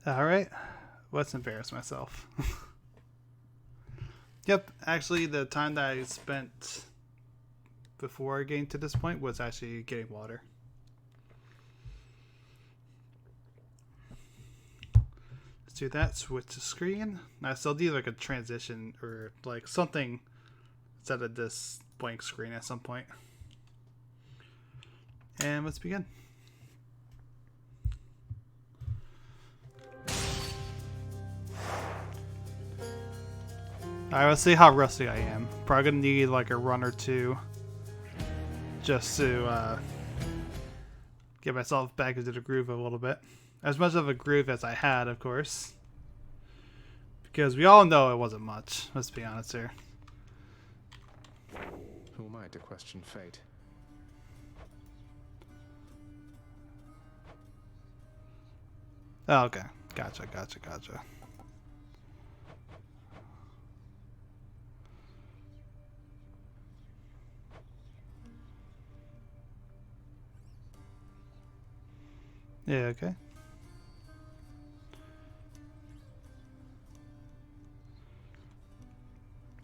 Alright, let's embarrass myself. Yep, actually the time that I spent before getting to this point was actually getting water. Let's do that, switch the screen. I still need like a transition or like something instead of this blank screen at some point. And let's begin. Alright, let's see how rusty I am. Probably gonna need like a run or two just to get myself back into the groove a little bit. As much of a groove as I had, of course. Because we all know it wasn't much, let's be honest here. Who am I to question fate? Oh, okay. Gotcha. Yeah, okay.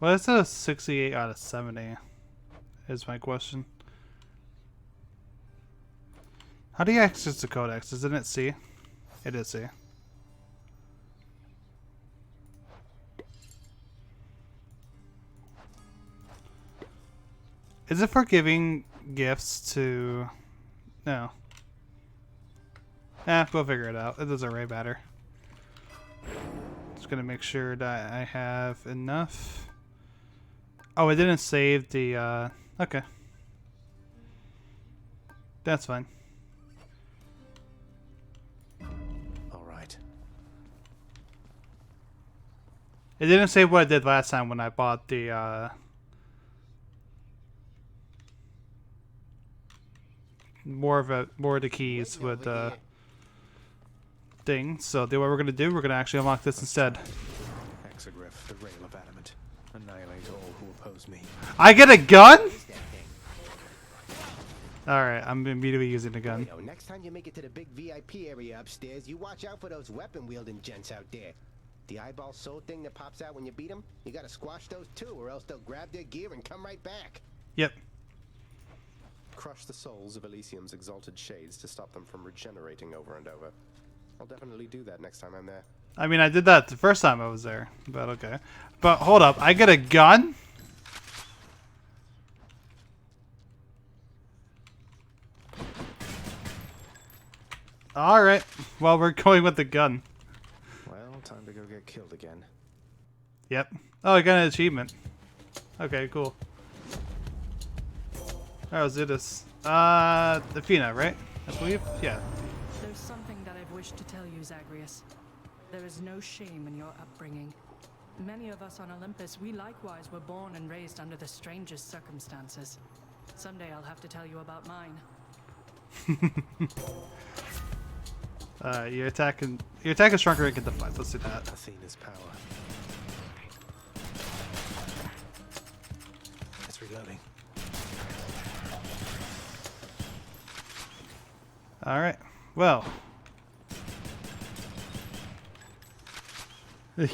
Well, it's a 68 out of 70 is my question. How do you access the codex? Isn't it C? It is C. Is it for giving gifts to... No. We'll figure it out. It doesn't really matter. Just gonna make sure that I have enough. Oh, it didn't save the, okay. That's fine. Alright. It didn't save what I did last time when I bought the, more of the keys with, thing. So what we're gonna do, we're gonna actually unlock this instead. Hexagriff, the rail of adamant. Annihilate all who oppose me. I get a gun? Alright, I'm immediately using the gun. Next time you make it to the big VIP area upstairs, you watch out for those weapon-wielding gents out there. The eyeball soul thing that pops out when you beat them, you gotta squash those too, or else they'll grab their gear and come right back. Yep. Crush the souls of Elysium's exalted shades to stop them from regenerating over and over. I'll definitely do that next time I'm there. I mean, I did that the first time I was there, but okay. But hold up, I get a gun? Alright, well, we're going with the gun. Well, time to go get killed again. Yep. Oh, I got an achievement. Okay, cool. Alright, let's do this. Athena, right? I believe? Yeah. There's something that I've wished to tell you, Zagreus. There is no shame in your upbringing. Many of us on Olympus, we likewise were born and raised under the strangest circumstances. Someday I'll have to tell you about mine. Your attack is stronger and can deflect. Let's do that. Athena's power. It's reloading. Alright. Well.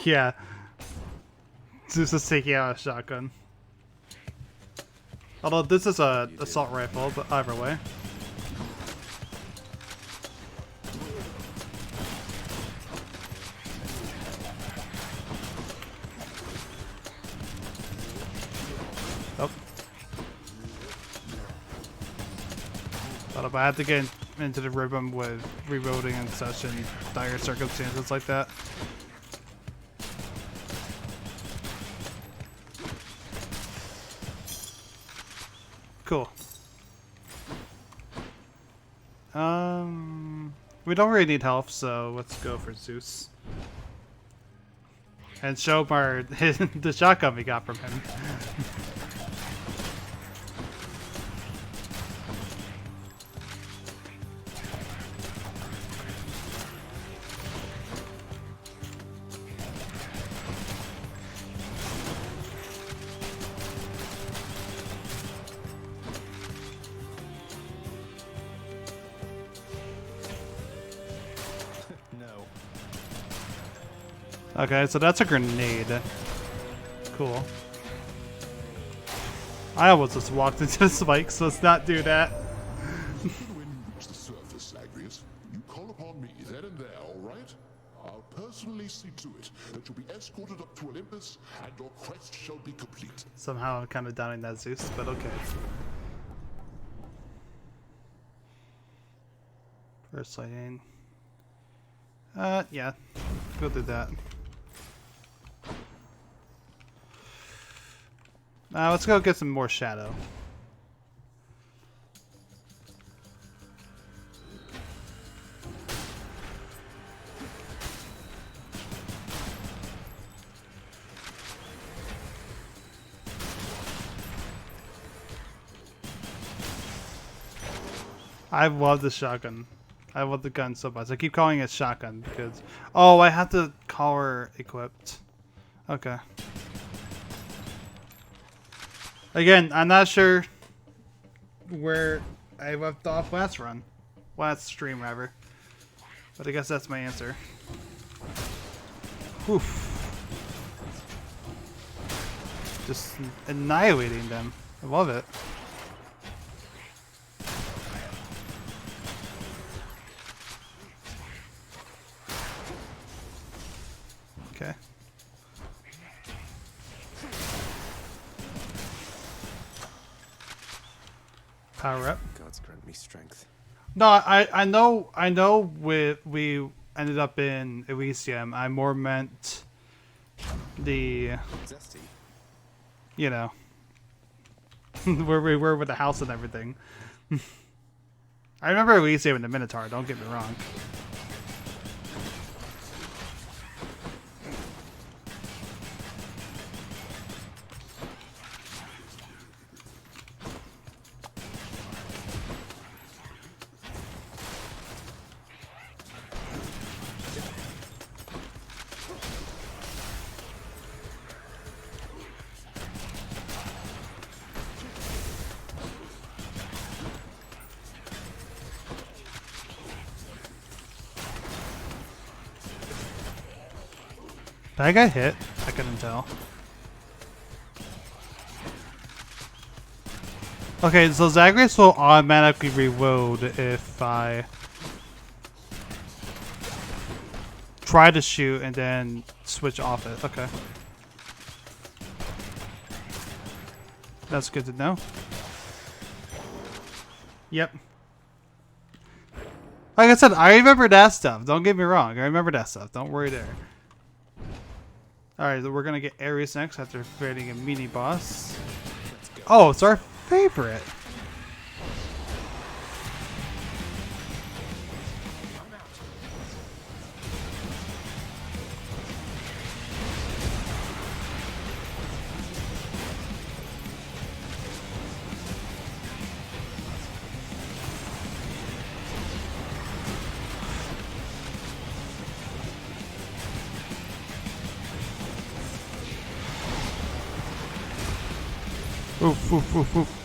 Yeah. Zeus is taking out a shotgun. Although this is a assault rifle, but either way. Oh. Thought if I had to get into the rhythm with reloading and such in dire circumstances like that. Cool. We don't really need health, so let's go for Zeus. And show him the shotgun we got from him. Okay, so that's a grenade. Cool. I almost just walked into the spike, so let's not do that. When you reach the surface, Agrius, you call upon me then and there, all right? I'll personally see to it that you'll be escorted up to Olympus, and your quest shall be complete. Somehow I'm kind of doubting that Zeus, but okay. First lighting. Yeah. We'll do that. Let's go get some more shadow. I love the shotgun. I love the gun so much. I keep calling it shotgun because... Oh, I have the collar equipped. Okay. Again, I'm not sure where I left off last run. Last stream, rather. But I guess that's my answer. Oof. Just annihilating them. I love it. Okay. Power up. Gods grant me strength. No, I know we ended up in Elysium. I more meant the, Zesty. you know, where we were with the house and everything. I remember Elysium and the Minotaur, don't get me wrong. Did I get hit? I couldn't tell. Okay, so Zagreus will automatically reload if I try to shoot and then switch off it. Okay. That's good to know. Yep. Like I said, I remember that stuff. Don't get me wrong. I remember that stuff. Don't worry there. Alright, so we're gonna get Ares next after creating a mini boss. Oh, it's our favorite. Oof, oof, oof, oof.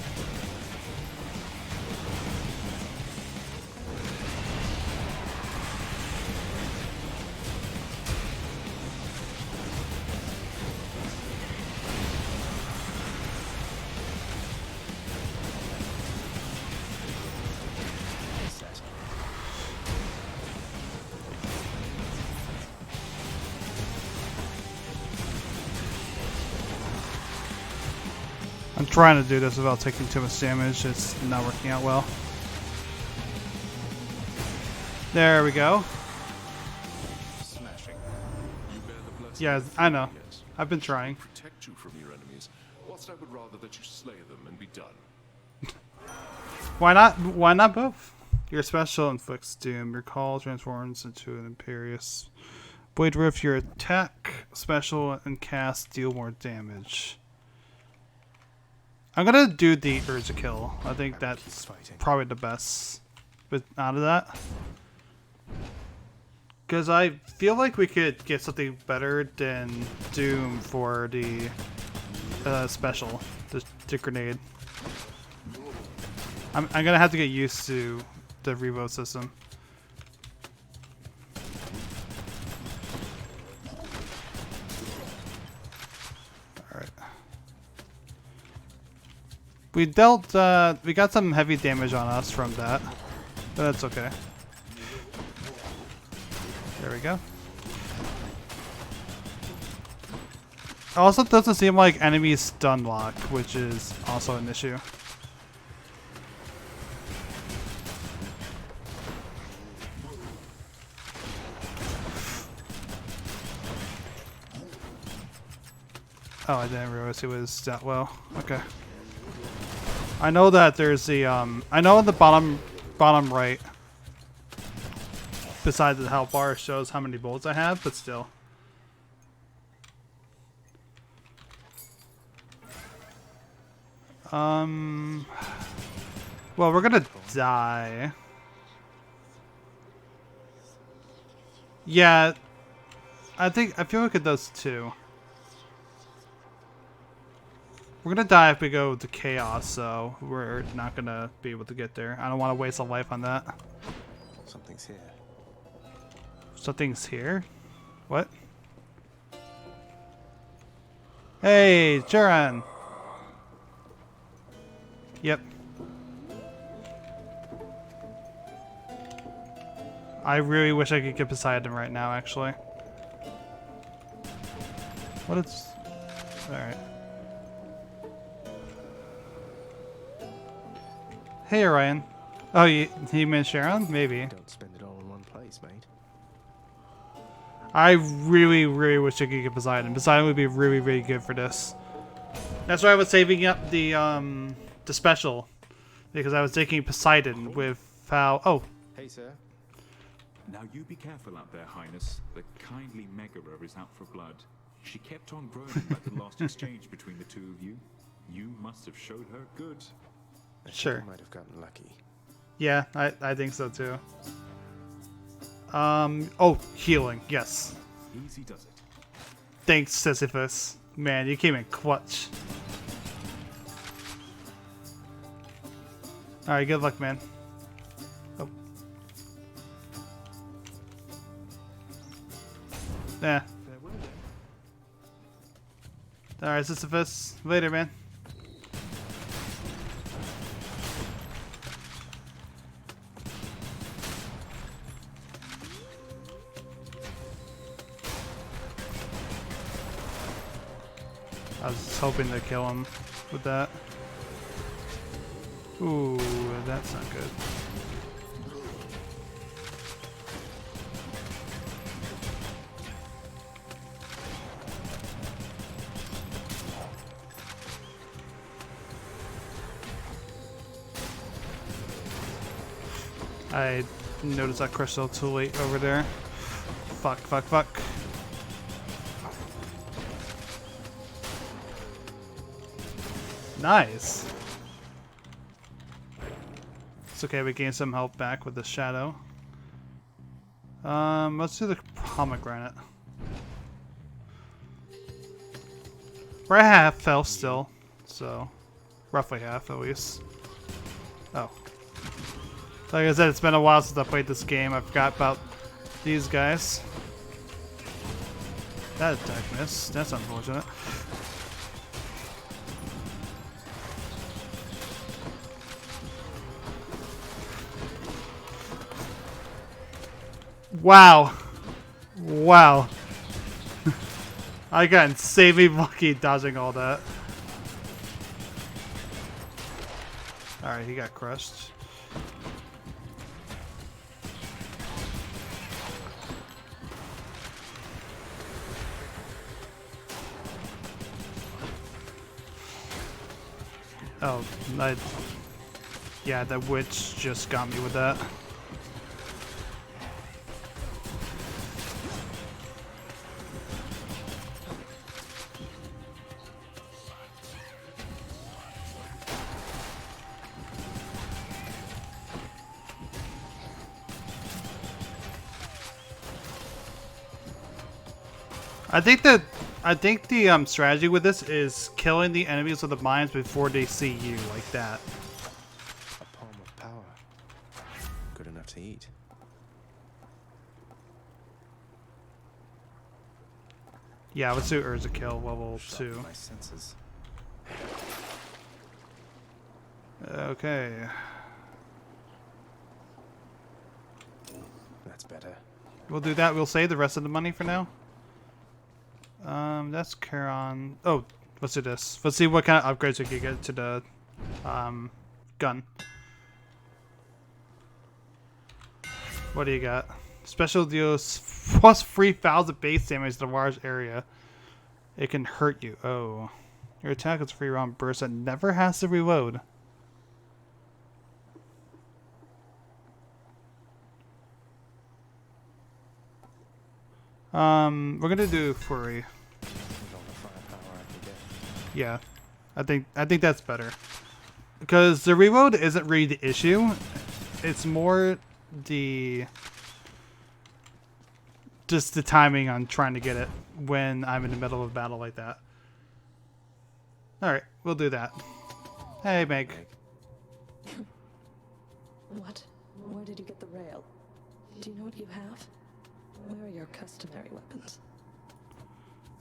I'm trying to do this without taking too much damage. It's not working out well. There we go. Smashing. You bear the blessing Yeah, of I know. yes. I've been trying. Protect you from your enemies, whilst I would rather that you slay them and be done. Why not? Why not both? Your special inflicts doom. Your call transforms into an imperious blade rift. Your attack, special, and cast deal more damage. I'm gonna do the Urza kill. I think that's probably the best bit out of that. Because I feel like we could get something better than Doom for the special, the grenade. I'm gonna have to get used to the revo system. We dealt, we got some heavy damage on us from that, but that's okay. There we go. Also, doesn't seem like enemies stun lock, which is also an issue. Oh, I didn't realize he was that well. Okay. I know that there's the I know in the bottom right, beside the health bar, shows how many bullets I have, but still. Well, we're gonna die. Yeah, I feel like it does too. We're gonna die if we go to chaos, so we're not gonna be able to get there. I don't want to waste a life on that. Something's here. Something's here? What? Hey, Juran! Yep. I really wish I could get beside him right now, actually. What is... Alright. Hey, Orion. Oh, you meant Sharon? Maybe. Don't spend it all in one place, mate. I really, really wish I could get Poseidon. Poseidon would be really, really good for this. That's why I was saving up the special. Because I was taking Poseidon with how... Oh. Hey, sir. Now you be careful out there, Highness. The kindly Megara is out for blood. She kept on groaning about the last exchange between the two of you. You must have showed her good. Sure. I might have gotten lucky. Yeah, I think so too. Oh, healing, yes. Easy does it. Thanks, Sisyphus. Man, you came in clutch. Alright, good luck, man. Oh. Yeah. Alright, Sisyphus. Later, man. I was hoping to kill him with that. Ooh, that's not good. I noticed that crystal too late over there. Fuck, fuck, fuck. Nice. It's okay, we gained some health back with the shadow. Let's do the pomegranate. We're at half health still, so roughly half at least. Oh. Like I said, it's been a while since I played this game. I forgot about these guys. That attack missed. That's unfortunate. Wow. Wow. I got insanely lucky dodging all that. Alright, he got crushed. Oh, yeah, that witch just got me with that. I think the strategy with this is killing the enemies with the mines before they see you, like that. A palm of power. Good enough to eat. Yeah, let's do Urza kill level 2. My senses. Okay. That's better. We'll do that. We'll save the rest of the money for now. That's Charon. Oh, let's do this. Let's see what kind of upgrades we can get to the gun. What do you got? Special deals plus 3,000 base damage to a large area. It can hurt you. Oh. Your attack is free round burst that never has to reload. We're gonna do Flurry. Yeah. I think that's better. Because the reload isn't really the issue. It's more just the timing on trying to get it when I'm in the middle of a battle like that. Alright, we'll do that. Hey, Meg. What? Where did you get the rail? Do you know what you have? Where are your customary weapons?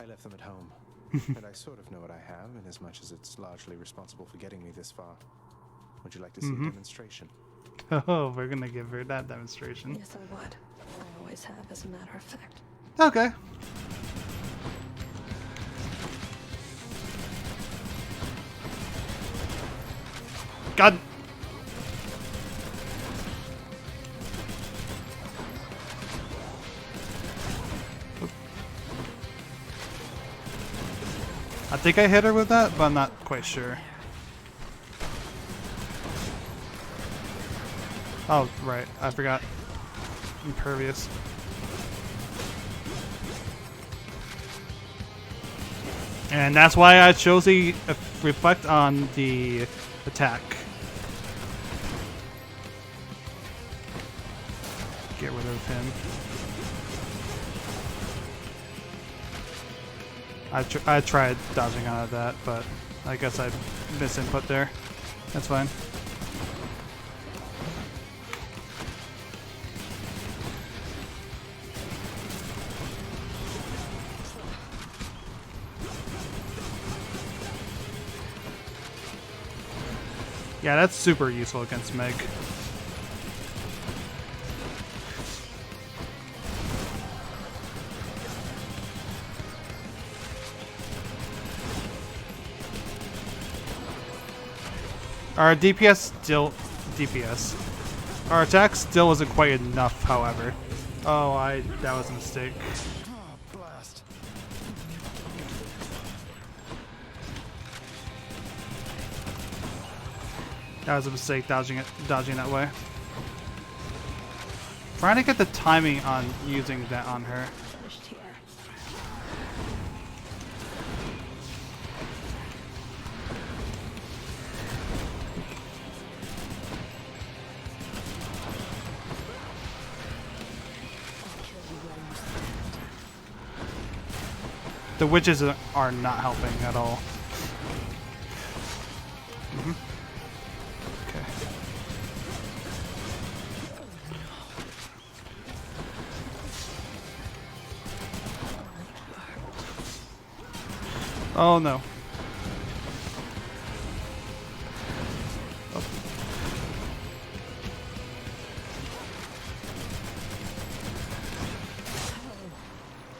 I left them at home. And I sort of know what I have, in as much as it's largely responsible for getting me this far. Would you like to see a demonstration? Oh, we're gonna give her that demonstration. Yes, I would. I always have, as a matter of fact. Okay. God. I think I hit her with that, but I'm not quite sure. Oh, right. I forgot. Impervious. And that's why I chose the reflect on the attack. Get rid of him. I tried dodging out of that, but I guess I missed input there. That's fine. Yeah, that's super useful against Meg. Our DPS still... DPS. Our attack still wasn't quite enough, however. Oh, that was a mistake. Blast. That was a mistake, dodging that way. Trying to get the timing on using that on her. Finished here. The witches are not helping at all. Okay. Oh no. Oh.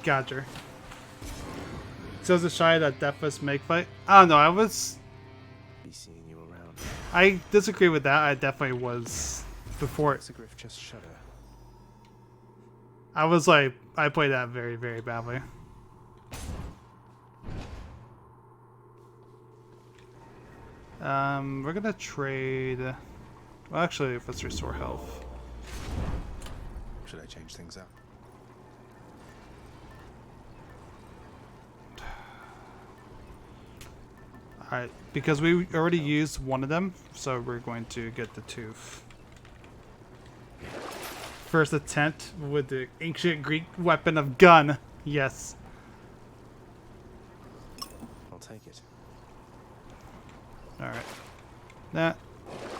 Gotcha. So is it shy that Deathless Meg fight? I don't know, I was... Be seeing you around. I disagree with that. I definitely was before. Griff just shudder. I was like, I played that very, very badly. We're gonna trade. Well, actually, let's restore health. Should I change things up? Alright, because we already used one of them, so we're going to get the tooth. First attempt with the ancient Greek weapon of gun. Yes. I'll take it. Alright. That.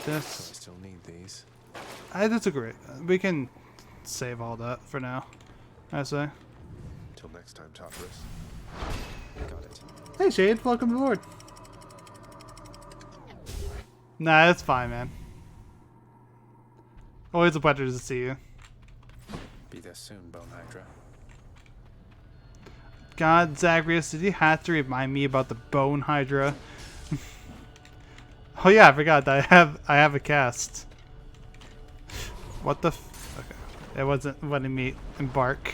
So I This. still need these. I disagree. We can save all that for now, I say. Till next time, Tartarus. Got it. Hey Shade, welcome aboard. Nah, it's fine, man. Always a pleasure to see you. Be there soon, Bone Hydra. God, Zagreus, did you have to remind me about the Bone Hydra? Oh yeah, I forgot that I have a cast. What the okay. It wasn't letting me embark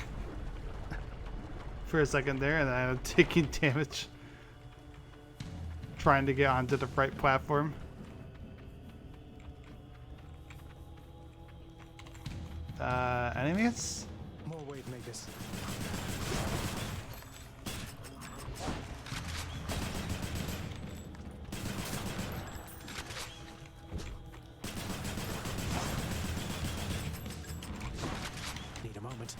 for a second there, and I'm taking damage trying to get onto the right platform. Enemies? More wave makers. Need a moment.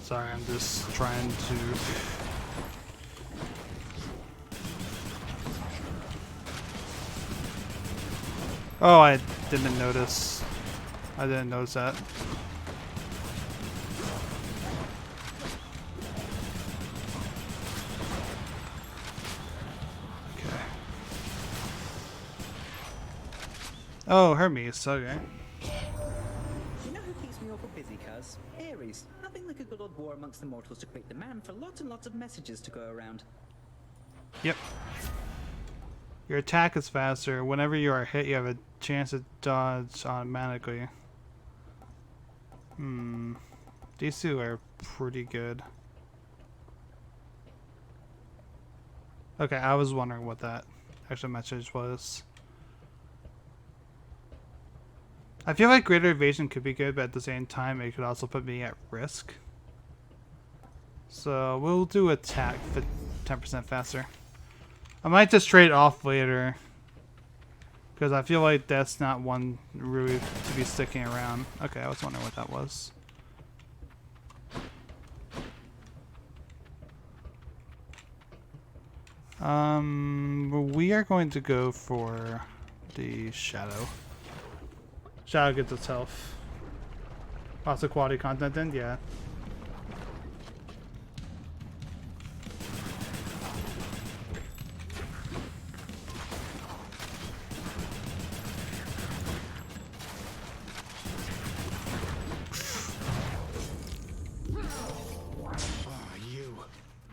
Sorry, I'm just trying to... Oh, I didn't notice. I didn't notice that. Okay. Oh, Hermes, okay. You know who keeps me awful busy, cuz? Ares. Nothing like a good old war amongst the mortals to create demand for lots and lots of messages to go around. Yep. Your attack is faster. Whenever you are hit, you have a chance to dodge automatically. These two are pretty good. Okay, I was wondering what that actual message was. I feel like greater evasion could be good, but at the same time, it could also put me at risk. So we'll do attack for 10% faster. I might just trade off later, because I feel like that's not one really to be sticking around. Okay, I was wondering what that was. We are going to go for the Shadow. Shadow gets its health. Lots of quality content then, yeah.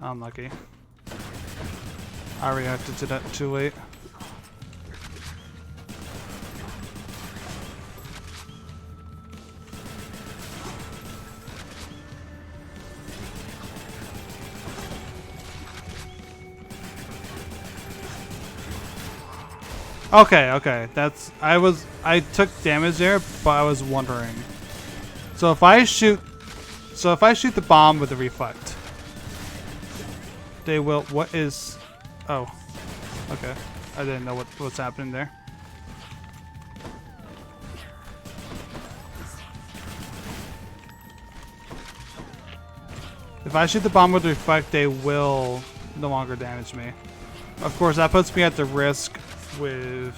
Unlucky. I reacted to that too late. Okay, that's I took damage there, but I was wondering. So if I shoot the bomb with the reflect, they will. What is? Oh, okay. I didn't know what's happening there. If I shoot the bomb with reflect, they will no longer damage me. Of course, that puts me at the risk with,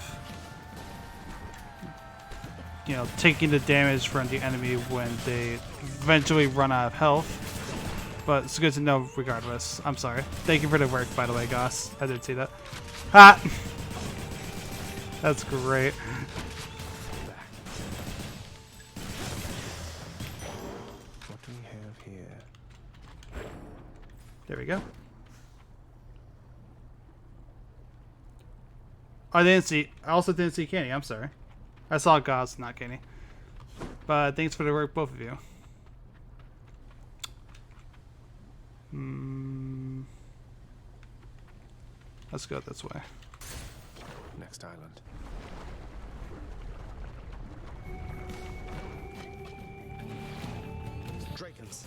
you know, taking the damage from the enemy when they eventually run out of health. But it's good to know regardless. I'm sorry. Thank you for the work, by the way, Goss. I did see that. Ha! That's great. What do we have here? There we go. I also didn't see Kenny. I'm sorry. I saw Goss, not Kenny. But thanks for the work, both of you. Let's go this way. Next island. Dragons.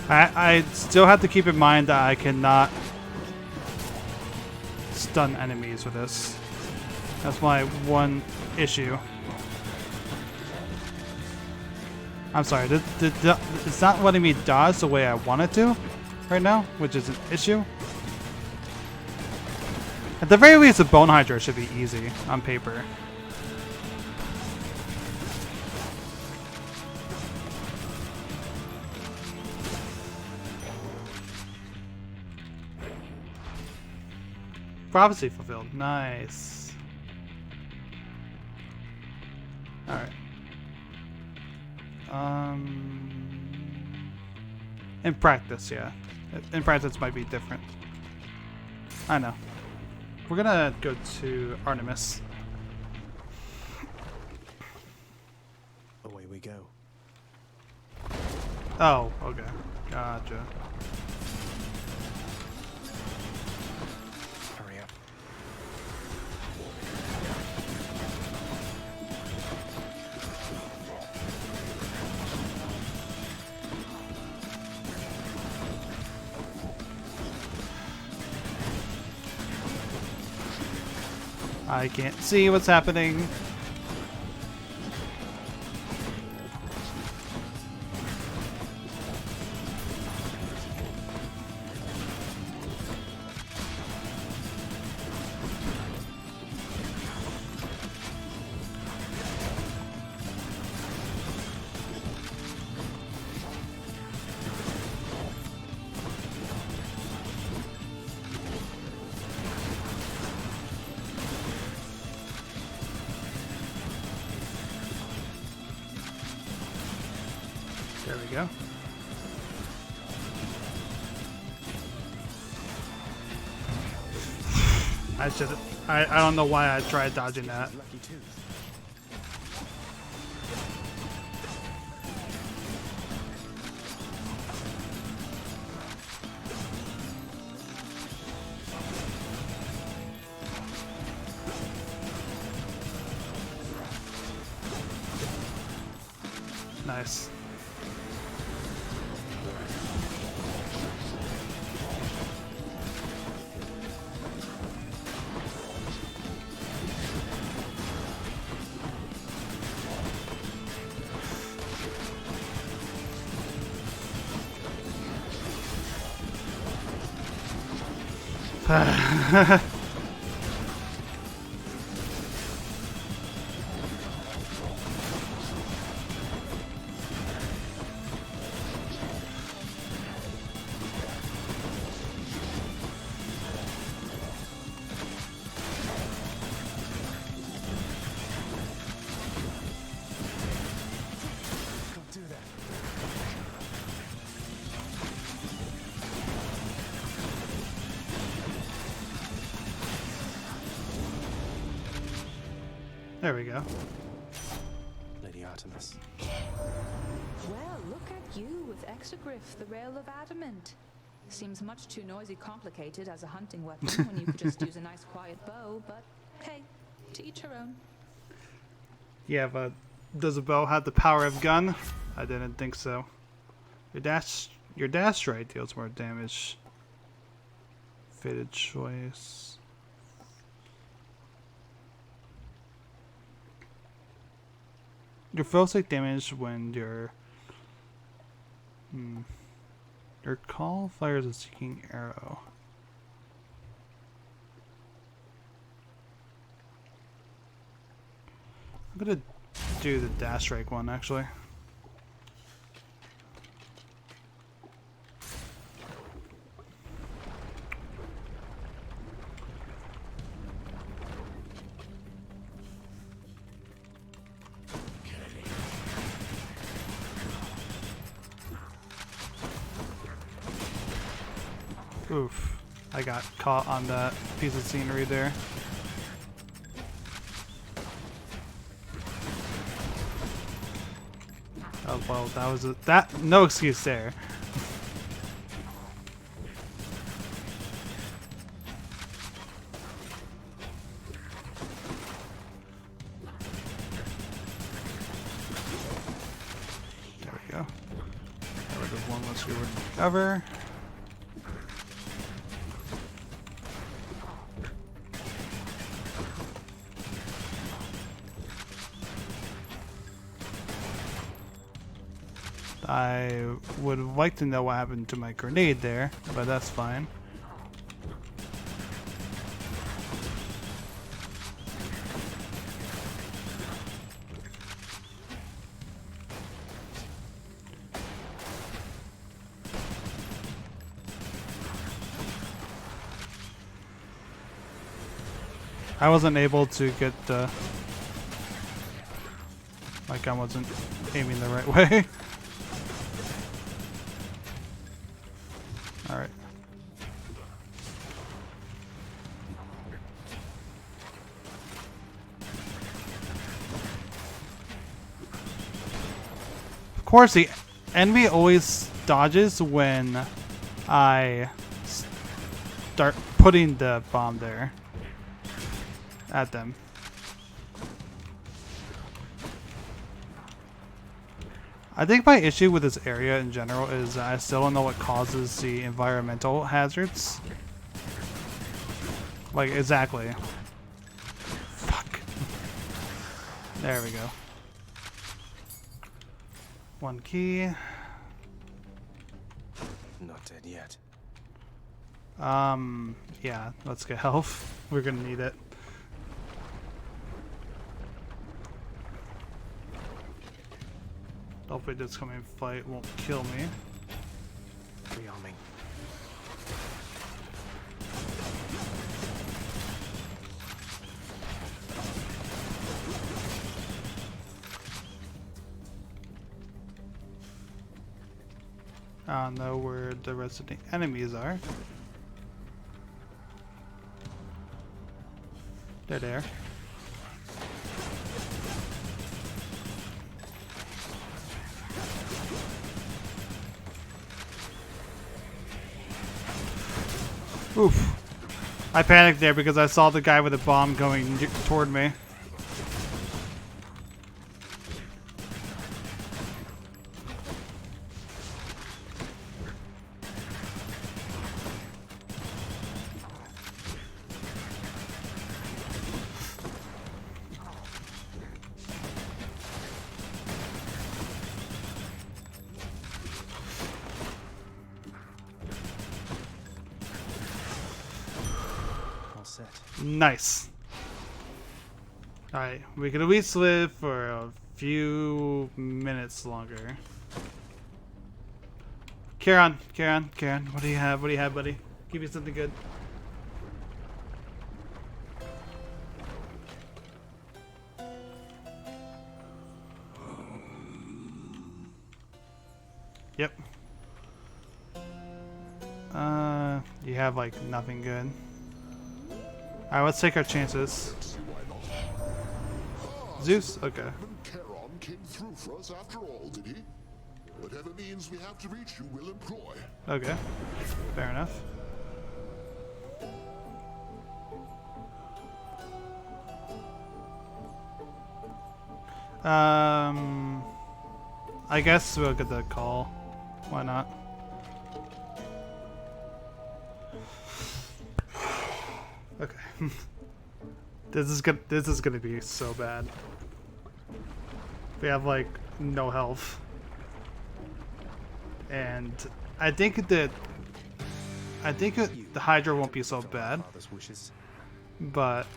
I still have to keep in mind that I cannot stun enemies with this. That's my one issue. I'm sorry, it's not letting me dodge the way I want it to right now, which is an issue. At the very least, the Bone Hydra should be easy on paper. Prophecy fulfilled. Nice. Alright. In practice, yeah. In practice, might be different. I know. We're gonna go to Artemis. Away we go. Oh, okay. Gotcha. Hurry up. I can't see what's happening. There we go. I should. I don't know why I tried dodging that. Lucky tooth. Nice. Don't do that. There we go. Lady Artemis. Well, look at you with Exogryph, the Rail of Adamant. Seems much too noisy complicated as a hunting weapon when you could just use a nice quiet bow, but hey, to each her own. Yeah, but does a bow have the power of gun? I didn't think so. Your dash strike deals more damage. Fitted choice. Your foes take damage when your call fires a seeking arrow. I'm gonna do the dash strike one actually. Oof, I got caught on that piece of scenery there. Oh well, that was no excuse there. There we go. Got rid of one scuba cover. I would like to know what happened to my grenade there, but that's fine. I wasn't able to get the... My gun wasn't aiming the right way. Alright. Of course, the enemy always dodges when I start putting the bomb there at them. I think my issue with this area in general is I still don't know what causes the environmental hazards. Like, exactly. Fuck. There we go. One key. Not dead yet. Yeah, let's get health. We're gonna need it. Hopefully this coming fight won't kill me. Rearming. I don't know where the rest of the enemies are. They're there. Oof. I panicked there because I saw the guy with a bomb going toward me. Nice. Alright, we can at least live for a few minutes longer. Karen, what do you have? What do you have, buddy? Give me something good. Yep. You have like nothing good. Alright, let's take our chances. Zeus? Okay. Charon came through for us after all, did he? Whatever means we have to reach you, we'll employ. Okay. Fair enough. I guess we'll get the call. Why not? Okay. This is gonna be so bad. We have like no health. And I think the Hydra won't be so bad. But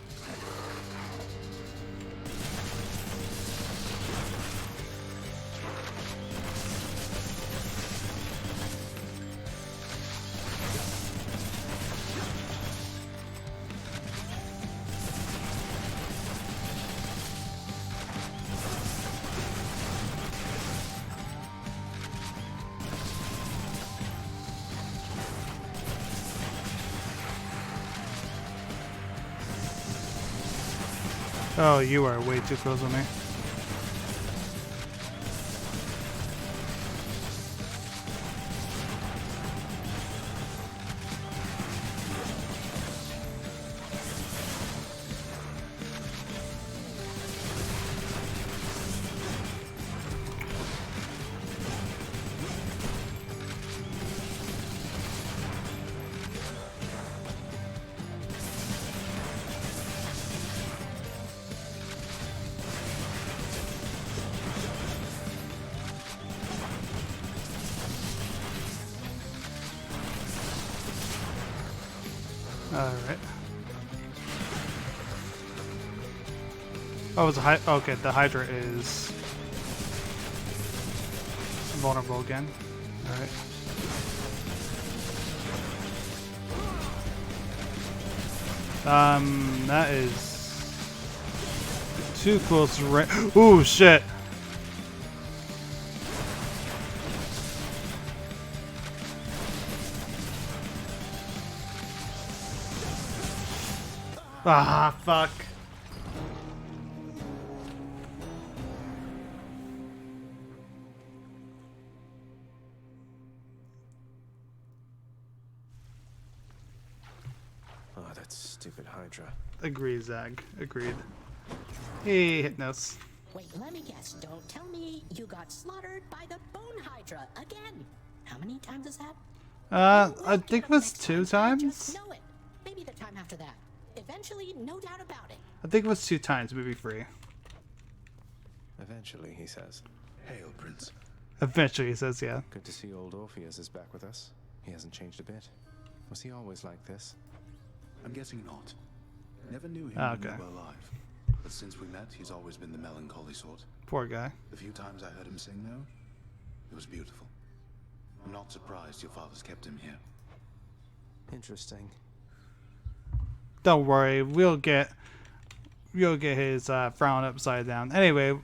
oh, you are way too close on me. Alright. Oh, it's a okay, the Hydra is vulnerable again. Alright. That is too close range. Ooh, shit! Ah, fuck. Oh, that stupid Hydra. Agreed, Zag. Agreed. Hey, Hypnos. Wait, let me guess. Don't tell me you got slaughtered by the Bone Hydra again. How many times is that? I think it was 2 times? Just know it. Maybe the time after that. Eventually, no doubt about it. I think it was 2 times, maybe 3. Eventually, he says. Hail, Prince. Eventually, he says, yeah. Good to see old Orpheus is back with us. He hasn't changed a bit. Was he always like this? I'm guessing not. Never knew him Ah, when we okay. were alive. But since we met, he's always been the melancholy sort. Poor guy. The few times I heard him sing, though, it was beautiful. I'm not surprised your father's kept him here. Interesting. Don't worry, we'll get his frown upside down. Anyway,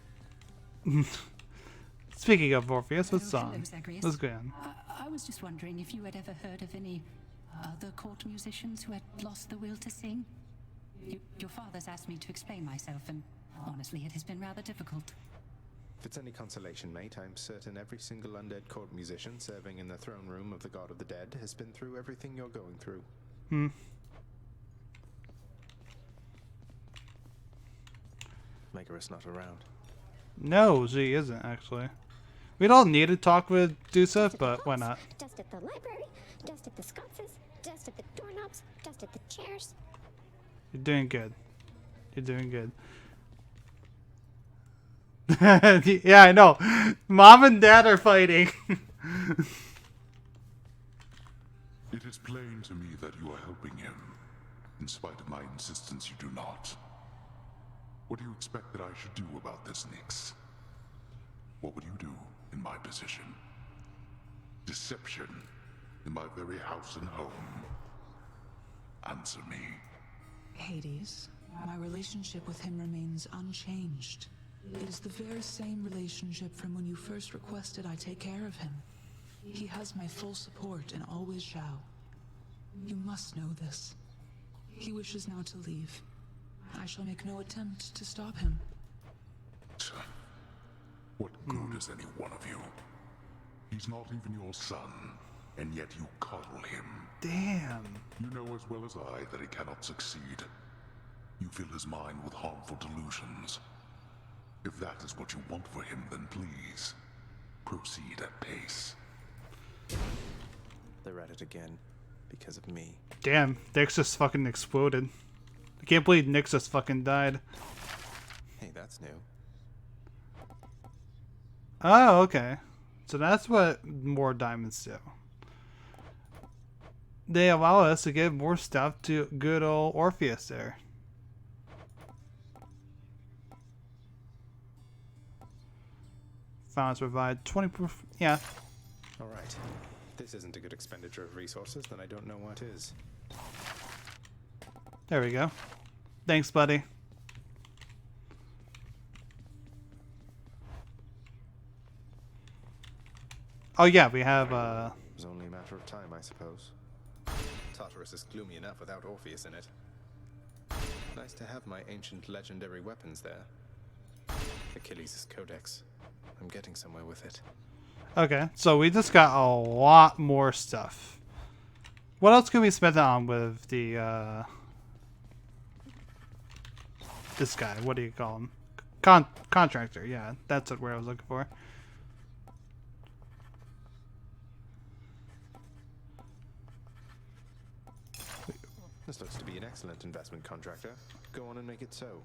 speaking of Orpheus, what's Hello, on? Zagreus. What's going on? I was just wondering if you had ever heard of any other court musicians who had lost the will to sing. Your father's asked me to explain myself, and honestly, it has been rather difficult. If it's any consolation, mate, I'm certain every single undead court musician serving in the throne room of the God of the Dead has been through everything you're going through. Hmm. Megara's not around. No, she isn't, actually. We don't need to talk with Dusa, but why not? Dust at the library, dust at the sconces, dust at the doorknobs, dust at the chairs. You're doing good. You're doing good. Yeah, I know. Mom and Dad are fighting. It is plain to me that you are helping him. In spite of my insistence, you do not. What do you expect that I should do about this, Nyx? What would you do in my position? Deception in my very house and home. Answer me. Hades, my relationship with him remains unchanged. It is the very same relationship from when you first requested I take care of him. He has my full support and always shall. You must know this. He wishes now to leave. I shall make no attempt to stop him. What good is any one of you? He's not even your son, and yet you coddle him. Damn. You know as well as I that he cannot succeed. You fill his mind with harmful delusions. If that is what you want for him, then please, proceed at pace. They're at it again, because of me. Damn, Nyx just fucking exploded. I can't believe Nyx just fucking died. Hey, that's new. Oh, okay. So that's what more diamonds do. They allow us to give more stuff to good old Orpheus there. Founds provide 20%. Yeah. Alright. If this isn't a good expenditure of resources, then I don't know what is. There we go. Thanks, buddy. Oh yeah, we have It was only a matter of time, I suppose. Tartarus is gloomy enough without Orpheus in it. Nice to have my ancient legendary weapons there. Achilles' Codex. I'm getting somewhere with it. Okay, so we just got a lot more stuff. What else can we spend it on with the this guy? What do you call him? Contractor, yeah, that's what word I was looking for. This looks to be an excellent investment, contractor. Go on and make it so.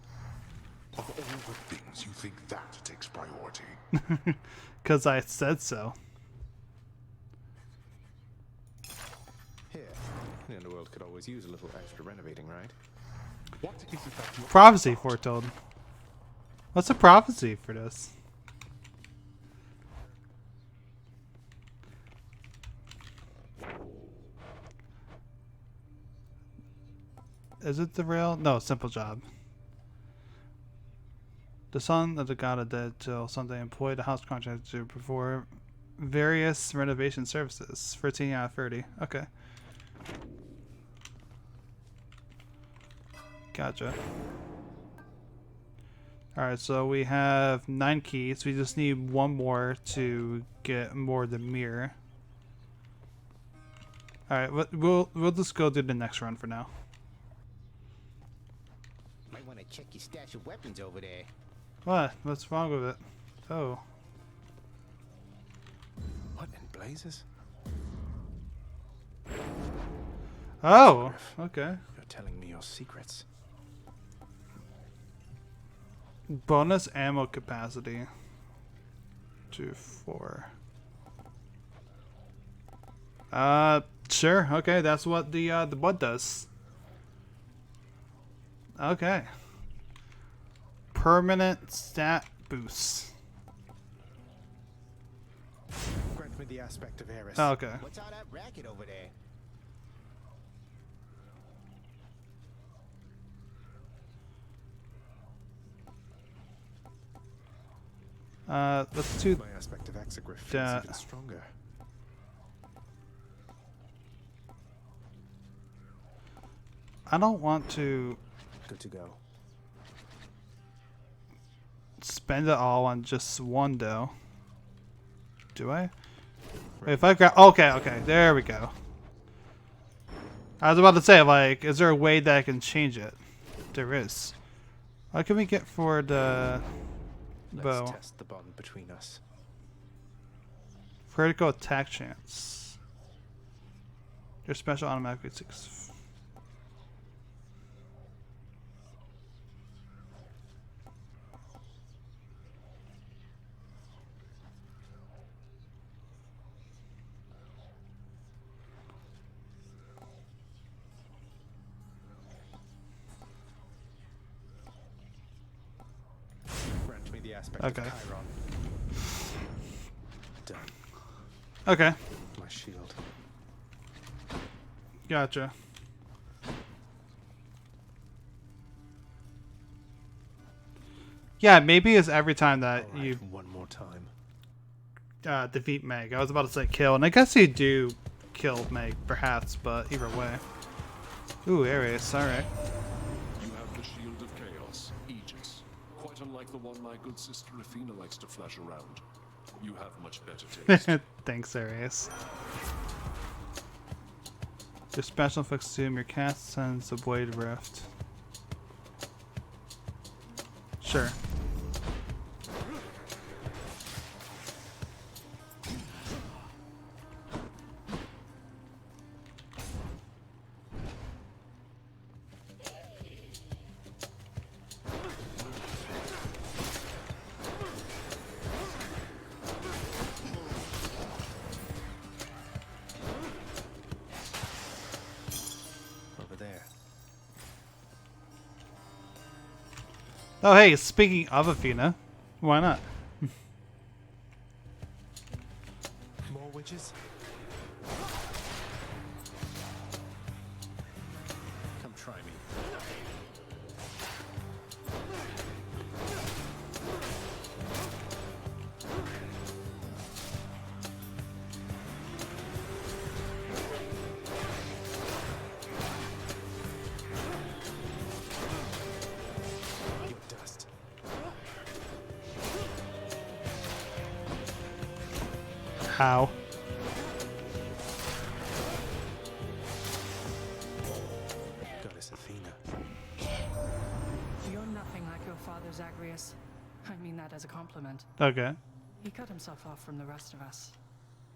Of all the things, you think that takes priority? Because I said so. Here, The underworld could always use a little extra renovating, right? What is it that you Prophecy foretold. What's the prophecy for this? Is it the rail? No, simple job. The son of the god of dead till Sunday employed the house contractor to perform various renovation services. 13 out of 30. Okay. Gotcha. Alright, so we have 9 keys. We just need one more to get more of the mirror. Alright, we'll just go do the next run for now. Might want to check your stash of weapons over there. What? What's wrong with it? Oh. What in blazes? Oh, okay. You're telling me your secrets. Bonus ammo capacity. 2, 4. Sure. Okay, that's what the blood does. Okay. Permanent stat boost. Grant me the aspect of Eris. Oh, okay. What's all that racket over there? Let's do My aspect of Exegriff feels that. even stronger. I don't want to Good to go. spend it all on just one though. Do I? Wait, if I grab, okay, there we go. I was about to say, like, is there a way that I can change it? There is. What can we get for the bow? Let's test the bond between us. Critical attack chance. Your special automatically 6. Grant me the aspect Okay. of Chiron. Done. Okay. My shield. Gotcha. Yeah, maybe it's every time that All right, you one more time. defeat Meg. I was about to say kill, and I guess you do kill Meg, perhaps, but either way. Ooh, Ares, alright. You have the Shield of Chaos, Aegis. Quite unlike the one my good sister Athena likes to flash around. You have much better taste. Thanks, Ares. Your special effects assume your cast sends a Blade Rift. Sure. Over there. Oh, hey, speaking of Athena, why not? More witches? Come try me. Your dust. How? Goddess Athena. You're nothing like your father, Zagreus. I mean that as a compliment. Okay. He cut himself off from the rest of us.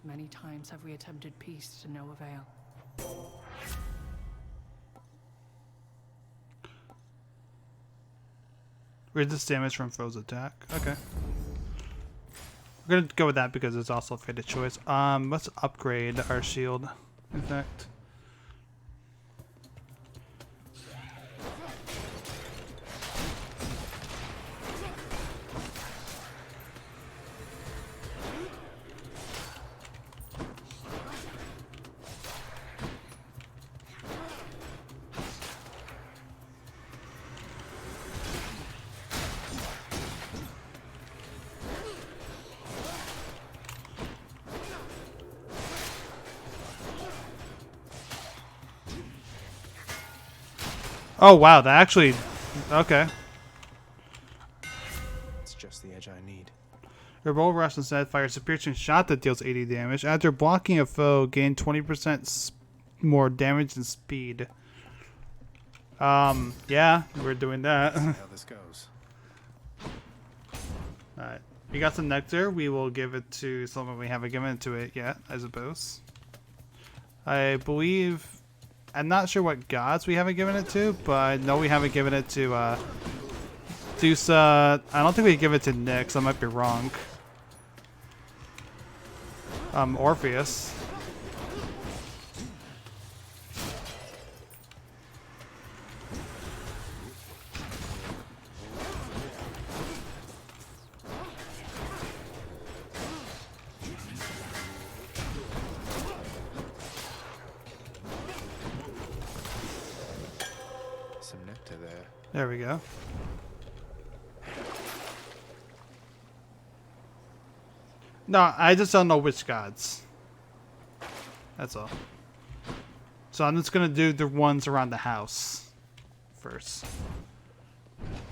Many times have we attempted peace to no avail. Resist damage from foe's attack. Okay. We're gonna go with that because it's also a faded choice. Let's upgrade our shield. In fact. Oh wow, that actually... Okay. It's just the edge I need. Your bow rush instead fires a piercing shot that deals 80 damage. After blocking a foe, gain 20% more damage and speed. Yeah, we're doing that. See how this goes. Alright. We got some nectar. We will give it to someone we haven't given it to it yet, I suppose. I believe... I'm not sure what gods we haven't given it to, but I know we haven't given it to, Zeus, I don't think we give it to Nyx. I might be wrong. Orpheus. Some nectar there. There we go. No, I just don't know which gods. That's all. So I'm just gonna do the ones around the house first.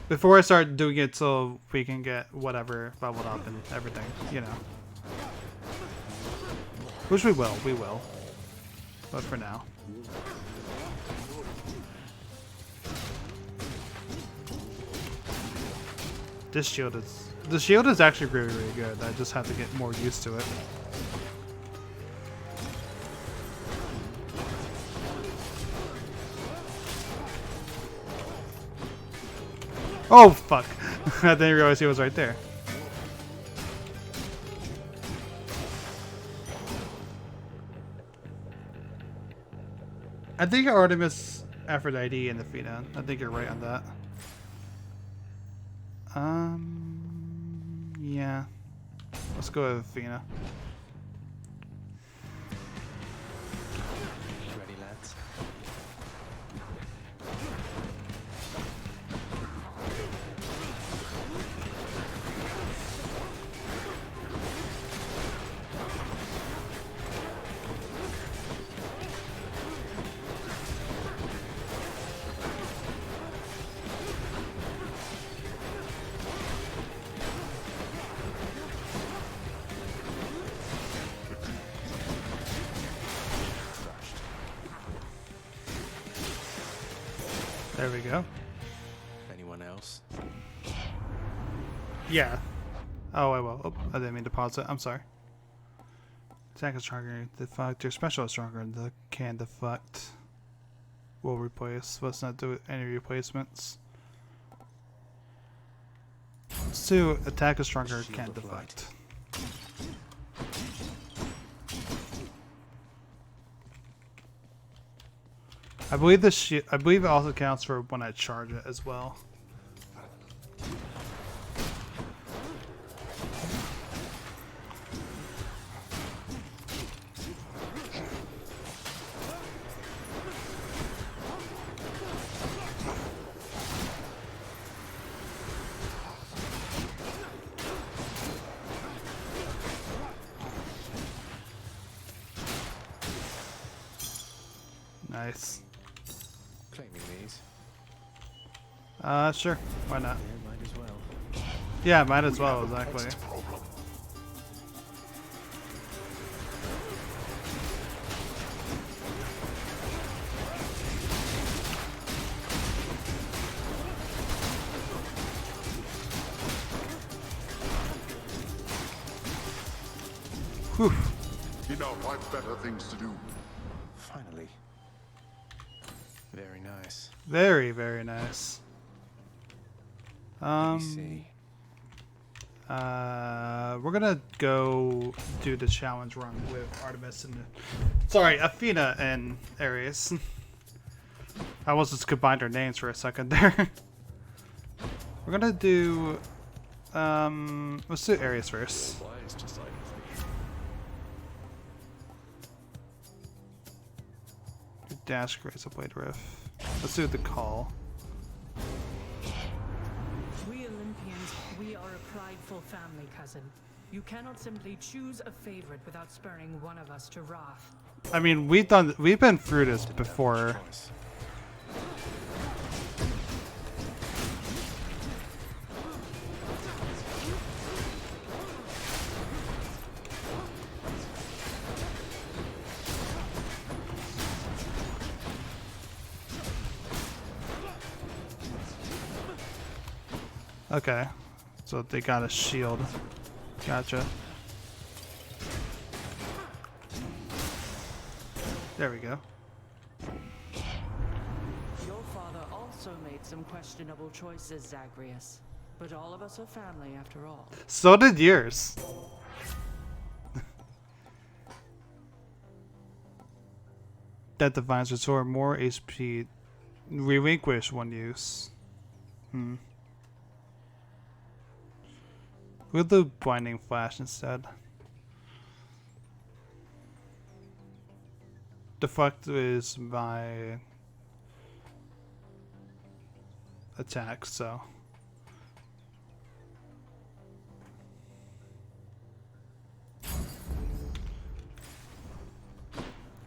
Before I start doing it so we can get whatever leveled up and everything, you know. Which we will. But for now. This shield is... The shield is actually really, really good. I just have to get more used to it. Oh, fuck. I didn't realize he was right there. I think Artemis, Aphrodite, and Athena. I think you're right on that. Yeah. Let's go with Athena. Ready, lads? There we go. Anyone else? Yeah. Oh, I will. Oh, I didn't mean to pause it. I'm sorry. Attack is stronger. Deflect. Your special is stronger. The can deflect. Will replace. Let's not do any replacements. Let's do attack is stronger. Can deflect. I believe I believe it also counts for when I charge it as well. Nice. Claiming these. Sure. Why not? Yeah, might as well. Yeah, might as well, exactly. Whew. Enough, I've better things to do. Finally. Very nice. Very, very nice. We're gonna go do the challenge run with Artemis and Athena and Ares. I almost just combined our names for a second there. We're gonna do let's do Ares first. Dash, Grace, a Blade Riff. Let's do the call. We Olympians, we are a prideful family, cousin. You cannot simply choose a favorite without spurring one of us to wrath. I mean, we've been through this before. Okay. So they got a shield. Gotcha. There we go. Your father also made some questionable choices, Zagreus. But all of us are family after all. So did yours. That divines restore more HP. Relinquish one use. We'll do Blinding Flash instead. Deflect is my attack, so.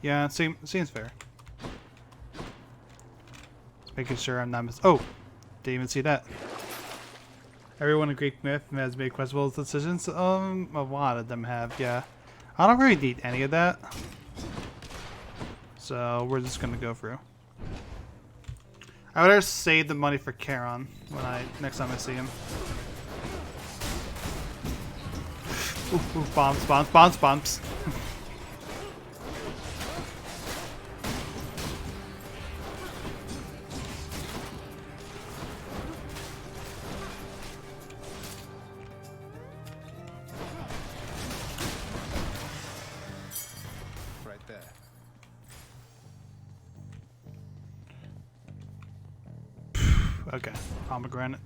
Yeah, seems fair. Just making sure I'm not oh! Didn't even see that. Everyone in Greek myth has made questionable decisions. A lot of them have, yeah. I don't really need any of that. So we're just gonna go through. I better save the money for Charon when next time I see him. Ooh, bombs. Right there. Okay, pomegranate.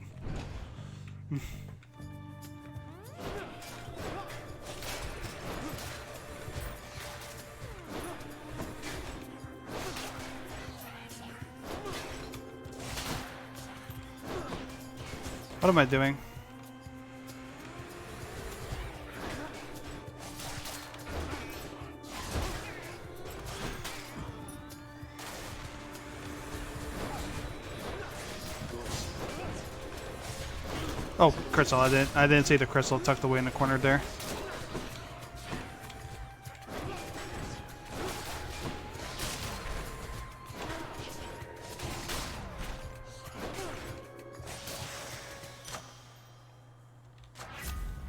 What am I doing? Oh, crystal! I didn't see the crystal tucked away in the corner there.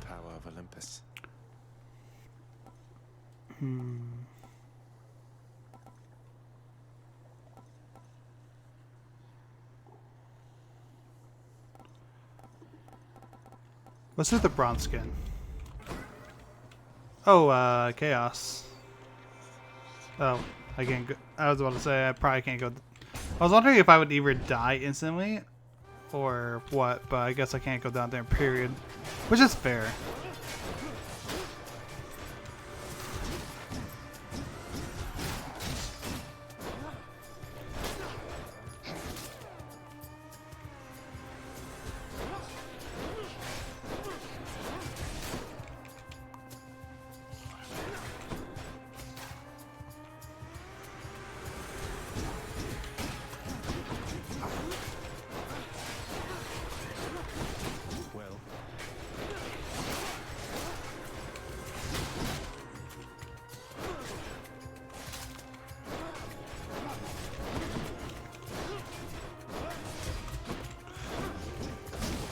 Power of Olympus. Let's do the bronze skin. Oh, chaos. Oh, I can't go. I was about to say I probably can't go. I was wondering if I would either die instantly or what, but I guess I can't go down there, period. Which is fair.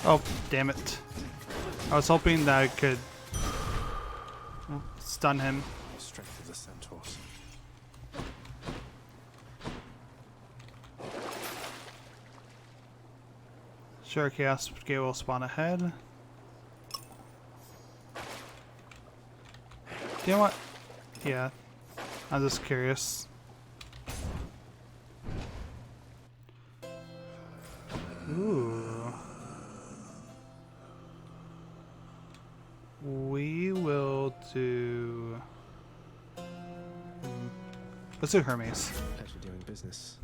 Oh, damn it. I was hoping that I could stun him. Strength of the centaurs. Sure, Chaos Gate will spawn ahead. You know what? Yeah. I'm just curious. Ooh. We will do... Let's do Hermes. Pleasure doing business.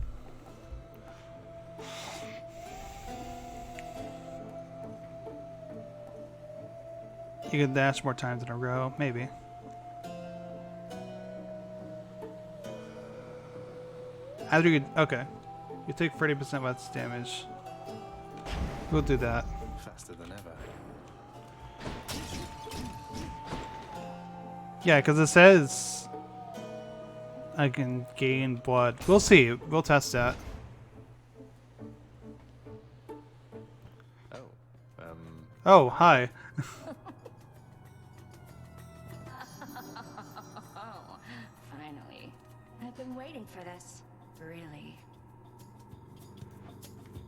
You can dash more times in a row, maybe. After you, okay. You take 30% less damage. We'll do that. Faster than ever. Yeah, because it says I can gain blood. We'll see. We'll test that. Oh, Oh, hi. Finally. I've been waiting for this. Really.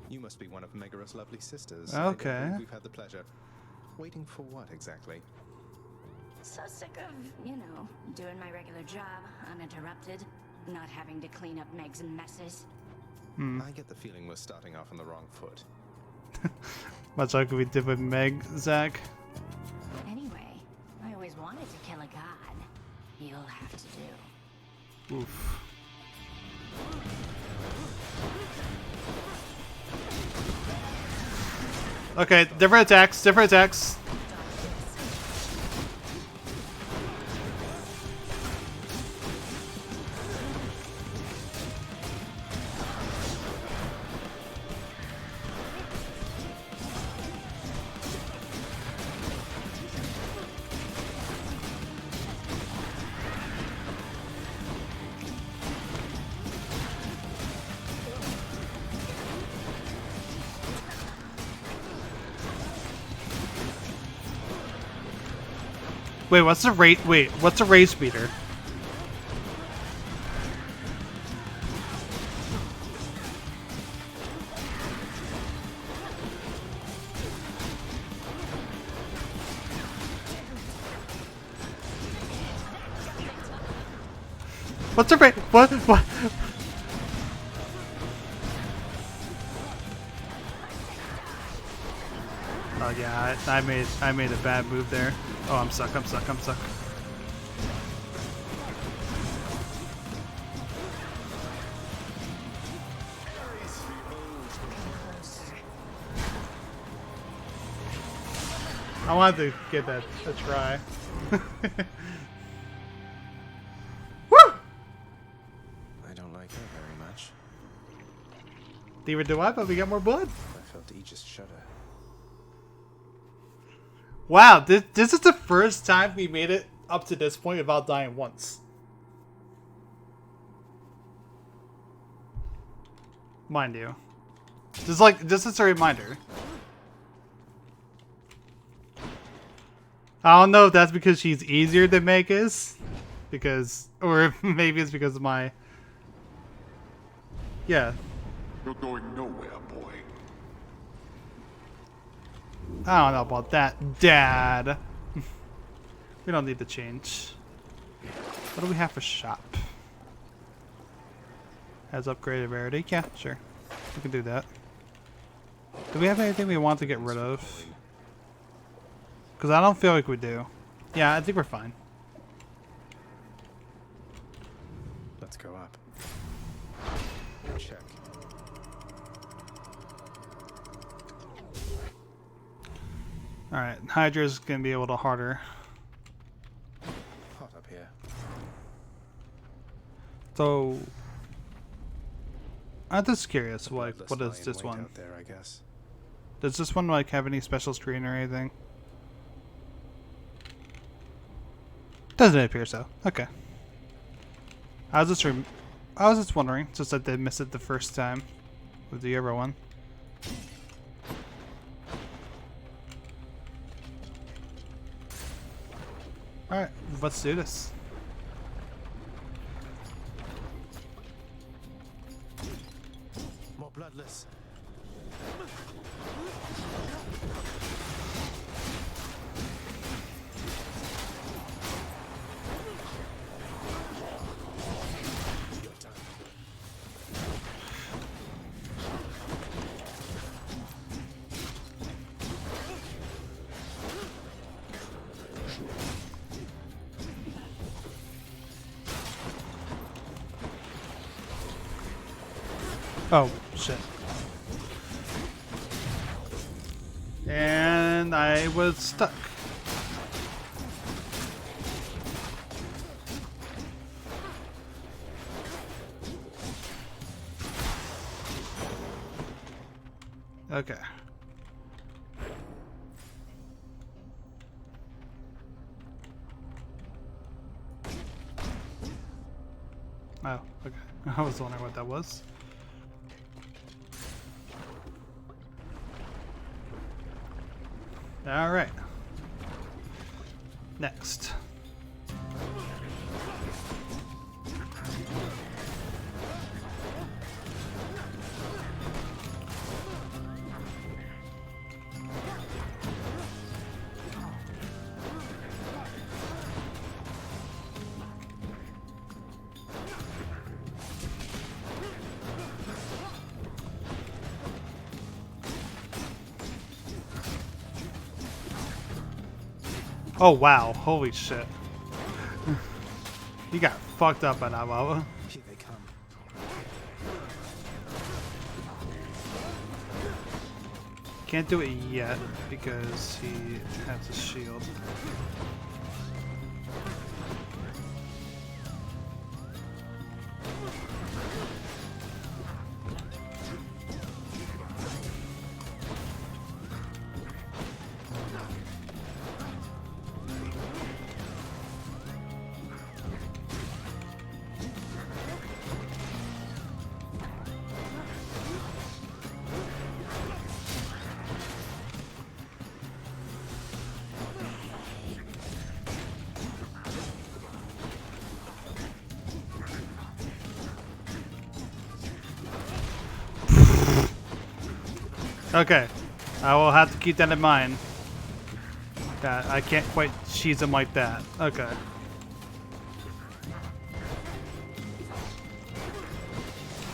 You must be one of Megaros' lovely sisters. Okay. I don't believe we've had the pleasure. Waiting for what exactly? So sick of, you know, doing my regular job, uninterrupted, not having to clean up Meg's messes. I get the feeling we're starting off on the wrong foot. Much like we did with Meg, Zach. Anyway, I always wanted to kill a god. You'll have to do. Oof. Okay, different attacks, different attacks. Wait, what's the rate? Wait, what's a race speeder? What's a rate? What? Oh yeah, I made a bad move there. Oh, I'm stuck. I wanted to get that a try. Woo! I don't like her very much. Neither do I, but we got more blood. I felt Aegis shudder. Wow, this is the first time we made it up to this point without dying once. Mind you. Just as a reminder. I don't know if that's because she's easier than Meg is. Or maybe it's because of my... Yeah. You're going nowhere, boy. I don't know about that, Dad. We don't need to change. What do we have for shop? Has upgraded rarity? Yeah, sure. We can do that. Do we have anything we want to get rid of? Because I don't feel like we do. Yeah, I think we're fine. Let's go up. Check. Alright, Hydra's gonna be a little harder. Hot up here. So... I'm just curious, like, what is this one? Out there, I guess. Does this one, like, have any special screen or anything? Doesn't appear so. Okay. I was just wondering, since I did miss it the first time with the other one. Alright, let's do this. More bloodless. Oh, shit. And I was stuck. Okay. Oh, okay. I was wondering what that was. All right. Next. Oh wow, holy shit. You got fucked up by that level. Here they come. Can't do it yet because he has a shield. Okay, I will have to keep that in mind. That I can't quite cheese him like that. Okay.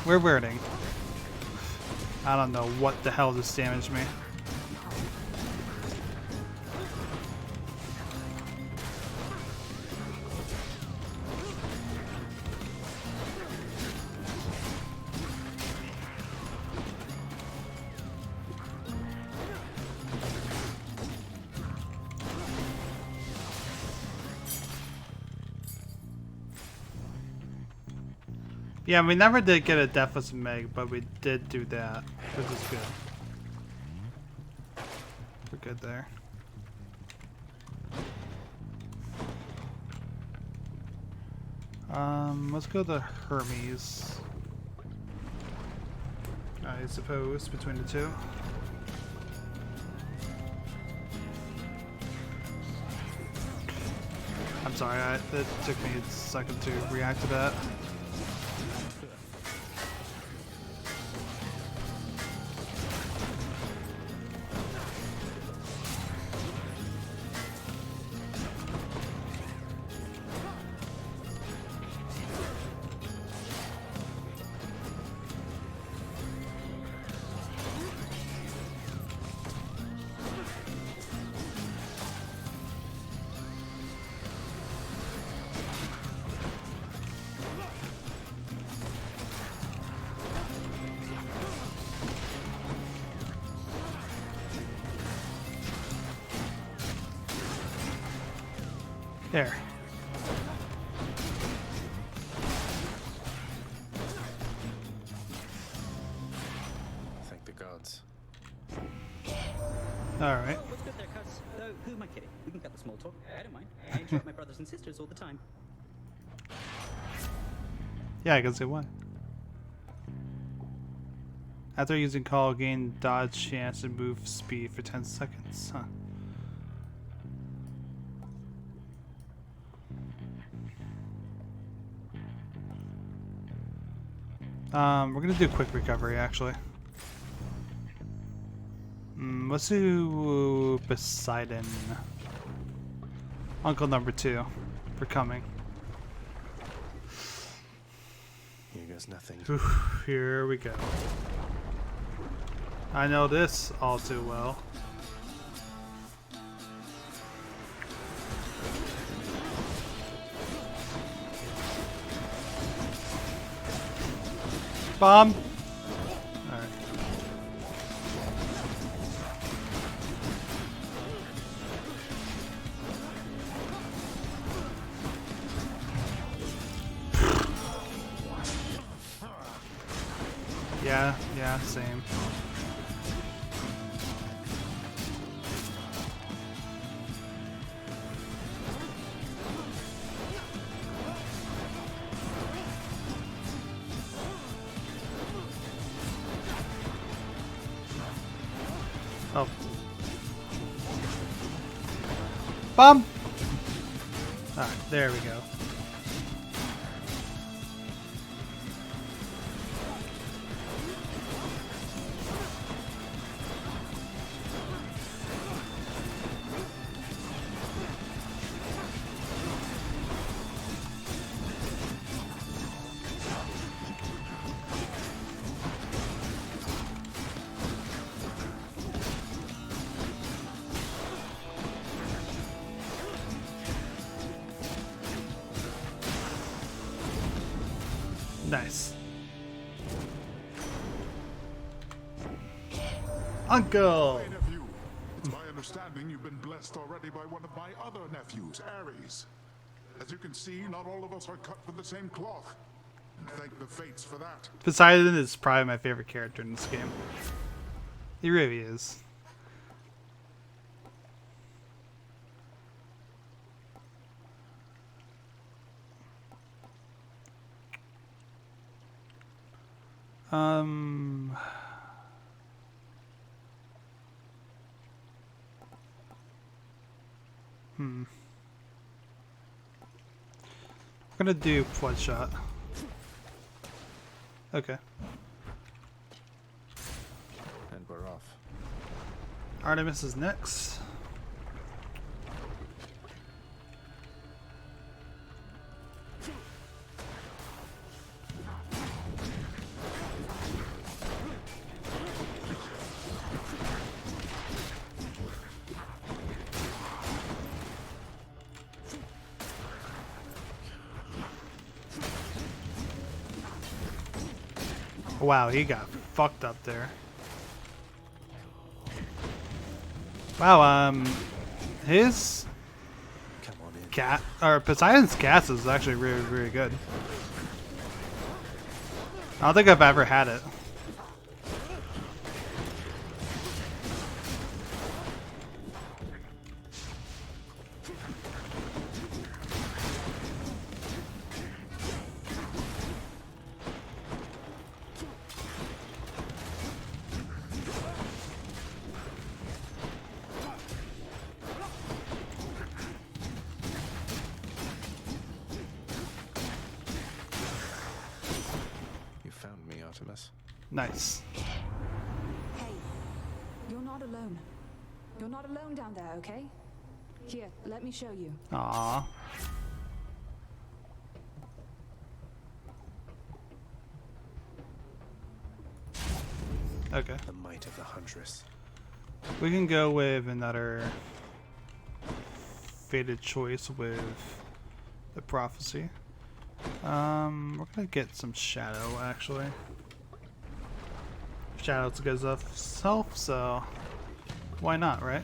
We're learning. I don't know what the hell just damaged me. Yeah, we never did get a Deathless Meg, but we did do that, which is good. We're good there. Let's go to Hermes. I suppose, between the two. I'm sorry, it took me a second to react to that. There. Thank the gods. Alright. What's good there, cuz? Who am I kidding? We can cut the small talk. I don't mind. I interrupt my brothers and sisters all the time. Yeah, I can see why. After using call, gain dodge chance and move speed for 10 seconds. Huh. We're gonna do quick recovery actually. Let's do Poseidon. Uncle number 2 for coming. Here goes nothing. Oof, here we go. I know this all too well. Bomb. All right. Yeah, same. Oh. Bomb! Alright, there we go. Nice. Uncle! Hey, nephew. It's my understanding you've been blessed already by one of my other nephews, Ares. As you can see, not all of us are cut from the same cloth. And thank the fates for that. Poseidon is probably my favorite character in this game. He really is. We're gonna do one shot. Okay. And we're off. Artemis is next. Wow, he got fucked up there. Wow, his cat or Poseidon's cast is actually really, really good. I don't think I've ever had it. Nice. Hey, you're not alone. You're not alone down there, okay? Here, let me show you. Aww. Okay. The might of the huntress. We can go with another fated choice with the prophecy. We're gonna get some shadow actually. Shadow's a good self, so why not, right?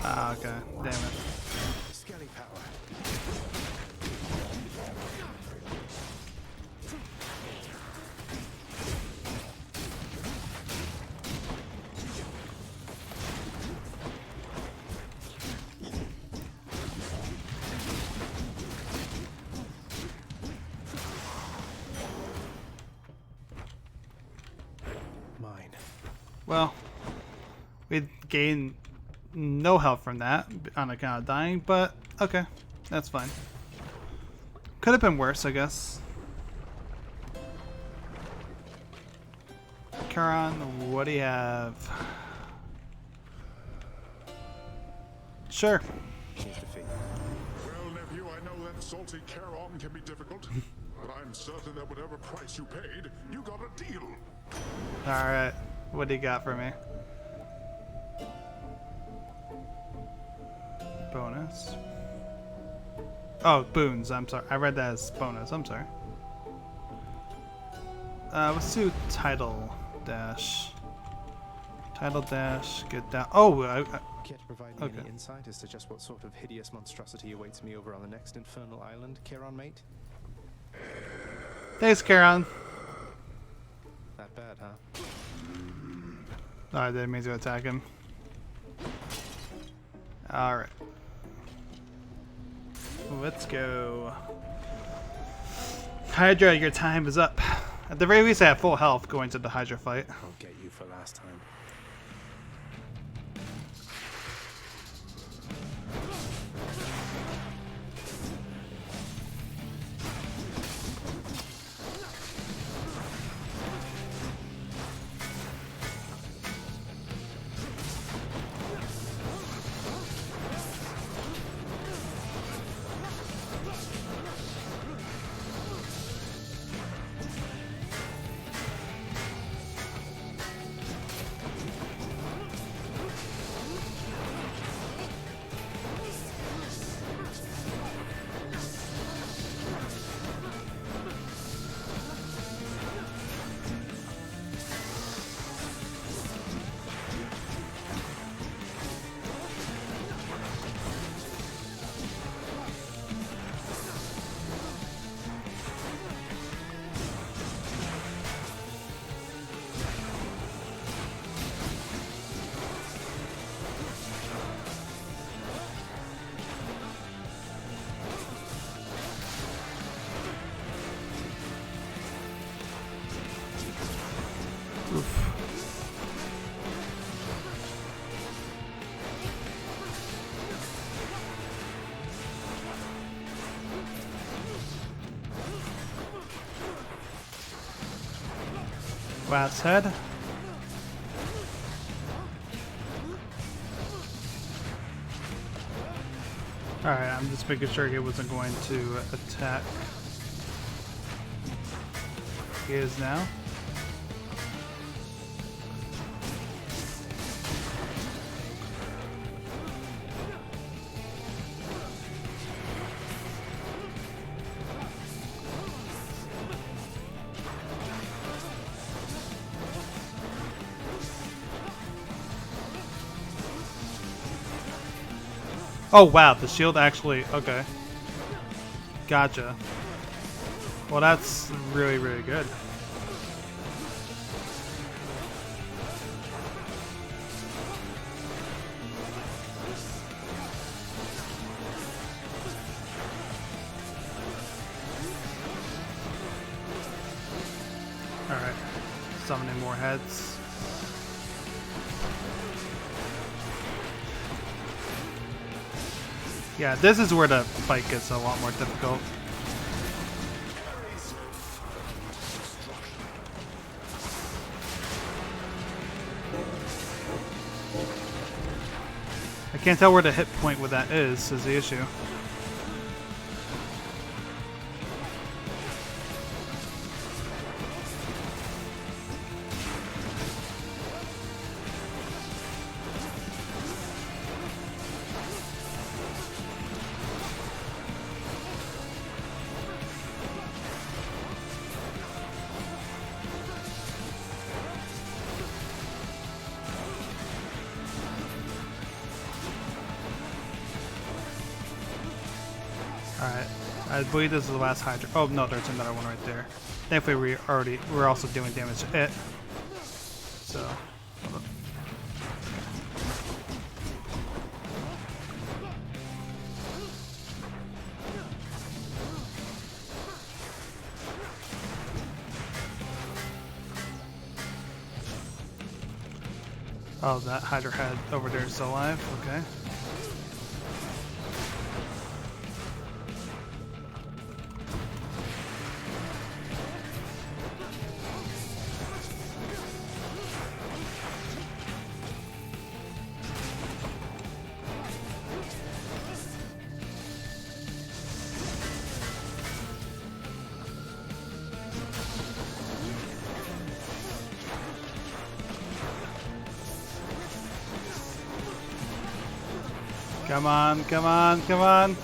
Ah, okay. Damn it. Skelly power. Mine. Well, we gained no help from that on account of dying, but okay, that's fine. Could have been worse, I guess. Charon, what do you have? Sure. Well, nephew, I know that salty Charon can be difficult, but I'm certain that whatever price you paid, you got a deal. Alright, what do you got for me? Bonus. Oh, boons. I'm sorry. I read that as bonus. I'm sorry. Let's do title dash. Title dash. Get down. Oh, Care to provide me any insight as to just what sort of hideous monstrosity awaits me over on the next infernal island, Charon mate? Thanks, Charon. That bad, huh? Alright, that means to attack him. Alright. Let's go. Hydra, your time is up. At the very least, I have full health going to the Hydra fight. I'll get you for last time. Last head. Alright, I'm just making sure he wasn't going to attack. He is now. Oh wow, the shield actually, okay. Gotcha. Well, that's really, really good. Alright, summoning more heads. Yeah, this is where the fight gets a lot more difficult. I can't tell where the hit point with that is the issue. Alright, I believe this is the last Hydra. Oh no, there's another one right there. Thankfully we're also doing damage to it. So, hold on. Oh, that Hydra head over there is still alive, okay. Come on, come on, come on.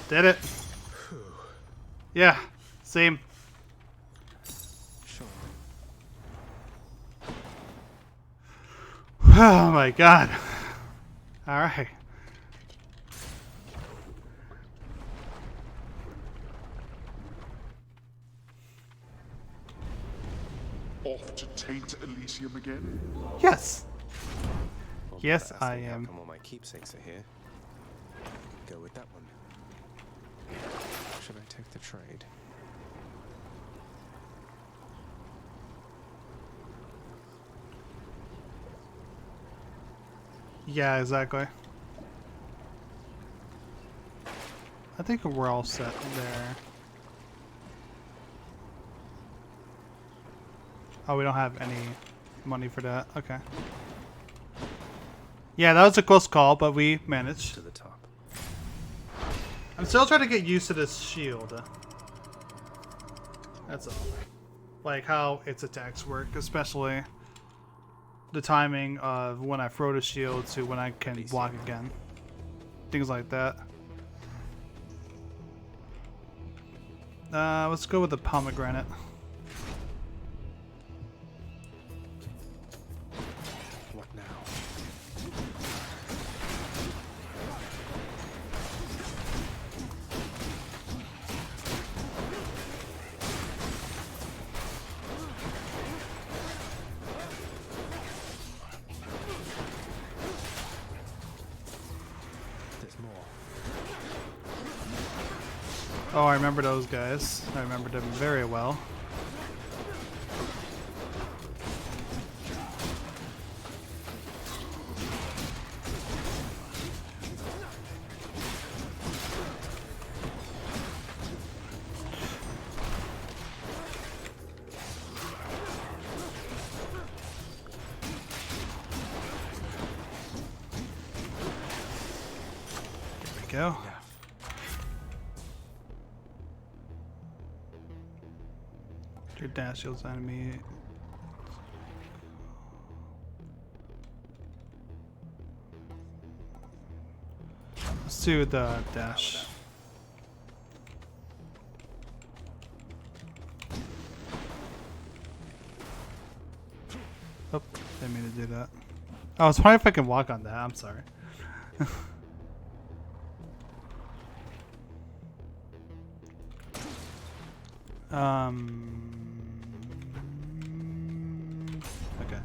Did it. Yeah, same. Sure. Oh my god. Alright. Off to taint Elysium again? Yes. Well, Yes, better ask I me how am. come all my keepsakes are here. Go with that one. Should I take the trade? Yeah, exactly. I think we're all set there. Oh, we don't have any money for that. Okay. Yeah, that was a close call, but we managed. To the top. I'm still trying to get used to this shield. That's all. Like how its attacks work, especially the timing of when I throw the shield to when I can block again. Things like that. Let's go with the pomegranate. What now? There's more. Oh, I remember those guys. I remember them very well. There we go. Your dash shields enemy. Let's do the dash. Oh, didn't mean to do that. I was wondering if I can walk on that. I'm sorry. Okay.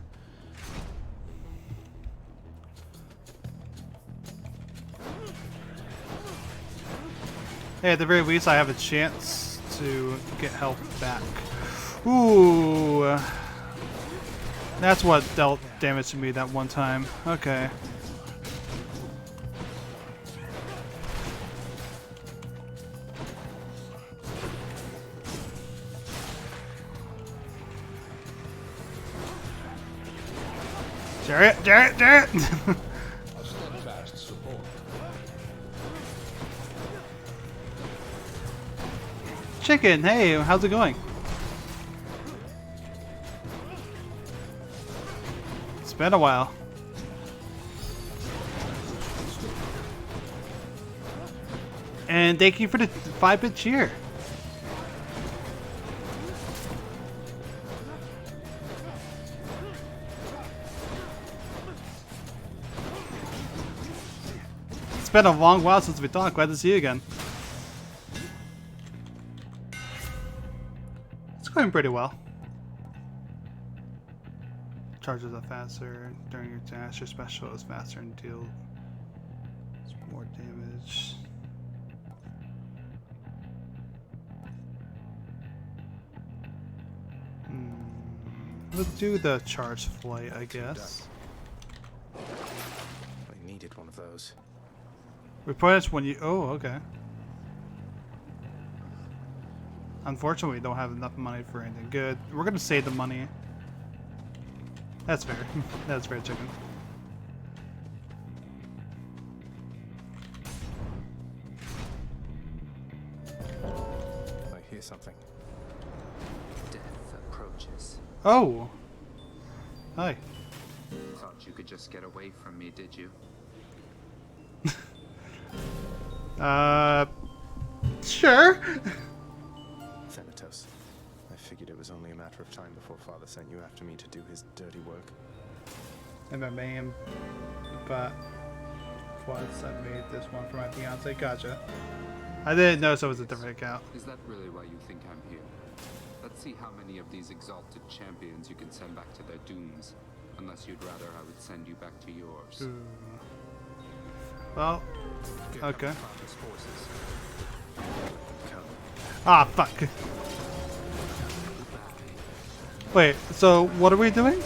Hey, at the very least, I have a chance to get health back. Ooh. That's what dealt damage to me that one time. Okay. Jarrett! Jarrett! Jarrett! Chicken, hey, how's it going? It's been a while. And thank you for the 5-bit cheer. It's been a long while since we talked. Glad to see you again. It's going pretty well. Charges up faster during your dash. Your special is faster and deals more damage. Let's do the charge flight, I guess. I needed one of those. Replenish when you... Oh, okay. Unfortunately, we don't have enough money for anything good. We're gonna save the money. That's fair. That's fair, chicken. I hear something. Death approaches. Oh! Hi. Thought you could just get away from me, did you? Sure. Thanatos, I figured it was only a matter of time before Father sent you after me to do his dirty work. MMA, but twice I made this one for my fiance. Gotcha. I didn't notice it was a different account. Is that really why you think I'm here? Let's see how many of these exalted champions you can send back to their dooms. Unless you'd rather I would send you back to yours. Ooh. Well, okay. Ah, fuck. Wait, so what are we doing?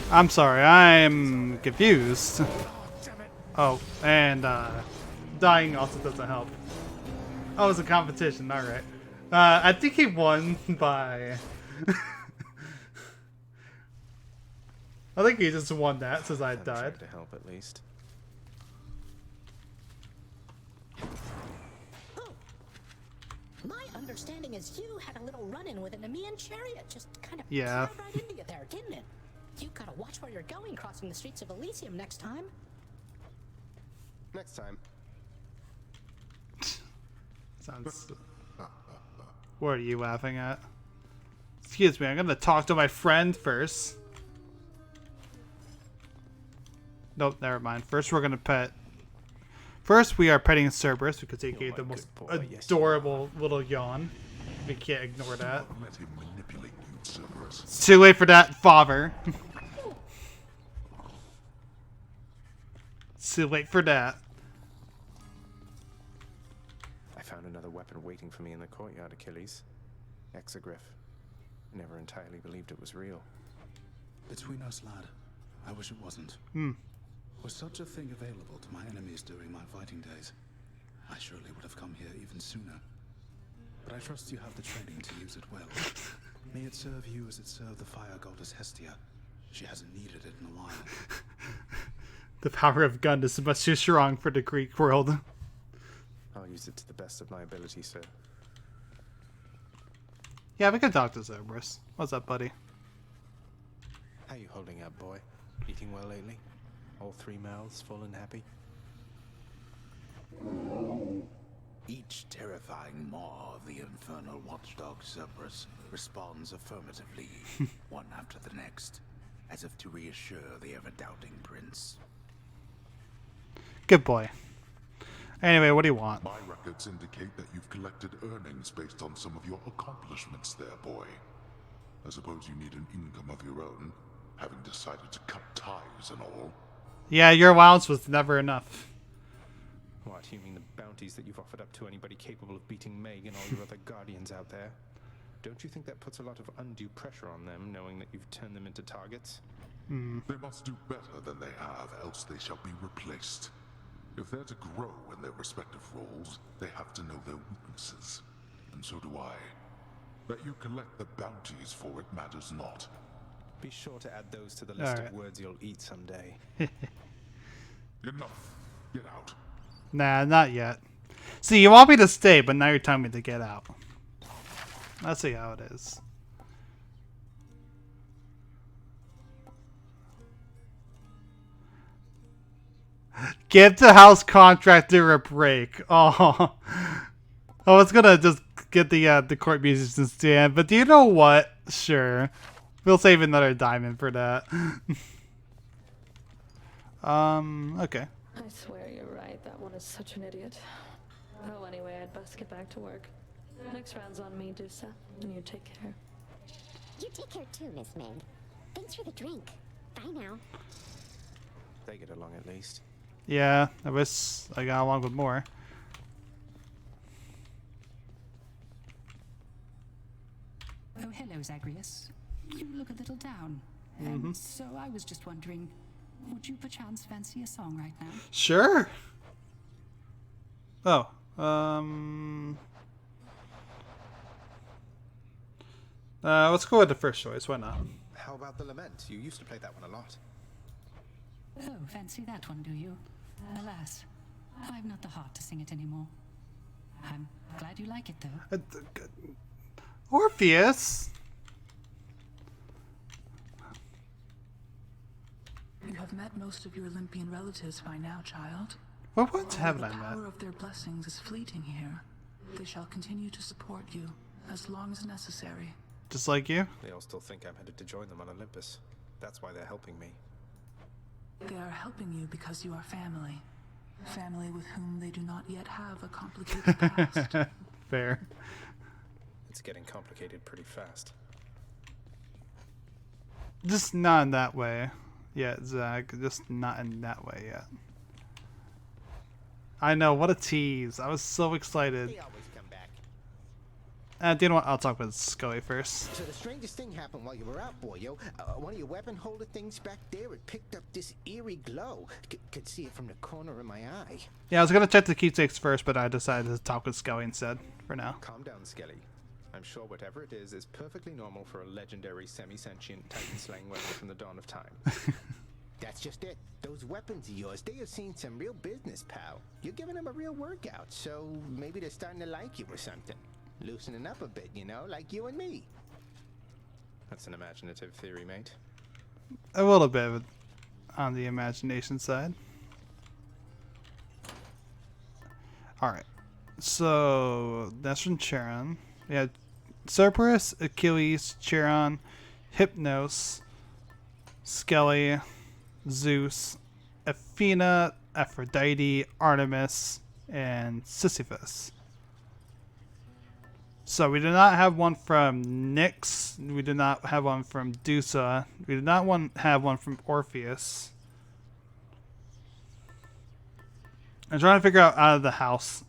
I'm sorry, I'm confused. Oh, and dying also doesn't help. Oh, it's a competition, alright. I think he won by... I think he just won that since I died. To help at least. My understanding is you had a little run-in with an Nemean chariot. Just kind of yeah. plowed right into you there, didn't it? You gotta watch where you're going crossing the streets of Elysium next time. Next time. Sounds... What are you laughing at? Excuse me, I'm gonna talk to my friend first. Nope, never mind. First we're gonna pet... First we are petting Cerberus because he gave the most adorable little yawn. We can't ignore that. Let him manipulate you, Cerberus. It's too late for that, father. It's too late for that. I found another weapon waiting for me in the courtyard, Achilles. Exogryph. Never entirely believed it was real. Between us, lad, I wish it wasn't. Was such a thing available to my enemies during my fighting days, I surely would have come here even sooner. But I trust you have the training to use it well. May it serve you as it served the fire goddess Hestia. She hasn't needed it in a while. The power of gun is much too strong for the Greek world. I'll use it to the best of my ability, sir. Yeah, we can talk to Cerberus. What's up, buddy? How you holding up, boy? Eating well lately? All 3 mouths full and happy? Each terrifying maw of the infernal watchdog Cerberus responds affirmatively, one after the next, as if to reassure the ever-doubting prince. Good boy. Anyway, what do you want? My records indicate that you've collected earnings based on some of your accomplishments there, boy. I suppose you need an income of your own, having decided to cut ties and all. Yeah, your allowance was never enough. What, you mean the bounties that you've offered up to anybody capable of beating Meg and all your other guardians out there? Don't you think that puts a lot of undue pressure on them, knowing that you've turned them into targets? They must do better than they have, else they shall be replaced. If they're to grow in their respective roles, they have to know their weaknesses. And so do I. That you collect the bounties for it matters not. Be sure to add those to the list of words you'll eat someday. Enough. Get out. Nah, not yet. See, you want me to stay, but now you're telling me to get out. Let's see how it is. Give the house contractor a break. Oh, I was gonna just get the court musicians stand, but do you know what? Sure, we'll save another diamond for that. Okay. I swear you're right. That one is such an idiot. Oh, anyway, I'd best get back to work. Next round's on me, Dusa, and you take care. You take care too, Miss Meg. Thanks for the drink. Bye now. They get along at least. Yeah, I wish I got along with more. Oh, hello, Zagreus. You look a little down. And so I was just wondering, would you perchance fancy a song right now? Sure. Oh, let's go with the first choice. Why not? How about the Lament? You used to play that one a lot. Oh, fancy that one, do you? Alas, I've not the heart to sing it anymore. I'm glad you like it, though. Orpheus? You have met most of your Olympian relatives by now, child. What ones haven't I The met? power of their blessings is fleeting here. They shall continue to support you as long as necessary. Just like you? They all still think I'm headed to join them on Olympus. That's why they're helping me. They are helping you because you are family. Family with whom they do not yet have a complicated past. Fair. It's getting complicated pretty fast. Just not in that way yet, Zach. Just not in that way yet. I know, what a tease. I was so excited. They always come back. Do you know what? I'll talk with Scully first. So the strangest thing happened while you were out, boyo. One of your weapon holder things back there, it picked up this eerie glow. Could see it from the corner of my eye. Yeah, I was gonna check the keepsakes first, but I decided to talk with Scully instead, for now. Calm down, Skelly. I'm sure whatever it is perfectly normal for a legendary semi-sentient Titan-slaying weapon from the dawn of time. That's just it. Those weapons of yours, they have seen some real business, pal. You're giving them a real workout, so maybe they're starting to like you or something. Loosening up a bit, you know, like you and me. That's an imaginative theory, mate. A little bit of it on the imagination side. Alright. So, that's from Charon. We have Cerberus, Achilles, Charon, Hypnos, Skelly, Zeus, Athena, Aphrodite, Artemis, and Sisyphus. So we do not have one from Nyx. We do not have one from Dusa. We do not have one from Orpheus. I'm trying to figure out of the house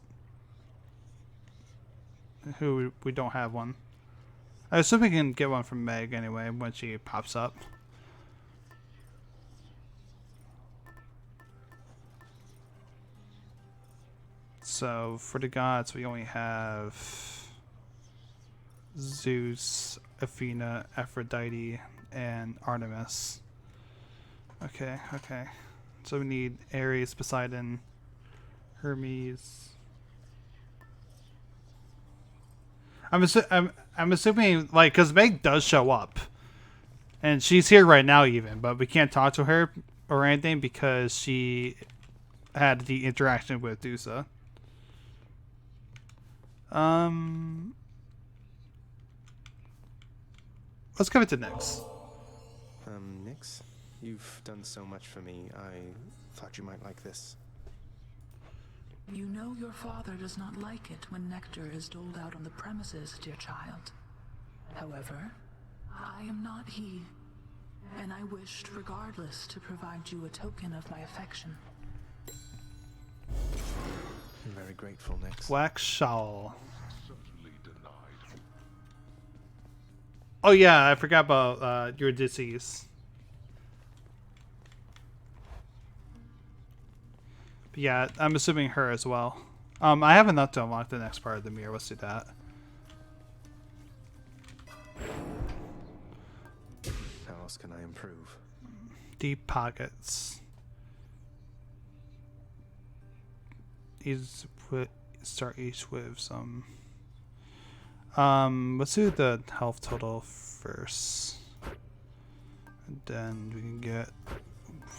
who we don't have one. I assume we can get one from Meg anyway when she pops up. So for the gods, we only have Zeus, Athena, Aphrodite, and Artemis. Okay, okay. So we need Ares, Poseidon, Hermes. I'm assuming, like, because Meg does show up, and she's here right now even, but we can't talk to her or anything because she had the interaction with Dusa. Let's give it to Nyx. Nyx, you've done so much for me. I thought you might like this. You know your father does not like it when nectar is doled out on the premises, dear child. However, I am not he, and I wished regardless to provide you a token of my affection. I'm very grateful, Nyx. Wax shawl. Oh yeah, I forgot about Eurydice. But yeah, I'm assuming her as well. I have enough to unlock the next part of the mirror. Let's do that. How else can I improve? Deep pockets. Start each with some. Let's do the health total first. And then we can get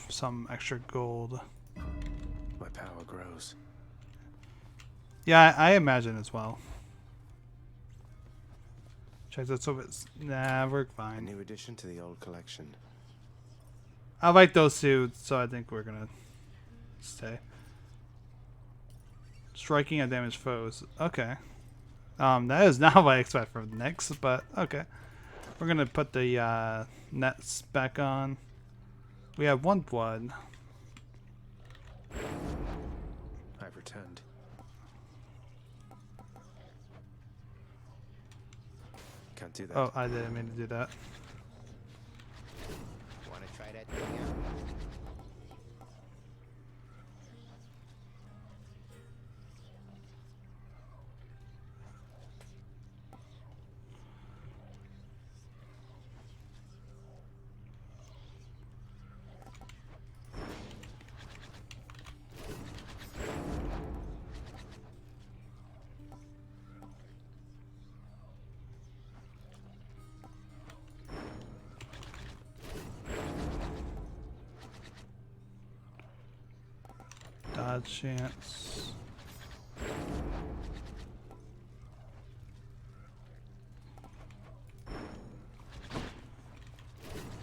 some extra gold. My power grows. Yeah, I imagine as well. Check that so it's nah, we're fine. A new addition to the old collection. I like those two, so I think we're gonna stay. Striking and damage foes. Okay. That is not what I expect from Nyx, but okay. We're gonna put the nets back on. We have one blood. I've returned. Can't do that. Oh, I didn't mean to do that. Wanna try that thing out? chance.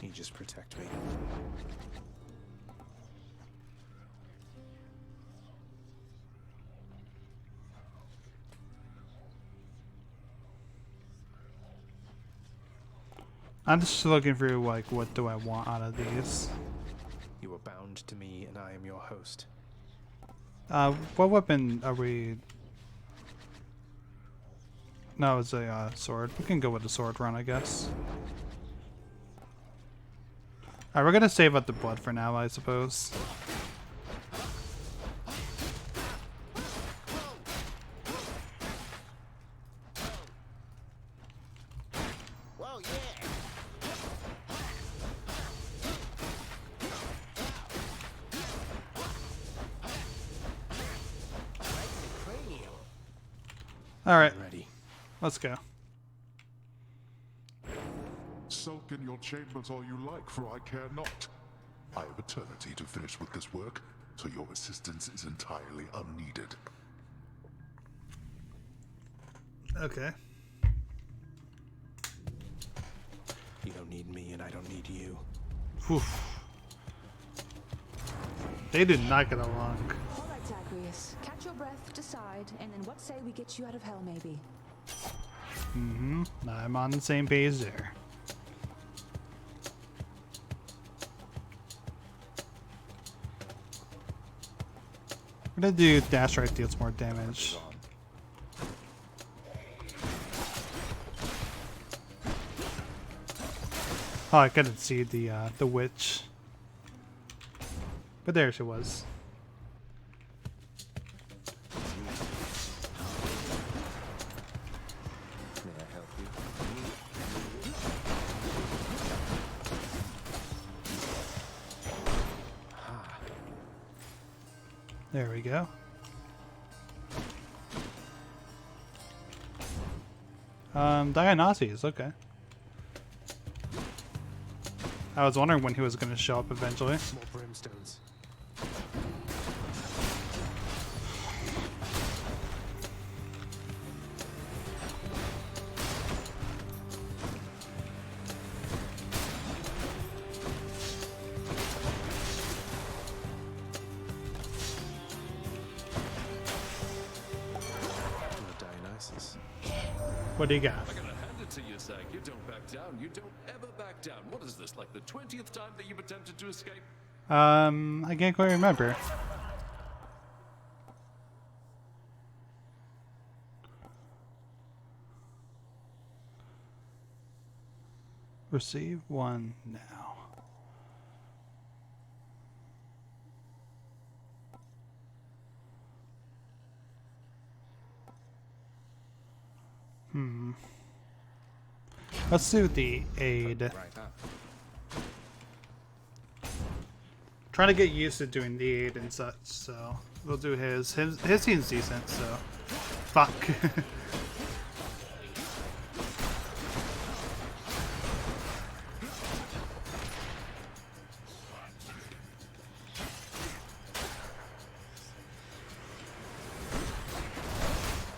You just protect me. I'm just looking for like what do I want out of these. You are bound to me, and I am your host. What weapon are we? No, it's a sword. We can go with the sword run, I guess. Alright, we're gonna save up the blood for now, I suppose. Alright, let's go. Sulk in your chambers all you like, for I care not. I have eternity to finish with this work, so your assistance is entirely unneeded. Okay. You don't need me, and I don't need you. Whew. They did not get along. All right, Zagreus. Catch your breath, decide, and then what say we get you out of hell, maybe? Mm-hmm. I'm on the same page there. I'm gonna do dash right deals more damage. Oh, I couldn't see the witch, but there she was. May I help you? There we go. Dionysus, okay. I was wondering when he was going to show up eventually. More brimstones. Dionysus. What do you got? I gotta hand it to you, Zag. You don't back down. You don't ever back down. What is this, like the 20th time that you've attempted to escape? I can't quite remember. Receive one now. Let's do the aid. Trying to get used to doing the aid and such, so we'll do his. His seems decent, so fuck.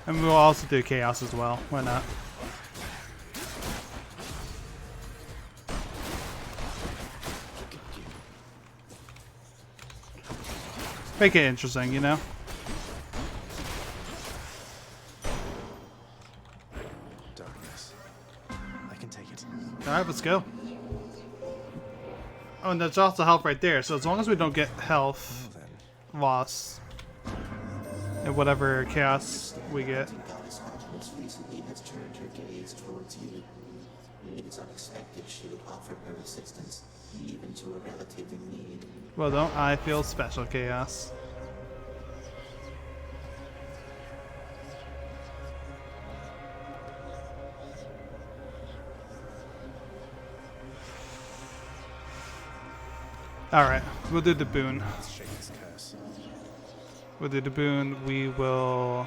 And we'll also do chaos as well. Why not? Make it interesting, you know? Darkness. I can take it. Alright, let's go. Oh, and there's also health right there, so as long as we don't get health loss in whatever chaos we get. Recently has turned her gaze towards you. It is unexpected she would offer her assistance, even to a relative in need. Well, don't I feel special, Chaos? Alright, we'll do the boon. We'll do the boon. We will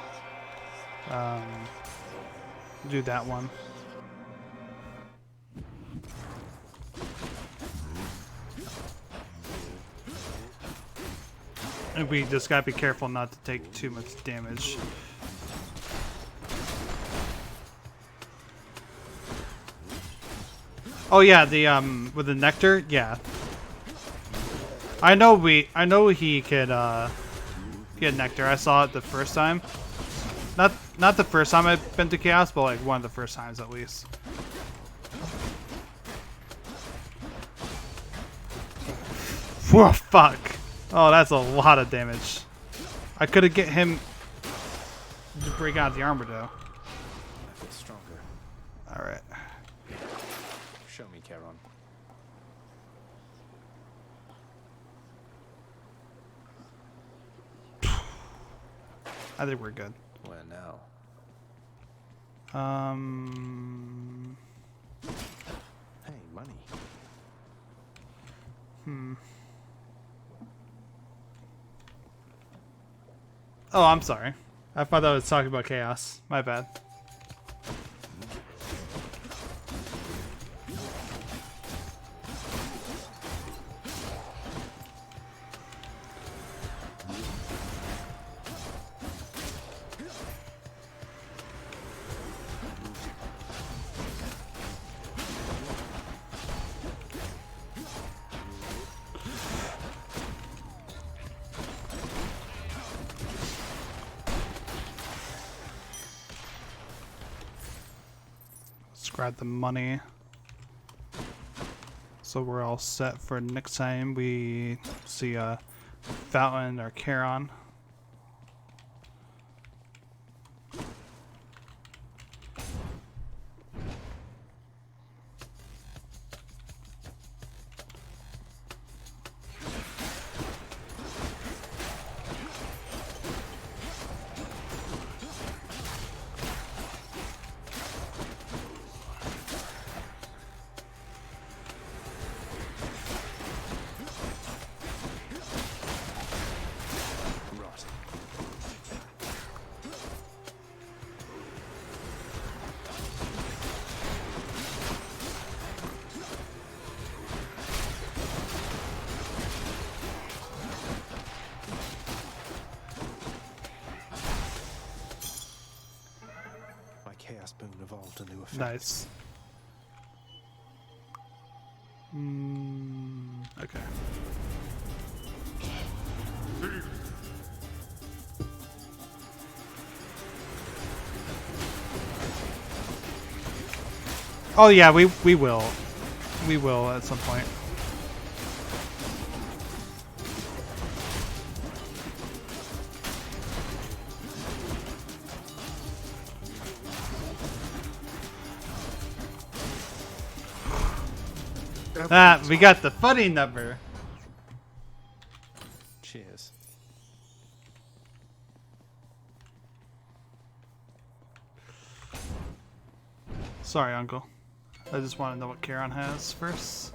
do that one. And we just gotta be careful not to take too much damage. Oh yeah, the with the nectar, yeah. I know he could get nectar. I saw it the first time. Not the first time I've been to Chaos, but like one of the first times at least. Whoa, fuck. Oh, that's a lot of damage. I could have get him to break out the armor though. I feel stronger. Alright. Show me, Charon. I think we're good. Where now? Hey, money. Oh, I'm sorry. I thought I was talking about Chaos. My bad. Grab the money, so we're all set for next time we see Fountain or Charon. Chaos boon evolved a new effect. Nice. Okay. Oh yeah, we will. We will at some point. Ah, we got the funny number. Cheers. Sorry, Uncle. I just want to know what Charon has first.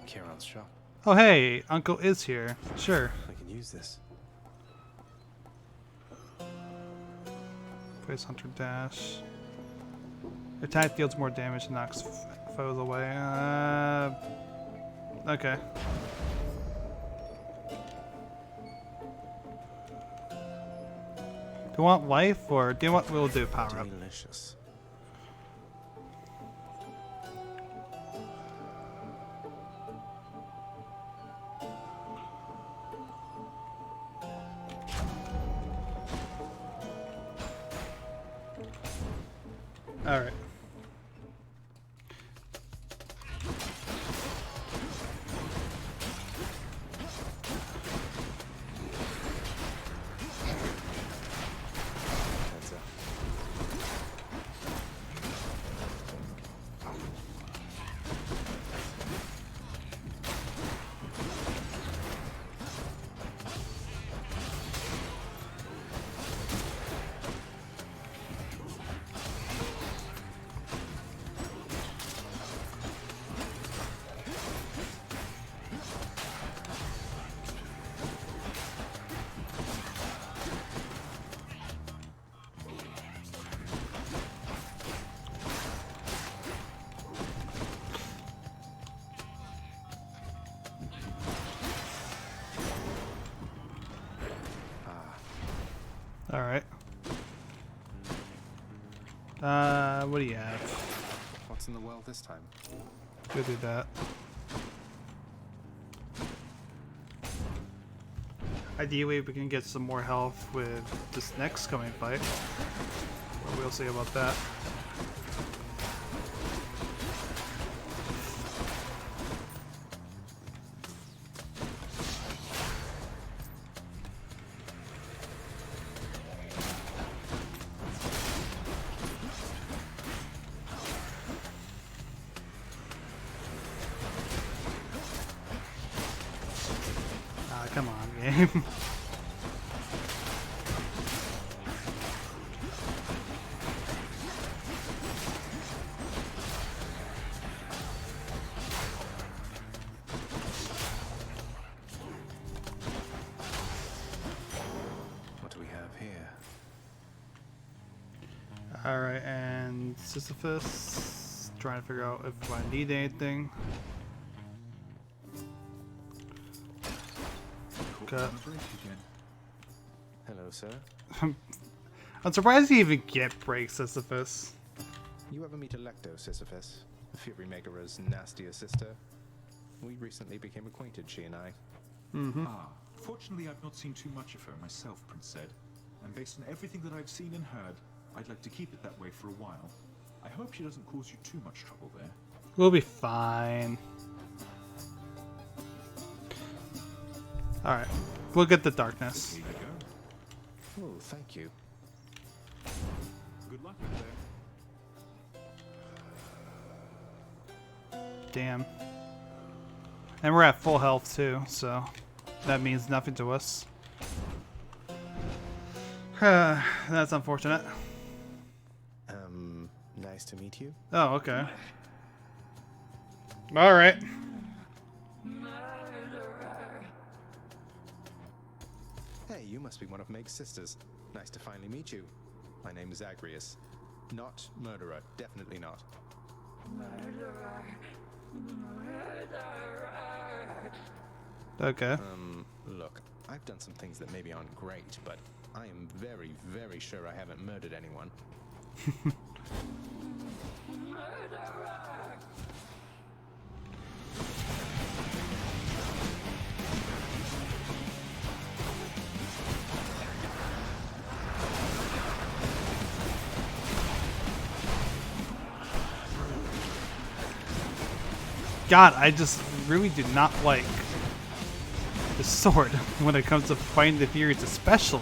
Charon's shop. Oh, hey, Uncle is here. Sure. I can use this. Place Hunter Dash. Attack deals more damage and knocks foes away. Okay. Do you want life or do you want? We'll do power up. Delicious. All right. What do you have? What's in the well this time? Go do that. Ideally, we can get some more health with this next coming fight. But we'll see about that. Come on, game. What do we have here? Alright, and Sisyphus. Trying to figure out if I need anything. Cut. Hello, sir. I'm surprised you even get breaks, Sisyphus. You ever meet Electo, Sisyphus? Fury Megara's nastier sister? We recently became acquainted, she and I. Ah, fortunately I've not seen too much of her myself, Prince Zed. And based on everything that I've seen and heard, I'd like to keep it that way for a while. I hope she doesn't cause you too much trouble there. We'll be fine. Alright, we'll get the darkness. Here you go. Oh, thank you. Good luck up there. Damn. And we're at full health too, so that means nothing to us. That's unfortunate. Nice to meet you. Oh, okay. Alright. Hey, you must be one of Meg's sisters. Nice to finally meet you. My name is Zagreus. Not murderer, definitely not. Murderer. Okay. Look, I've done some things that maybe aren't great, but I am very, very sure I haven't murdered anyone. God, I just really do not like the sword when it comes to fighting the Furies, especially.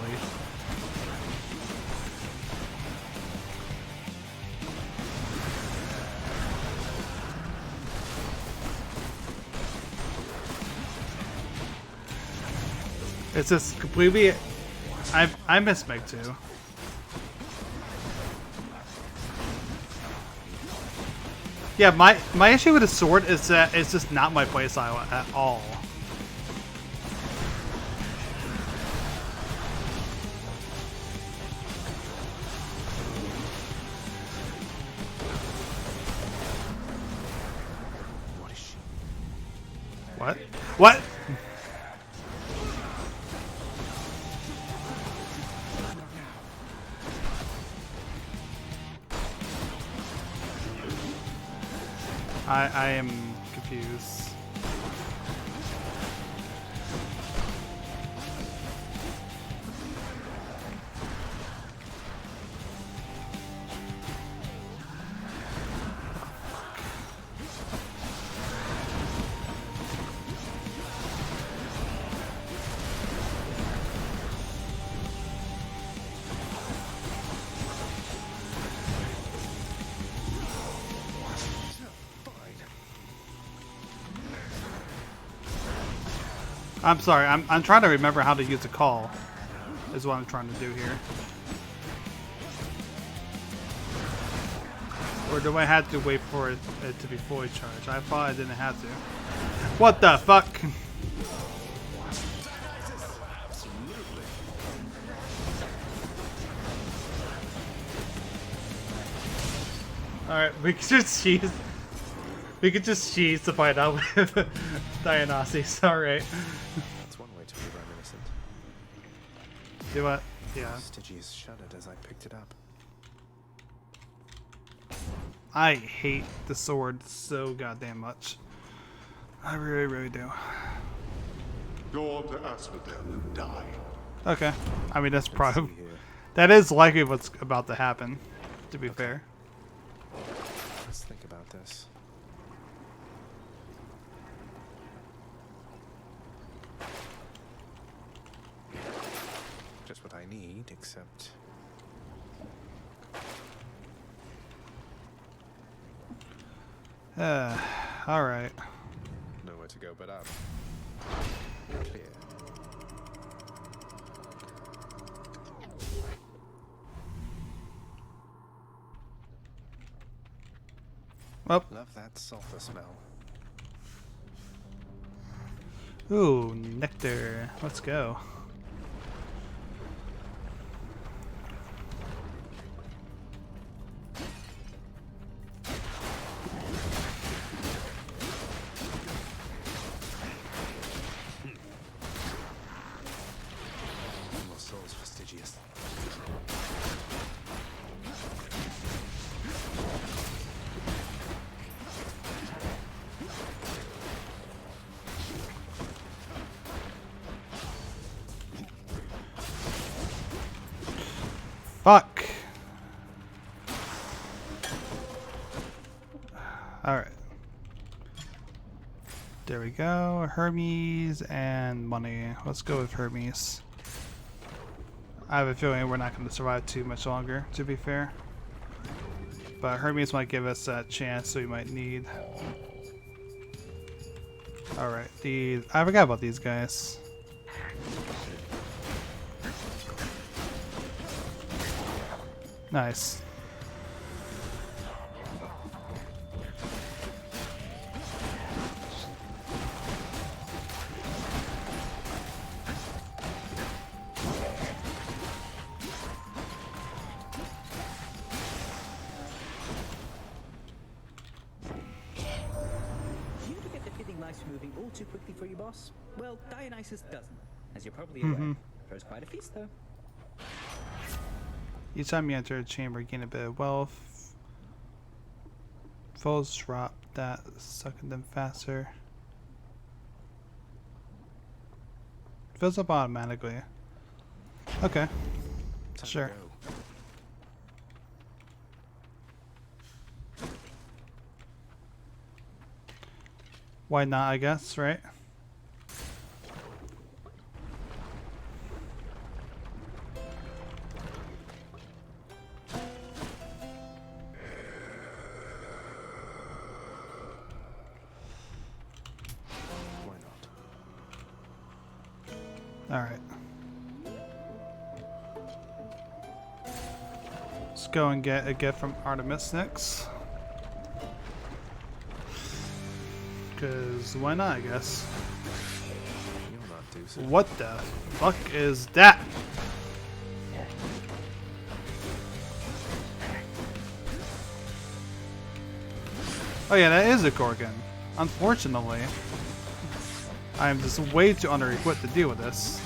It's just completely. I miss Meg too. Yeah, my issue with the sword is that it's just not my playstyle at all. What is she? What? What? I am confused. I'm sorry, I'm trying to remember how to use a call, is what I'm trying to do here. Or do I have to wait for it to be fully charged? I thought I didn't have to. What the fuck? Alright, we could just cheese. We could just cheese to find out with Dionysus, alright. That's one way to be reminiscent. Do what? Yeah. Stygius shuddered as I picked it up. I hate the sword so goddamn much. I really, really do. Go on to Asphodel and die. Okay. I mean, that's probably... That is likely what's about to happen, to be fair. Let's think about this. Just what I need, except... Alright. Nowhere to go but up. Clear. Oh. Love that sulfur smell. Ooh, nectar. Let's go. More souls fastidious. Fuck. Alright. There we go. Hermes and money. Let's go with Hermes. I have a feeling we're not going to survive too much longer, to be fair. But Hermes might give us that chance we might need. Alright, I forgot about these guys. Nice. You ever get the feeling life's moving all too quickly for you, boss? Well, Dionysus doesn't, as you're probably aware. Throws quite a feast, though. Each time you enter a chamber, gain a bit of wealth. Foes drop that, sucking them faster. Fills up automatically. Okay. Sure. Why not, I guess, right? Alright. Let's go and get a gift from Artemis next. Because why not, I guess. What the fuck is that? Oh yeah, that is a Gorgon. Unfortunately. I am just way too under-equipped to deal with this.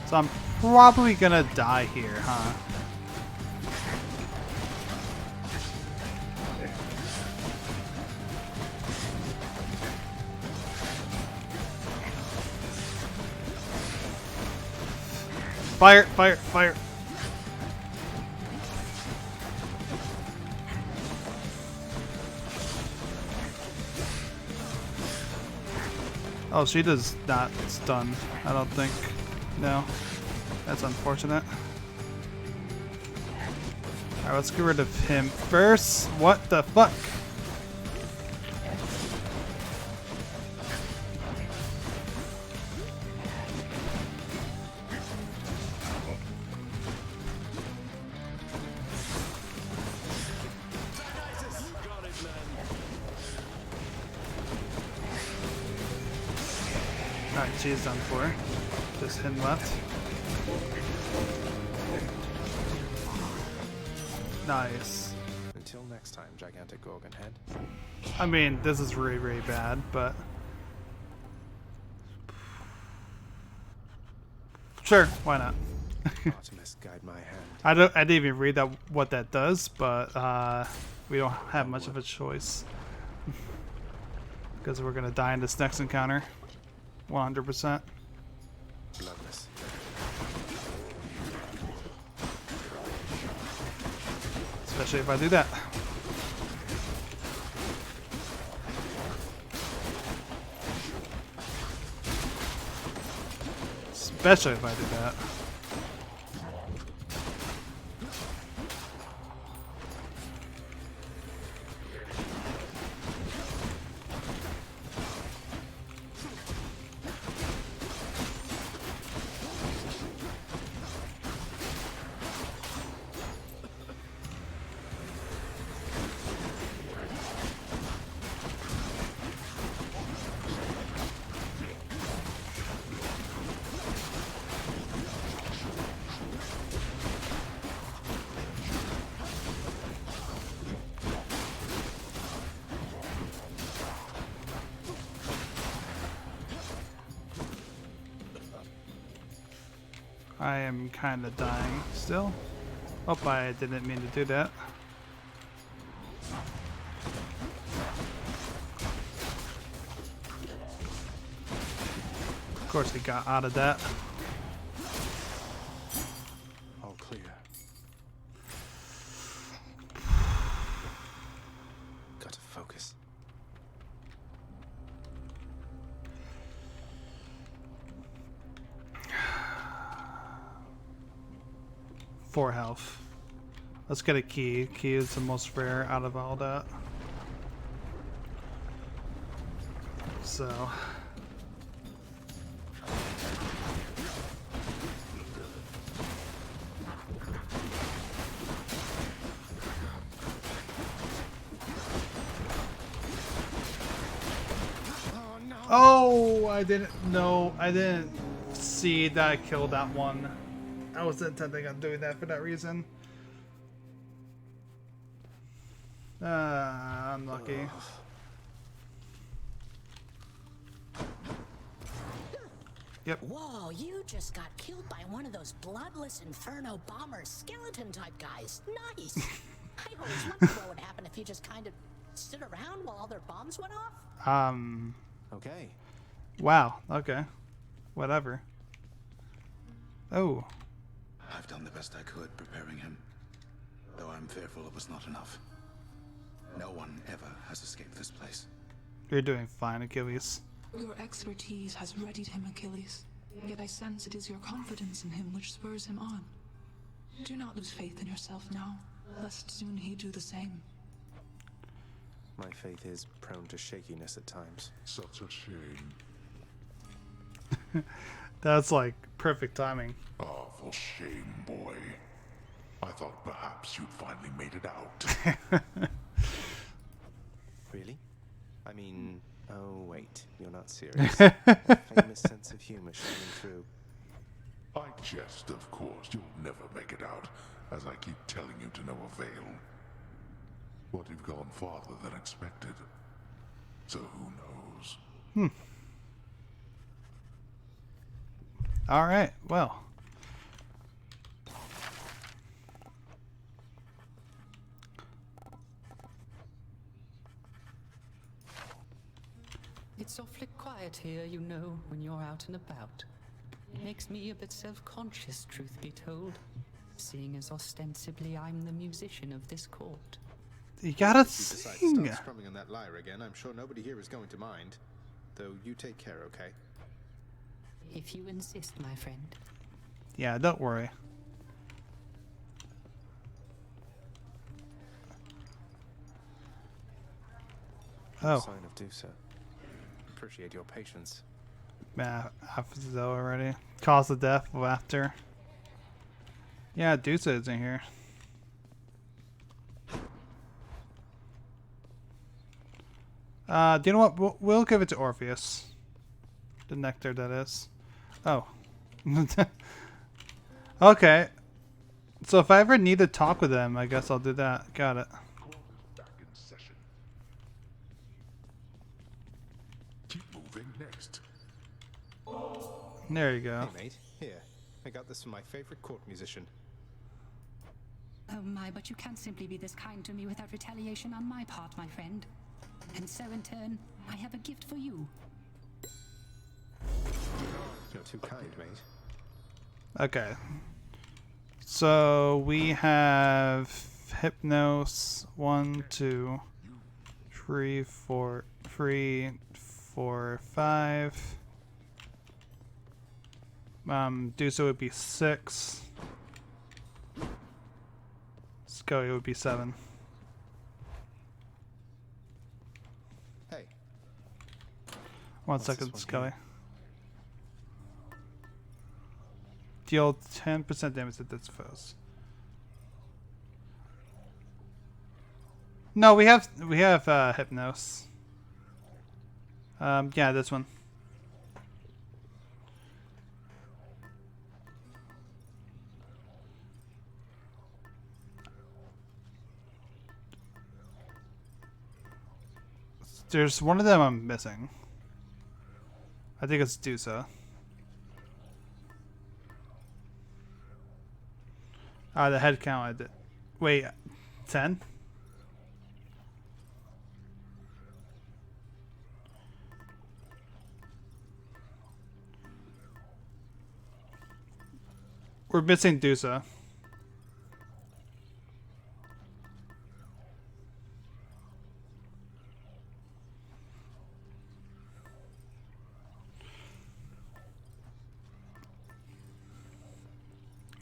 So I'm probably gonna die here, huh? Fire, fire, fire. Oh, she does not stun, I don't think. No. That's unfortunate. Alright, let's get rid of him first. What the fuck? Alright, she's done for. Just him left. Nice. Until next time, gigantic Gorgon head. I mean, this is really, really bad, but... Sure, why not? Artemis, guide my hand. I didn't even read that what that does, but we don't have much of a choice because we're gonna die in this next encounter, 100%. Bloodless. Especially if I do that. Especially if I do that. I am kind of dying still. Oh, I didn't mean to do that. Of course, he got out of that. All clear. Gotta focus. Four health. Let's get a key. Key is the most rare out of all that. So. Oh, I didn't know. I didn't see that I killed that one. I was intending on doing that for that reason. Unlucky. Yep. Whoa, you just got killed by one of those bloodless inferno bomber skeleton type guys. Nice. I always wondered what would happen if you just kind of stood around while all their bombs went off. Okay. Wow. Okay. Whatever. Oh. I've done the best I could preparing him, though I'm fearful it was not enough. No one ever has escaped this place. You're doing fine, Achilles. Your expertise has readied him, Achilles. Yet I sense it is your confidence in him which spurs him on. Do not lose faith in yourself now, lest soon he do the same. My faith is prone to shakiness at times. Such a shame. That's like perfect timing. Awful shame, boy. I thought perhaps you'd finally made it out. Really? I mean, oh wait, you're not serious. Famous sense of humor shining through. I jest, of course. You'll never make it out, as I keep telling you to no avail. But you've gone farther than expected. So who knows? Alright, well. It's awfully quiet here, you know, when you're out and about. It makes me a bit self-conscious, truth be told, seeing as ostensibly I'm the musician of this court. You gotta If you decide to sing. start strumming on that lyre again, I'm sure nobody here is going to mind. Though you take care, okay? If you insist, my friend. Yeah, don't worry. No Oh. sign of Dusa. Appreciate your patience. Man, after already. Cause of death, laughter. Yeah, Dusa isn't here. Do you know what? We'll give it to Orpheus. The nectar, that is. Oh. Okay. So if I ever need to talk with them, I guess I'll do that. Got it. Back in session. Keep moving next. There you go. Hey mate, here. I got this from my favorite court musician. Oh my, but you can't simply be this kind to me without retaliation on my part, my friend. And so in turn, I have a gift for you. You're too kind, mate. Okay. So we have Hypnos 1, 2, 3, 4, 3, 4, 5. Dusa would be 6. Scully would be 7. Hey. One second, Scully. Deal 10% damage to this foes. No, we have Hypnos. Yeah, this one. There's one of them I'm missing. I think it's Dusa. The head count I did. Wait, 10? We're missing Dusa.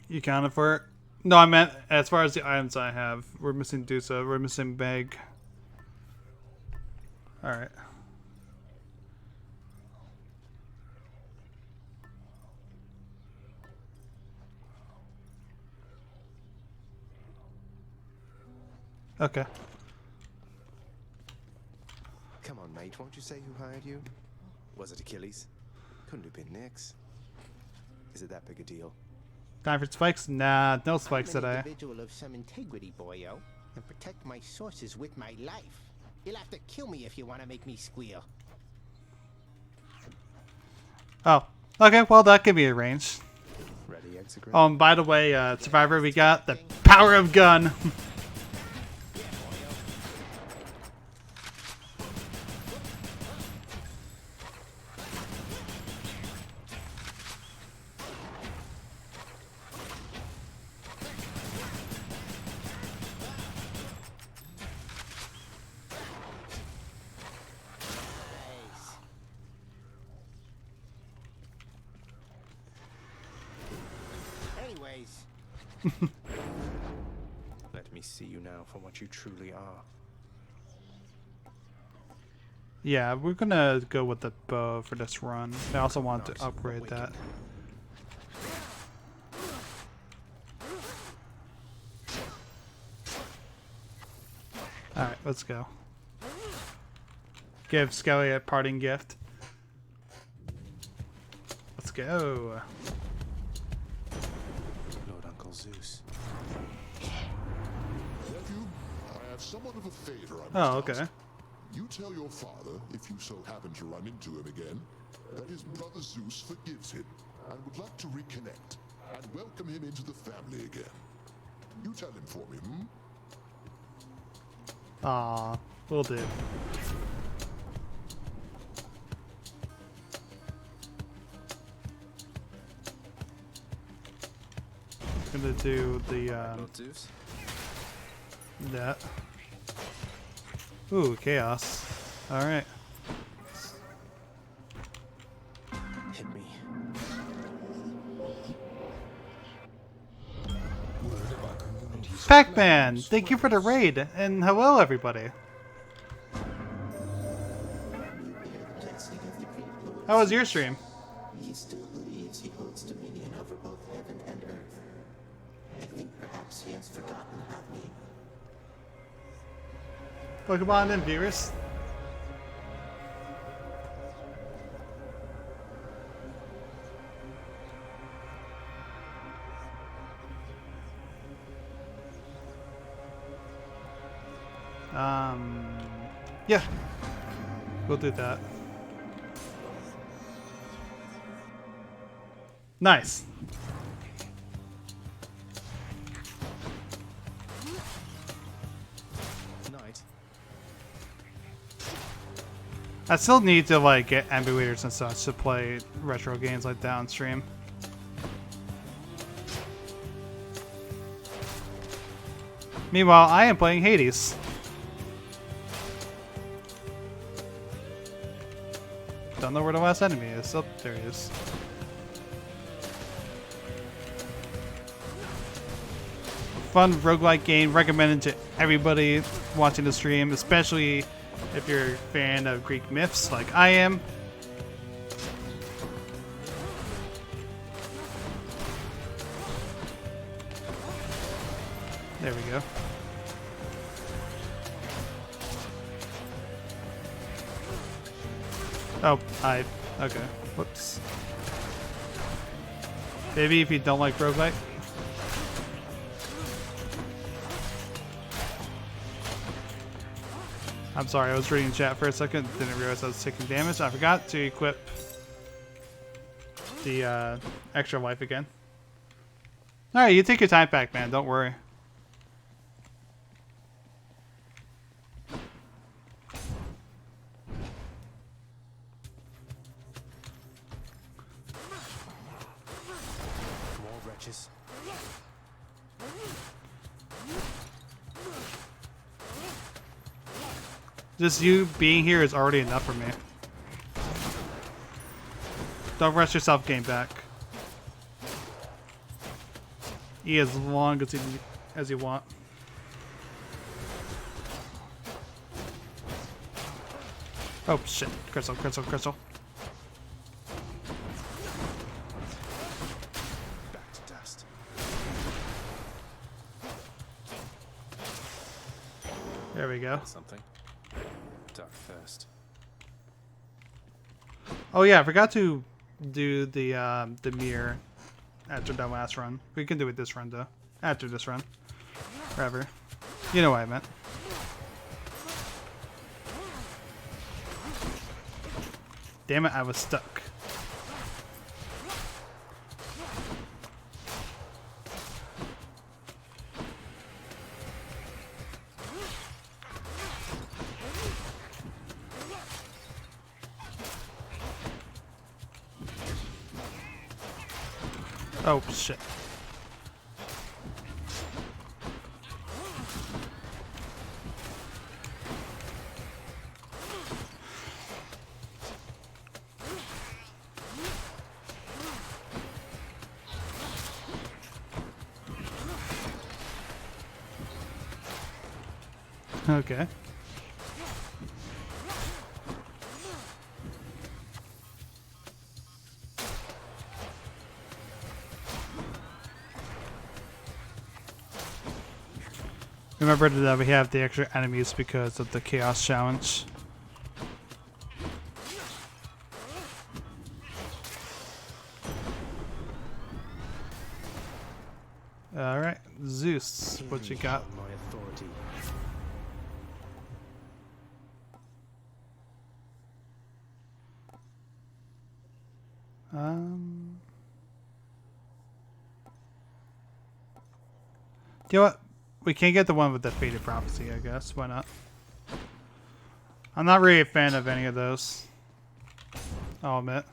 You counted for it? No, I meant as far as the items I have. We're missing Dusa. We're missing Meg. Alright. Okay. Come on, mate. Won't you say who hired you? Was it Achilles? Couldn't have been Nyx. Is it that big a deal? Time for spikes? Nah, no spikes I'm an today. individual of some integrity, boyo, and protect my sources with my life. You'll have to kill me if you want to make me squeal. Oh, okay. Well, that can be arranged. Ready, execute. And by the way, Survivor, we got the power of gun. Anyways. Let me see you now for what you truly are. Yeah, we're gonna go with the bow for this run. I also want to upgrade that. Alright, let's go. Give Skelly a parting gift. Let's go. Lord Uncle Zeus. Nephew, I have somewhat of a favor I must Oh, ask. okay. You tell your father, if you so happen to run into him again, that his brother Zeus forgives him and would like to reconnect and welcome him into the family again. You tell him for me, hmm? Aw, will do. Gonna do the Lord Zeus. that. Ooh, chaos. All right. Hit me. Pac-Man, thank you for the raid, and hello everybody. How was your stream? He still believes he holds dominion over both heaven and earth. I think perhaps he has forgotten about me. Pokemon and viewers. Yeah, we'll do that. Nice. I still need to like get emulators and such to play retro games like that on stream. Meanwhile, I am playing Hades. Don't know where the last enemy is. Oh, there he is. Fun roguelike game recommended to everybody watching the stream, especially if you're a fan of Greek myths like I am. There we go. Oh, okay. Whoops. Maybe if you don't like roguelike. I'm sorry, I was reading chat for a second, didn't realize I was taking damage. I forgot to equip the extra life again. Alright, you take your time back, man, don't worry. More wretches. Just you being here is already enough for me. Don't rush yourself, game back. E as long as you want. Oh shit! Crystal, crystal, crystal. Back to dust. There we go. Something. Duck first. Oh yeah, I forgot to do the mirror after that last run. We can do it this run though. After this run. Whatever. You know what I meant. Damn it, I was stuck. Oh shit. Okay. Remember that we have the extra enemies because of the Chaos Challenge. Alright, Zeus, what you got? My authority. You know what? We can't get the one with the Faded Prophecy, I guess. Why not? I'm not really a fan of any of those, I'll admit.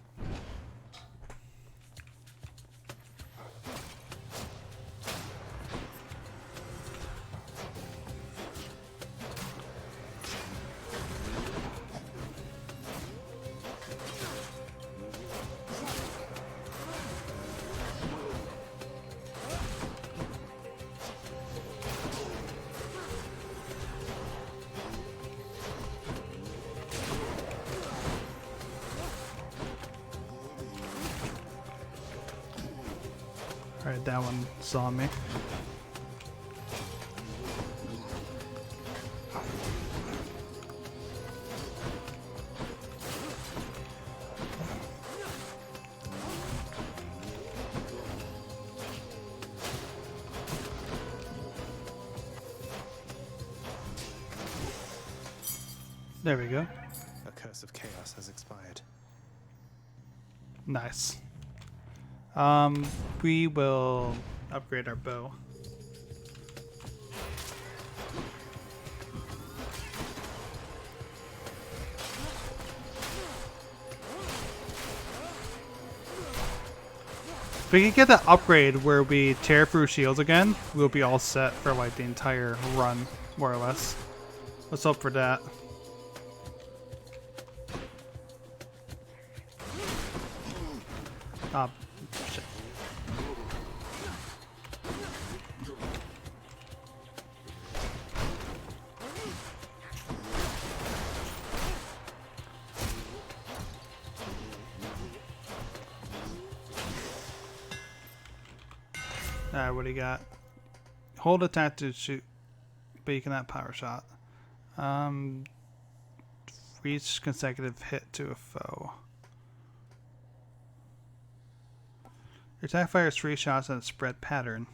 Alright, that one saw me. There we go. A curse of chaos has expired. Nice. We will upgrade our bow. If we can get that upgrade where we tear through shields again, we'll be all set for like the entire run, more or less. Let's hope for that. Ah, shit. Alright, what do you got? Hold attack to shoot, but you cannot power shot. Reach consecutive hit to a foe. Your attack fires 3 shots in a spread pattern.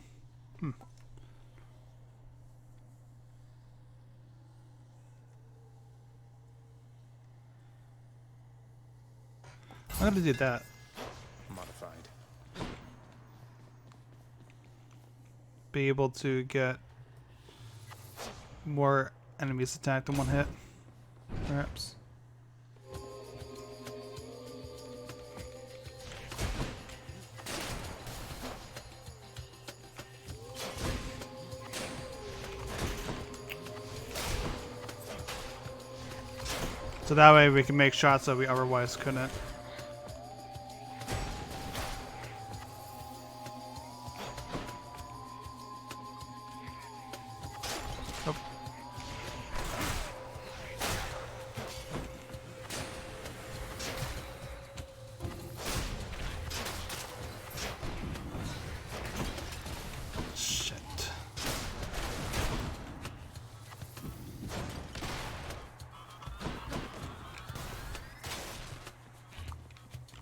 I'm gonna do that. Modified. Be able to get more enemies attacked in one hit, perhaps. So that way we can make shots that we otherwise couldn't. Oh. Shit.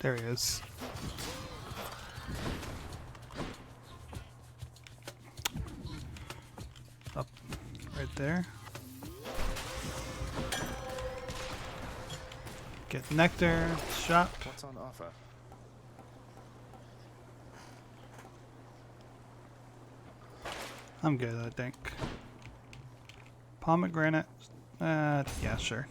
There he is. Up right there. Get nectar, shot. What's on offer? I'm good, I think. Pomegranate. Yeah, sure.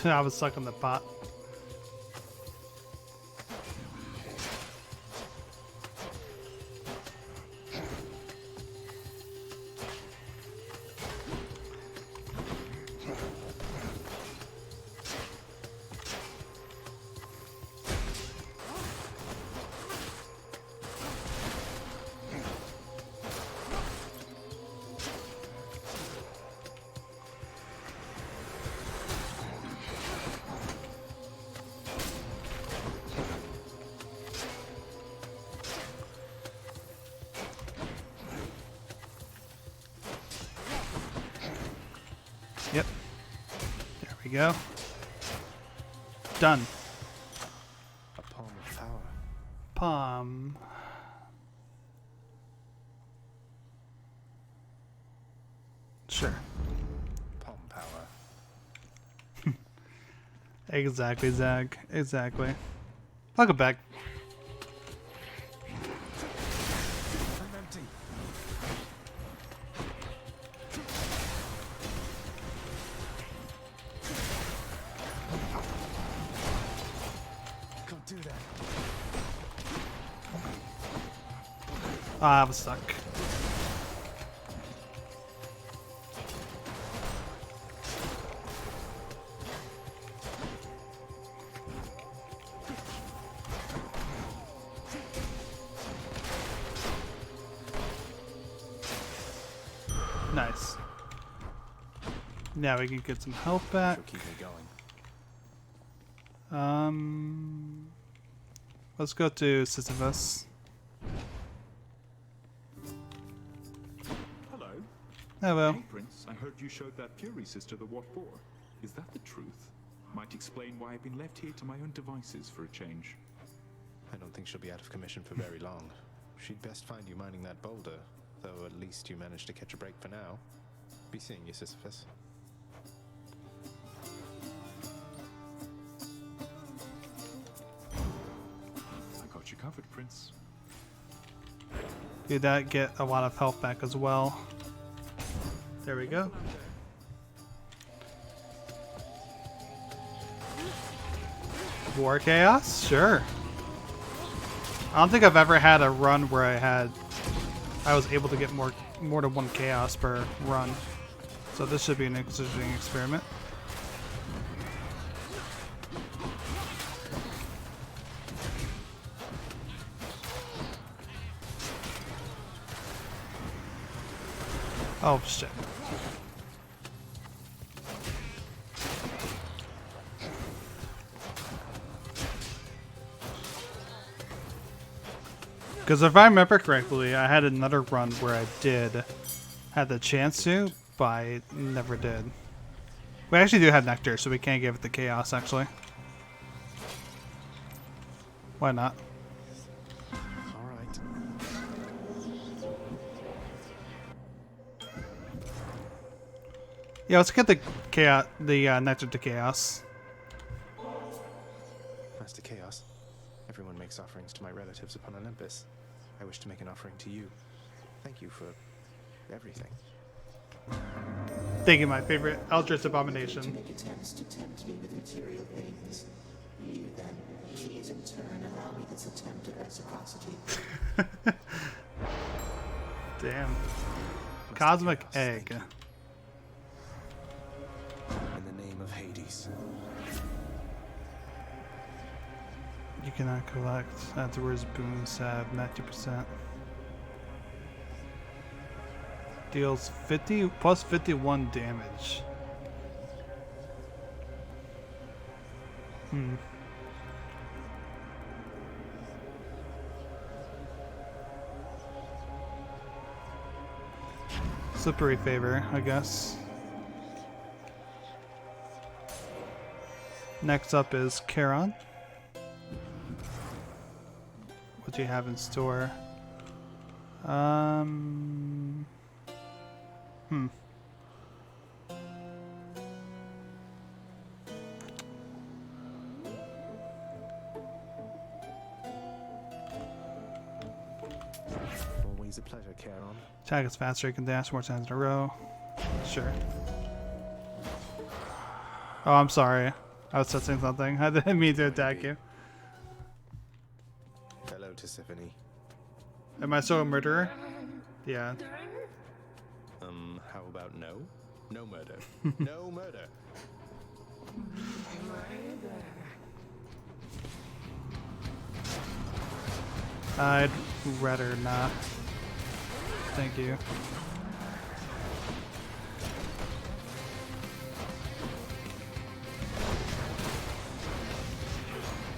I was stuck in the pot. Yep. There we go. Done. A palm of power. Palm. Sure. Palm power. Exactly, Zag. Exactly. I'll go back. I'm empty. Can't do that. Ah, I was stuck. Nice. Now we can get some health back. Keep me going. Let's go to Sisyphus. Hello. Hello. Hey, Prince. I heard you showed that Fury sister the what for. Is that the truth? Might explain why I've been left here to my own devices for a change. I don't think she'll be out of commission for very long. She'd best find you mining that boulder, though at least you managed to catch a break for now. Be seeing you, Sisyphus. Got you covered, Prince. Do that, get a lot of health back as well. There we go. War Chaos? Sure. I don't think I've ever had a run where I was able to get more than one Chaos per run. So this should be an interesting experiment. Oh shit. Because if I remember correctly, I had another run where I had the chance to, but I never did. We actually do have Nectar, so we can't give it the Chaos, actually. Why not? Alright. Yeah, let's get the Chaos, Nectar to Chaos. Master Chaos, everyone makes offerings to my relatives upon Olympus. I wish to make an offering to you. Thank you for everything. Thank you, my favorite Eldritch Abomination. To make attempts to tempt me with material things. You then, please in turn allow me this attempt at reciprocity. Damn. Cosmic Egg. In the name of Hades. You cannot collect. Afterwards, boons have 90%. Deals 50 plus 51 damage. Slippery favor, I guess. Next up is Charon. What do you have in store? Always a pleasure, Charon. Attack is faster, you can dash more times in a row. Sure. Oh, I'm sorry. I was testing something. I didn't mean to attack you. Hello, Tisiphone. Am I still a murderer? Yeah. How about no? No murder. No murder. I'd rather not. Thank you.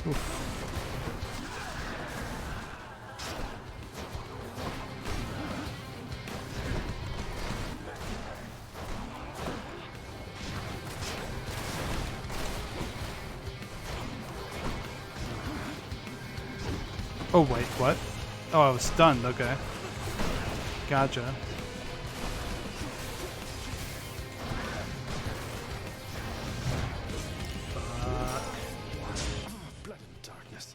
Oof. Oh wait, what? Oh, I was stunned, okay. Gotcha. Blood and darkness.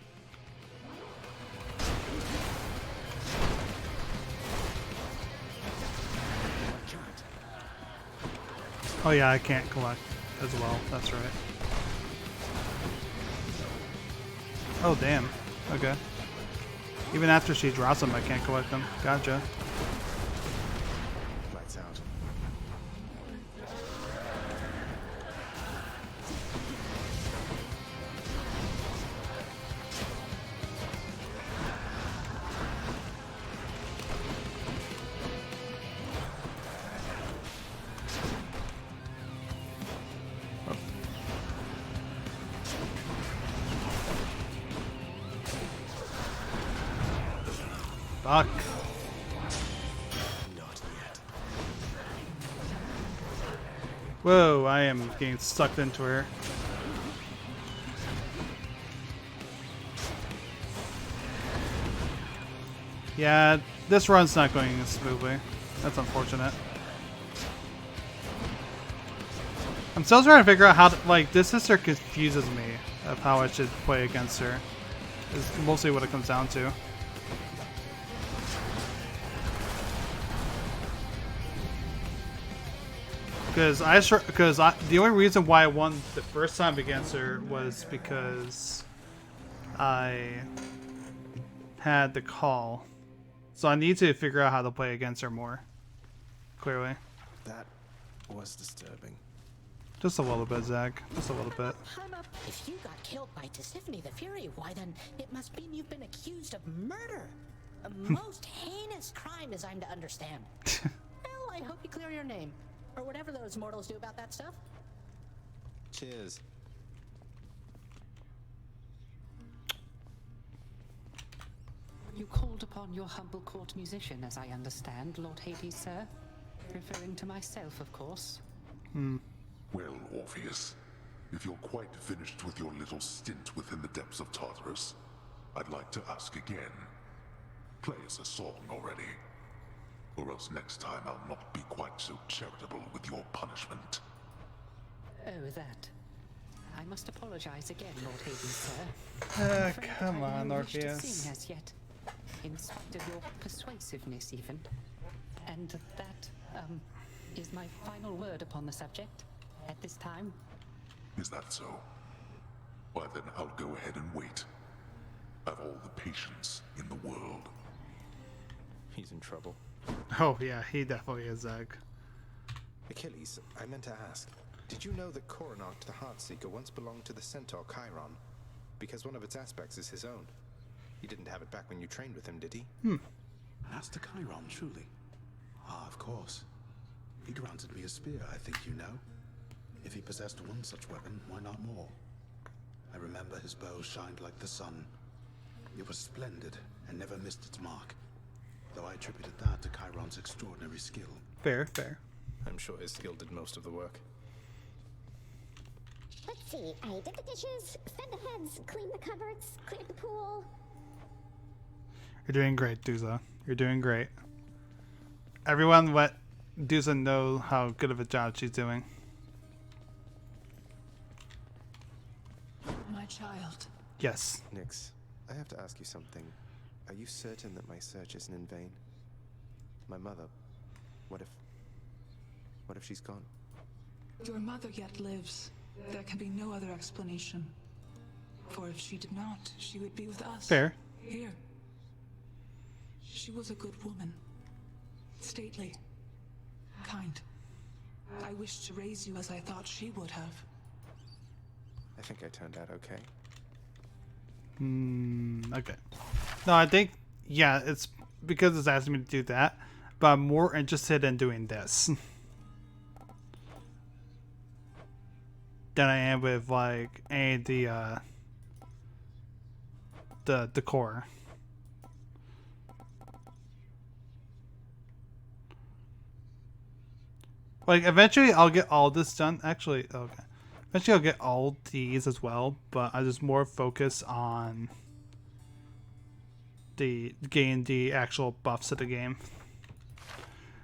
Oh yeah, I can't collect as well, that's right. Oh damn, okay. Even after she drops them, I can't collect them. Gotcha. Lights out. Fuck. Not yet. Whoa, I am getting sucked into her. Yeah, this run's not going as smoothly. That's unfortunate. I'm still trying to figure out how to, like, this sister confuses me of how I should play against her. is mostly what it comes down to. Because the only reason why I won the first time against her was because I had the call. So I need to figure out how to play against her more. Clearly. That was disturbing. Just a little bit, Zach. Just a little bit. If you got killed by Tisiphone the Fury, why then it must mean you've been accused of murder. A most heinous crime, as I'm to understand. Well, I hope you clear your name. Or whatever those mortals do about that stuff. Cheers. You called upon your humble court musician, as I understand, Lord Hades, sir. Referring to myself, of course. Well, Orpheus, if you're quite finished with your little stint within the depths of Tartarus, I'd like to ask again. Play us a song already. Or else next time I'll not be quite so charitable with your punishment. Oh, that. I must apologize again, Lord Hades, sir. Come on, no wish to Orpheus. sing as yet, in spite of your persuasiveness, even. And that, is my final word upon the subject at this time. Is that so? Why then I'll go ahead and wait. I've all the patience in the world. He's in trouble. Oh yeah, he definitely is, Zach. Achilles, I meant to ask, did you know that Coronach the Heartseeker once belonged to the centaur Chiron? Because one of its aspects is his own. He didn't have it back when you trained with him, did he? That's the Chiron, truly. Ah, of course. He granted me a spear, I think you know. If he possessed one such weapon, why not more? I remember his bow shined like the sun. It was splendid and never missed its mark. Though I attributed that to Chiron's extraordinary skill. Fair, fair. I'm sure his skill did most of the work. Let's see. I did the dishes, fed the heads, cleaned the cupboards, cleared the pool. You're doing great, Duza. You're doing great. Everyone let Duza know how good of a job she's doing. My child. Yes. Nyx, I have to ask you something. Are you certain that my search isn't in vain? My mother, what if she's gone? Your mother yet lives. There can be no other explanation. For if she did not, she would be with us. Fair. Here. She was a good woman. Stately. Kind. I wished to raise you as I thought she would have. I think I turned out okay. Okay. No, I think, yeah, it's because it's asking me to do that, but I'm more interested in doing this than I am with, like, any of the core. Like, eventually I'll get all this done. Actually, okay. Eventually I'll get all these as well, but I just more focus on getting the actual buffs of the game.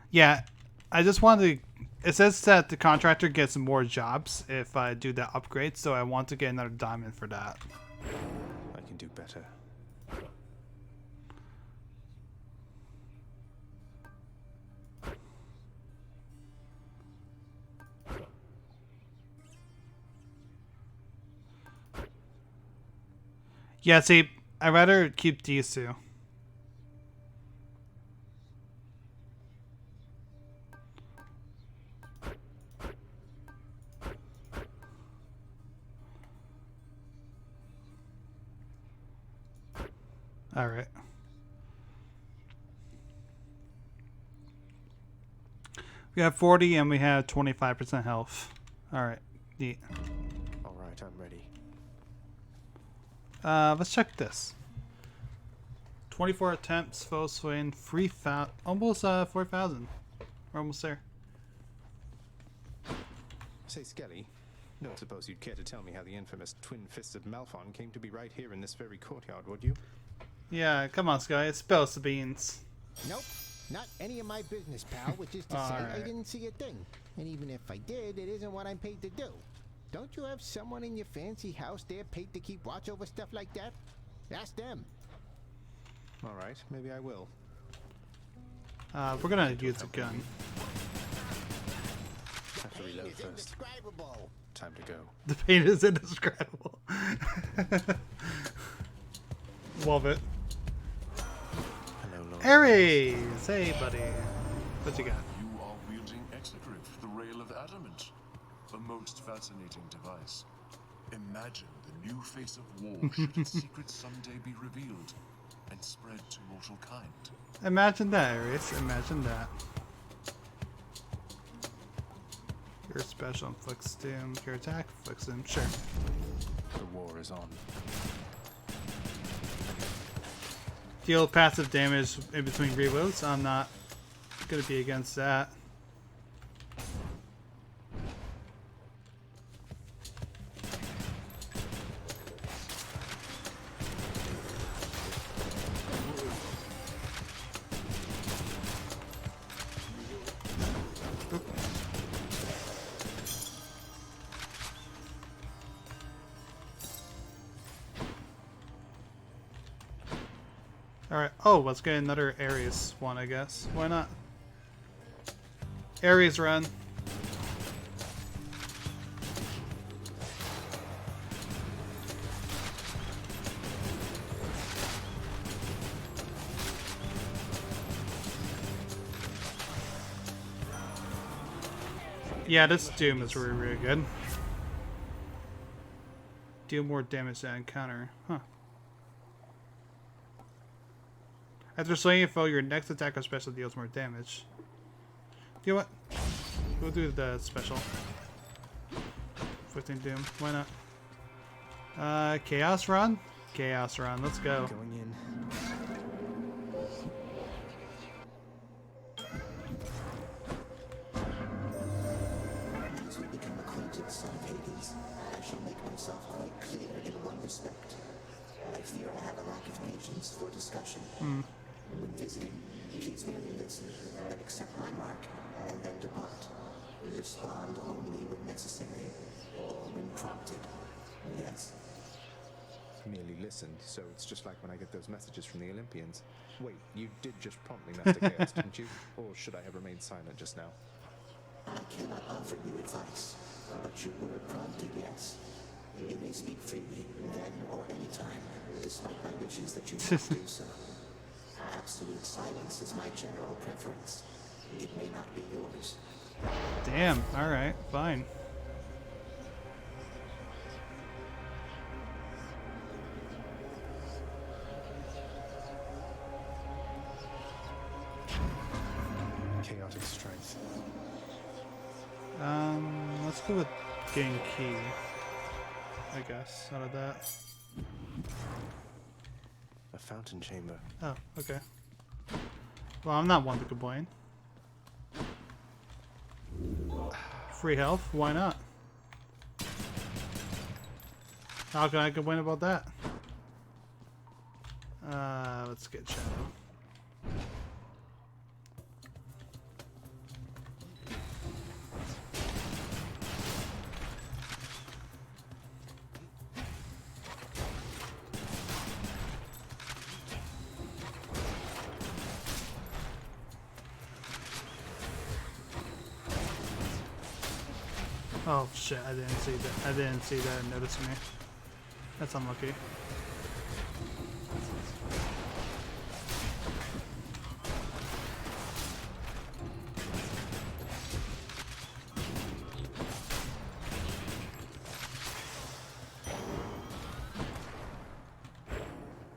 Yeah, I just wanted to... It says that the contractor gets more jobs if I do that upgrade, so I want to get another diamond for that. I can do better. Yeah, see, I'd rather keep these two. All right. We have 40 and we have 25% health. All right. Neat. All right, I'm ready. Let's check this. 24 attempts, foe slain, 3,000, almost 4,000. We're almost there. Say, Skelly, don't suppose you'd care to tell me how the infamous twin-fisted Malphon came to be right here in this very courtyard, would you? Yeah, come on, Sky. Spill us the beans. Nope. Not any of my business, pal, which is to say I didn't see a thing. And even if I did, it isn't what I'm paid to do. Don't you have someone in your fancy house there paid to keep watch over stuff like that? Ask them. All right, maybe I will. We're gonna use a gun. Have to reload first. Time to go. The pain is indescribable. Love it. Hello, Lord. Ares! Hey, buddy. What you got? You are wielding Exegryph, the Rail of Adamant. A most fascinating device. Imagine the new face of war should its secrets someday be revealed and spread to mortal kind. Imagine that, Ares. Imagine that. Your special inflicts doom. Your attack inflicts doom. Sure. The war is on. Deal passive damage in between reloads. I'm not gonna be against that. Alright, oh, let's get another Ares one, I guess. Why not? Ares run. Yeah, this Doom is really, really good. Deal more damage to encounter. Huh. After slaying a foe, your next attack or special deals more damage. You know what? We'll do the special. 15 Doom. Why not? Chaos Run? Chaos Run. Let's go. Going in. As we become acquainted, son of Hades, I shall make myself quite clear in one respect. I fear I have a lack of patience for discussion. When visiting, please merely listen and accept my mark, and then depart. Respond only when necessary, or when prompted. Yes. Merely listened, so it's just like when I get those messages from the Olympians. Wait, you did just prompt me, Master Chaos, didn't you? Or should I have remained silent just now? I cannot offer you advice, but you were prompted, yes. You may speak freely, then or any time, despite my wishes that you not do so. Absolute silence is my general preference. It may not be yours. Damn. Alright. Fine. Chaotic strength. Let's go with Nykky, I guess, out of that. A fountain chamber. Oh, okay. Well, I'm not one to complain. Free health? Why not? How can I complain about that? Let's get Shadow. Oh shit, I didn't see that. I didn't see that and notice me. That's unlucky.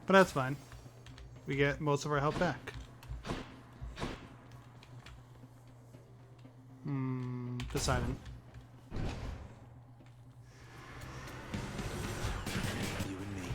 But that's fine. We get most of our health back. Poseidon. You and me.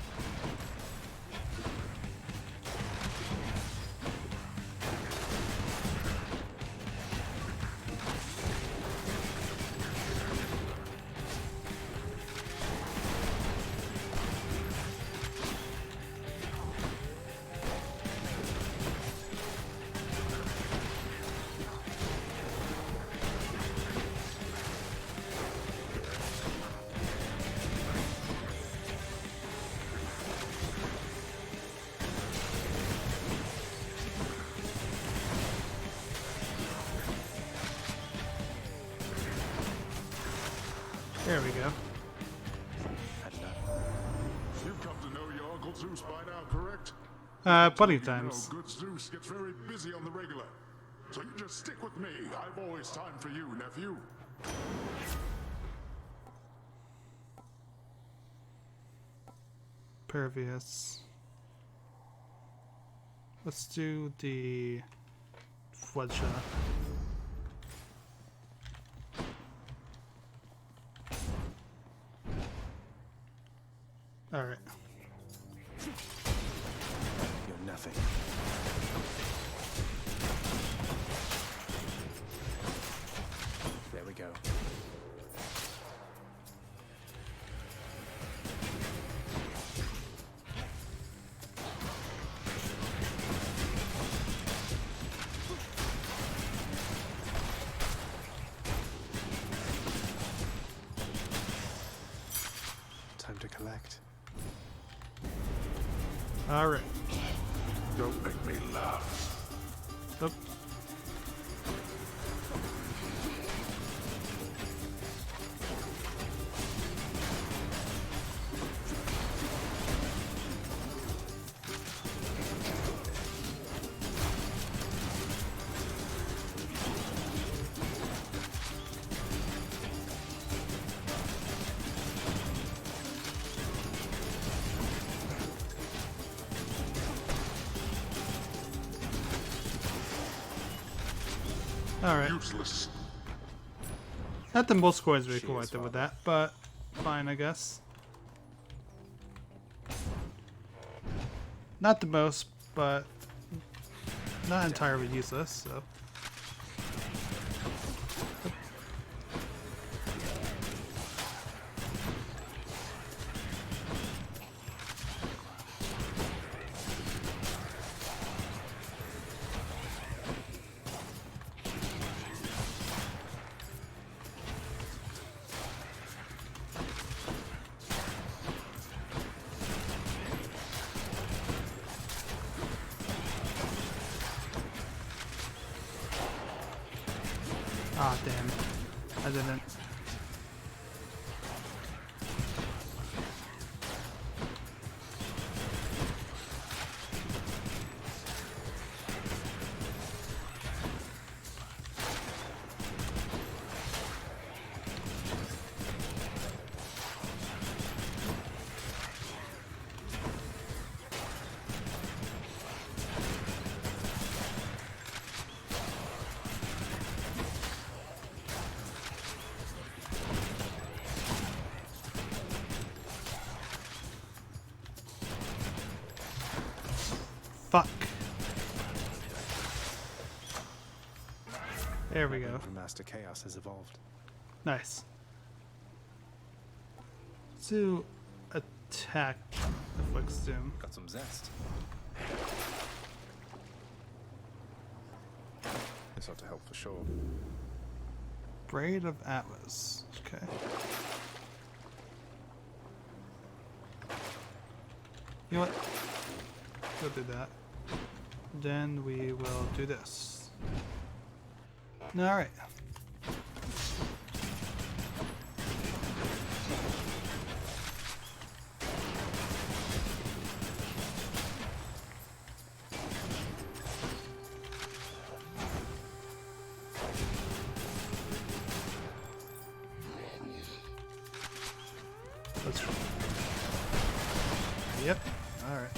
There we go. You've come to know your Uncle Zeus by now, correct? Plenty of times. You know, good Zeus gets very busy on the regular. So you just stick with me. I've always time for you, nephew. Pervious. Let's do the Fletcher. Alright. You're nothing. There we go. Time to collect. Alright. Don't make me laugh. Oop. Alright. Useless. Not the most coins we collected with that, but fine, I guess. Not the most, but not entirely useless, so. Ah, damn. I didn't. Fuck. There we go. Master Chaos has evolved. Nice. To attack the Flicks Doom. Got some zest. This ought to help for sure. Braid of Atlas. Okay. You know what? We'll do that. Then we will do this. Alright. Let's. Yep. Alright.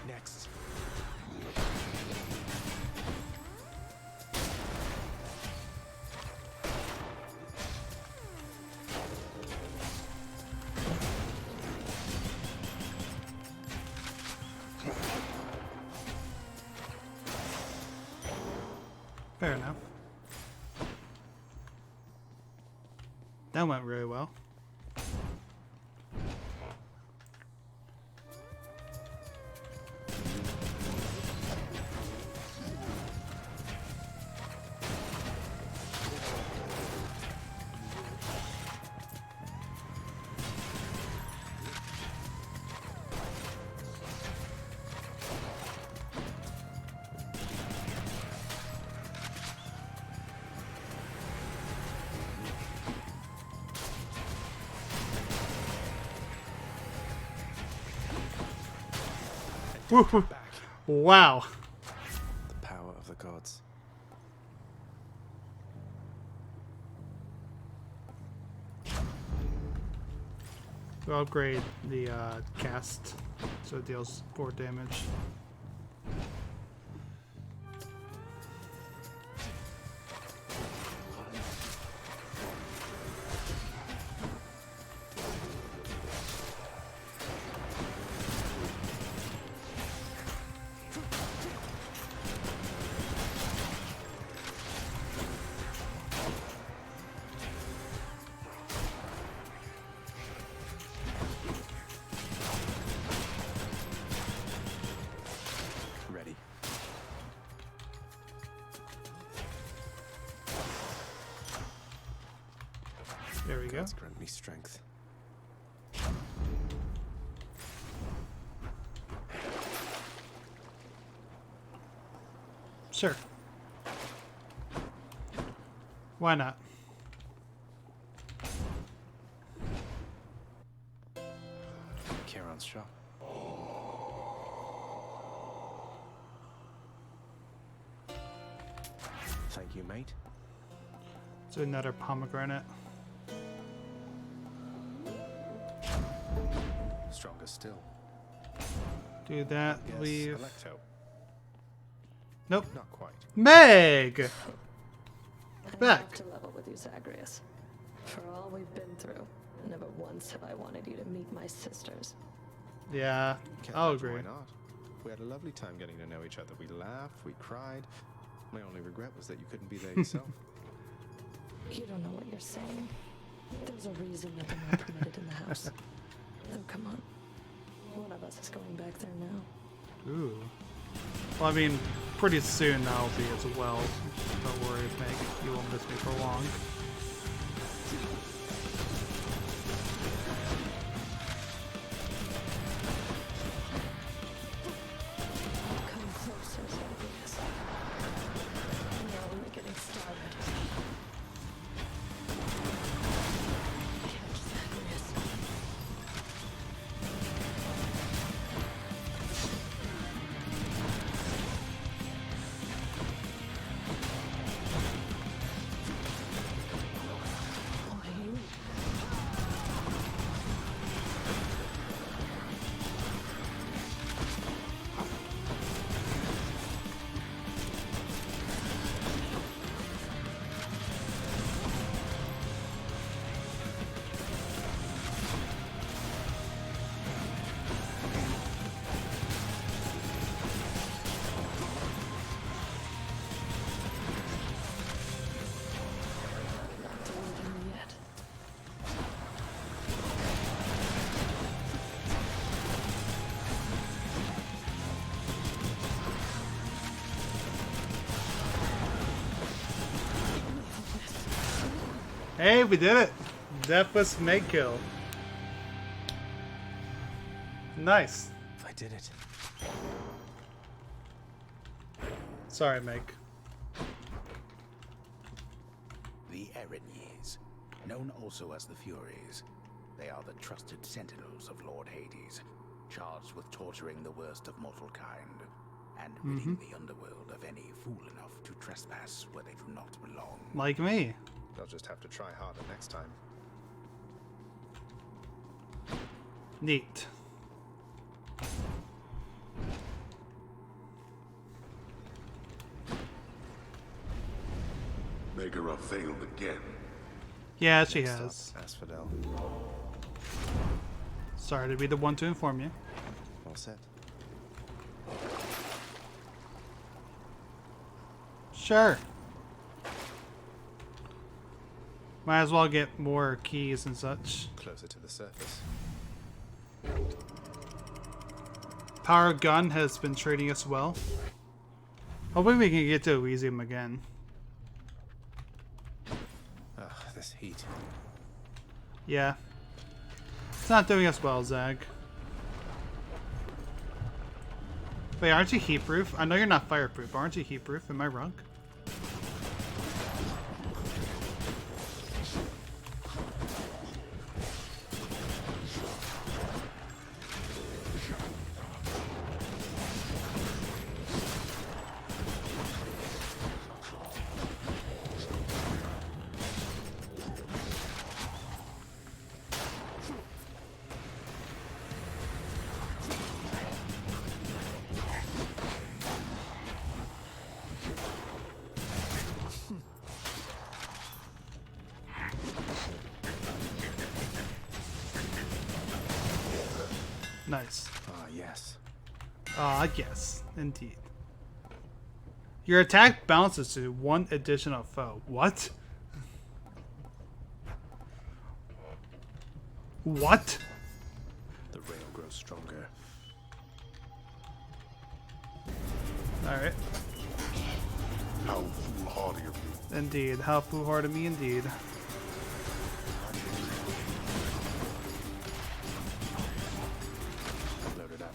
Next. Fair enough. That went really well. Woo. Wow. The power of the gods. We'll upgrade the cast so it deals 4 damage. Ready. There we go. Gods grant me strength. Sure. Why not? Kieran's shop. Thank you, mate. So another pomegranate. Stronger still. Do that. Yes, Leave. Electo. Nope. Not quite. Meg! I Back. have to level with you, Zagreus. For all we've been through, never once have I wanted you to meet my sisters. Yeah, Can't I'll imagine agree. Why not? We had a lovely time getting to know each other. We laughed, we cried. My only regret was that you couldn't be there yourself. You don't know what you're saying. There's a reason that they're not permitted in the house. Oh, come on. One of us is going back there now. Ooh. Well, I mean, pretty soon I'll be as well. Don't worry, Meg. You won't miss me for long. Come closer, Zagreus. We're only getting started. Catch Zagreus. Not deleting yet. Hey, we did it! That was Meg kill. Nice. I did it. Sorry, Meg. The Erinyes, known also as the Furies. They are the trusted sentinels of Lord Hades, charged with torturing the worst of mortal kind, and ridding the underworld of any fool enough to trespass where they do not belong. Like me. They'll just have to try harder next time. Neat. Megara failed again. Yeah, she has. Asphodel. Sorry to be the one to inform you. All set. Sure. Might as well get more keys and such. Closer to the surface. Power Gun has been treating us well. Hoping we can get to Elysium again. Ugh, this heat. Yeah. It's not doing us well, Zag. Wait, aren't you heat-proof? I know you're not fireproof. Aren't you heat-proof? Am I wrong? Nice. Ah, yes. Yes, indeed. Your attack bounces to one additional foe. What? What? The rail grows stronger. Alright. How foolhardy of you. Indeed. How foolhardy of me indeed. Loaded up.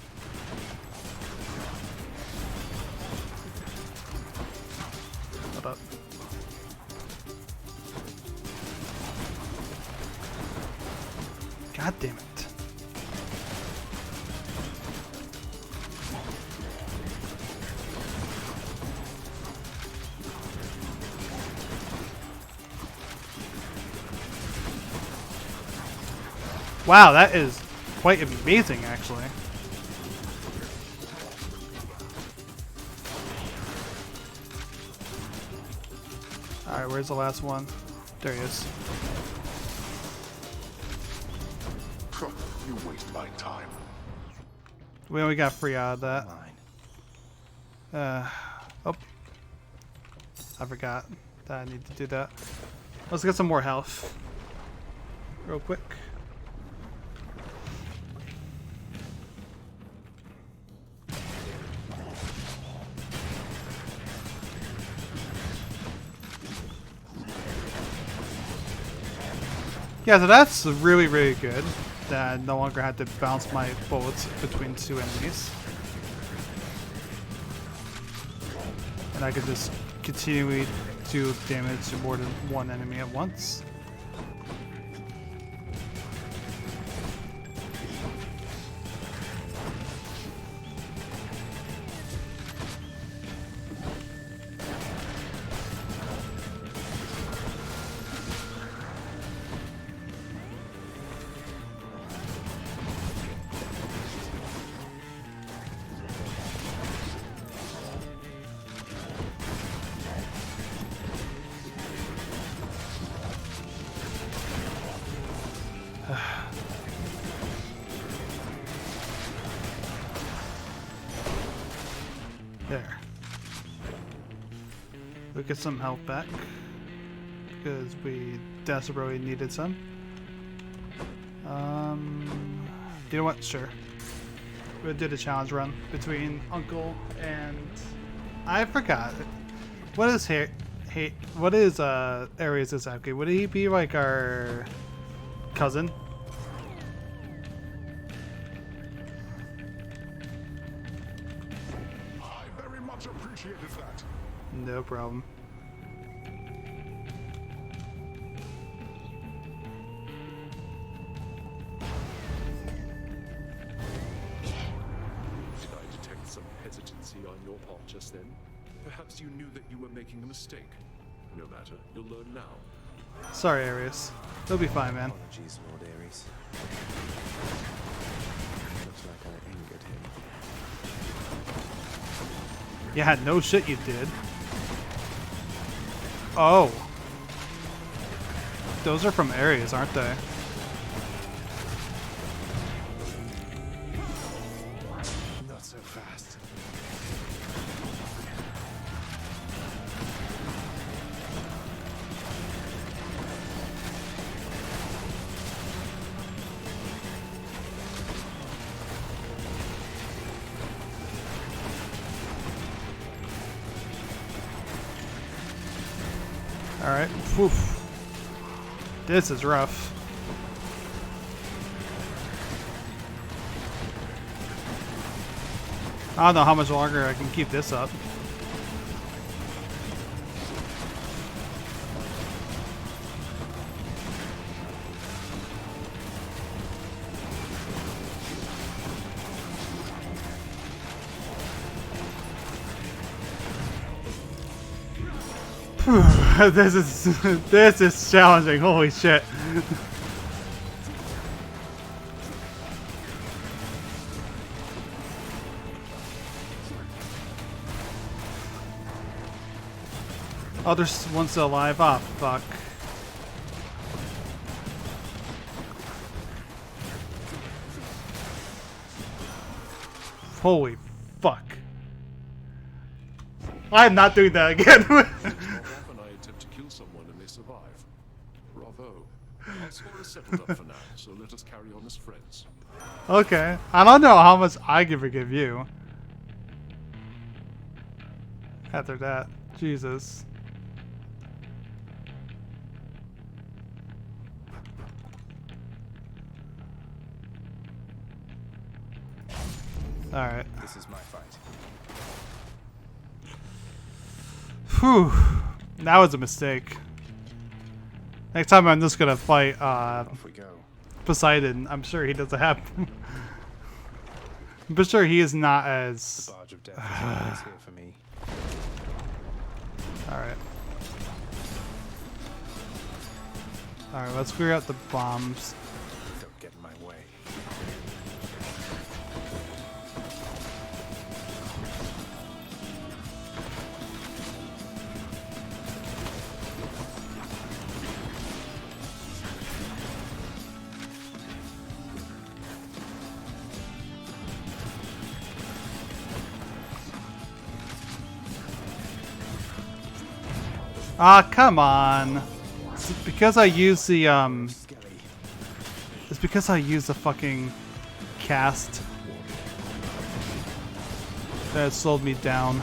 Hold up. God damn it. Wow, that is quite amazing, actually. Alright, where's the last one? There he is. You waste my time. We only got free out of that. Oh. I forgot that I need to do that. Let's get some more health. Real quick. Yeah, so that's really, really good. That I no longer had to bounce my bullets between two enemies. And I could just continually do damage to more than one enemy at once. There. We'll get some health back. Because we desperately needed some. You know what? Sure. We'll do the challenge run between Uncle and... I forgot. What is what is Ares exactly? Would he be like our cousin? I very much appreciated that. No problem. Did I detect some hesitancy on your part just then? Perhaps you knew that you were making a mistake. No matter, you'll learn now. Sorry, Ares. You'll be fine, man. Apologies, Lord Ares. Looks like I angered him. Yeah, no shit you did. Oh. Those are from Ares, aren't they? Not so fast. Alright. This is rough. I don't know how much longer I can keep this up. this is challenging. Holy shit. Oh, there's one still alive. Ah, fuck. Holy fuck. I'm not doing that again. Not often I attempt to kill someone and they survive. Bravo. Our score is settled up for now, so let us carry on as friends. Okay. I don't know how much I can forgive you. After that. Jesus. Alright. This is my fight. Whew. That was a mistake. Next time I'm just gonna fight Off we go. Poseidon. I'm sure he doesn't have I'm sure he is not as The barge of death is always here for me. Alright. Alright, let's clear out the bombs. Don't get in my way. Ah, come on. It's because I use the It's because I use the fucking cast that slowed me down.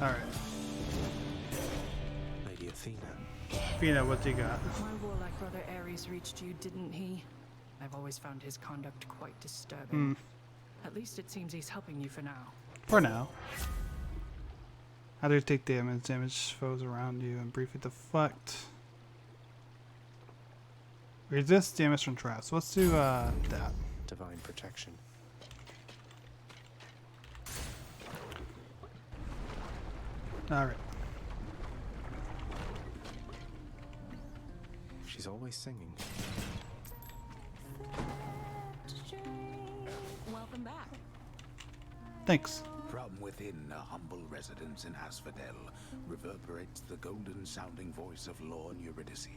Alright. Lady Athena. Athena, what do you got? My warlike brother Ares reached you, didn't he? I've always found his conduct quite disturbing. At least it seems he's helping you for now. For now. How do you take damage? Damage foes around you and briefly deflect. Resist damage from traps. Let's do that. Divine protection. Alright. She's always singing. Welcome back. Thanks. From within a humble residence in Asphodel reverberates the golden-sounding voice of Lord Eurydice,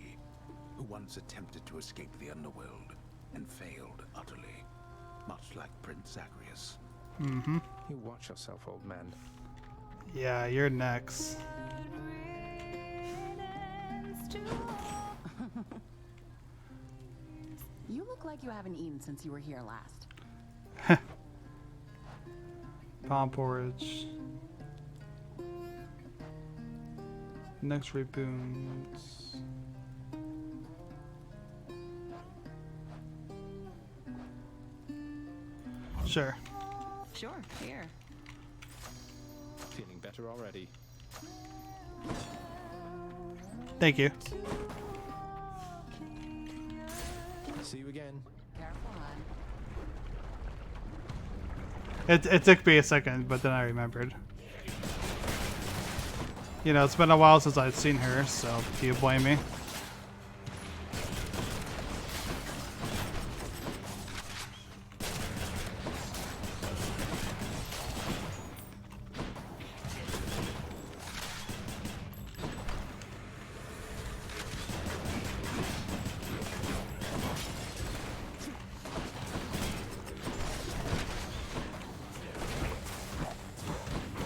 who once attempted to escape the underworld and failed utterly, much like Prince Zagreus. Mm-hmm. You watch yourself, old man. Yeah, you're next. You look like you haven't eaten since you were here last. Palm porridge. Next reboons. Sure. Sure, here. Feeling better already. Thank you. See you again. Careful, hon. It took me a second, but then I remembered. You know, it's been a while since I've seen her, so do you blame me?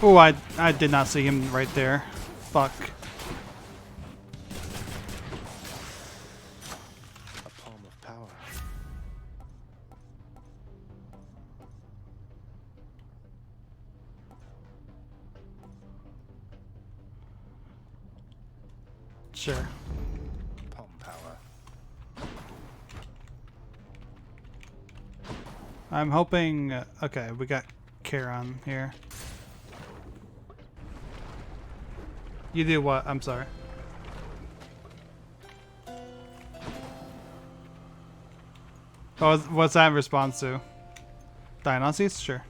Oh, I did not see him right there. Fuck. A palm of power. Sure. Palm power. I'm hoping... okay, we got Charon here. You do what? I'm sorry. Oh, what's that in response to? Dionysus? Sure.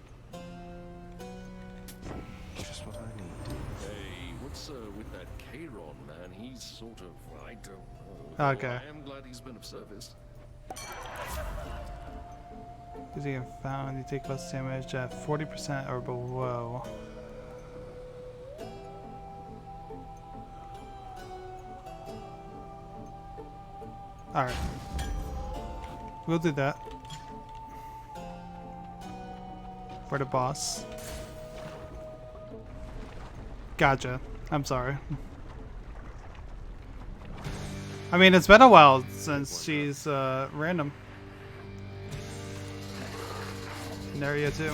Just what I need. Hey, what's with that Charon man? He's sort of, I don't know. Okay. I am glad he's been of service. Because you get found, you take less damage at 40% or below. Alright. We'll do that. For the boss. Gotcha. I'm sorry. I mean, it's been a while since she's random. In area 2.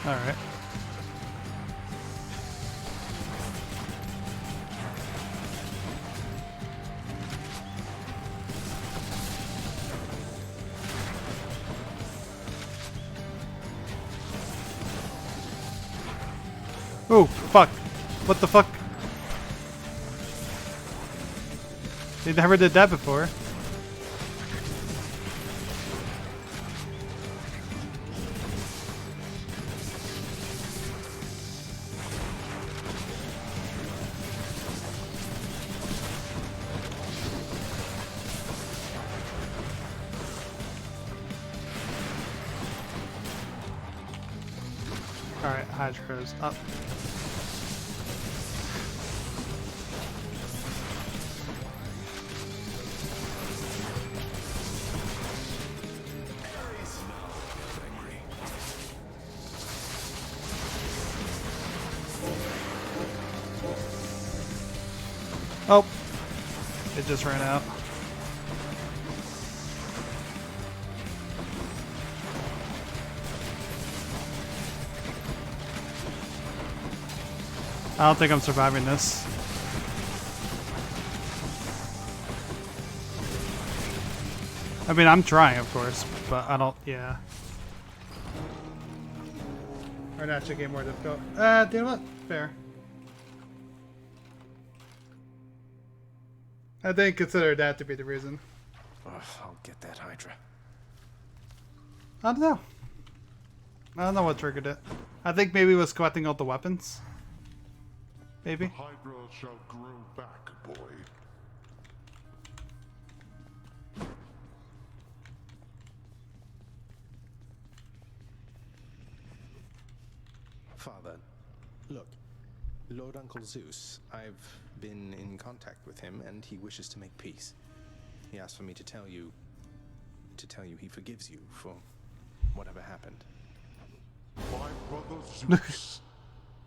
All right. Oh, fuck. What the fuck? They never did that before. Alright, Hydra's up. Oh, it just ran out. I don't think I'm surviving this. I mean, I'm trying, of course, but I don't, yeah. Or not, should get more difficult. You know what? Fair. I didn't consider that to be the reason. I'll get that Hydra. I don't know. I don't know what triggered it. I think maybe it was collecting all the weapons. Maybe. The Hydra shall grow back, boy. Father, look. Lord Uncle Zeus, I've been in contact with him and he wishes to make peace. He asked for me to tell you he forgives you for whatever happened. My brother Zeus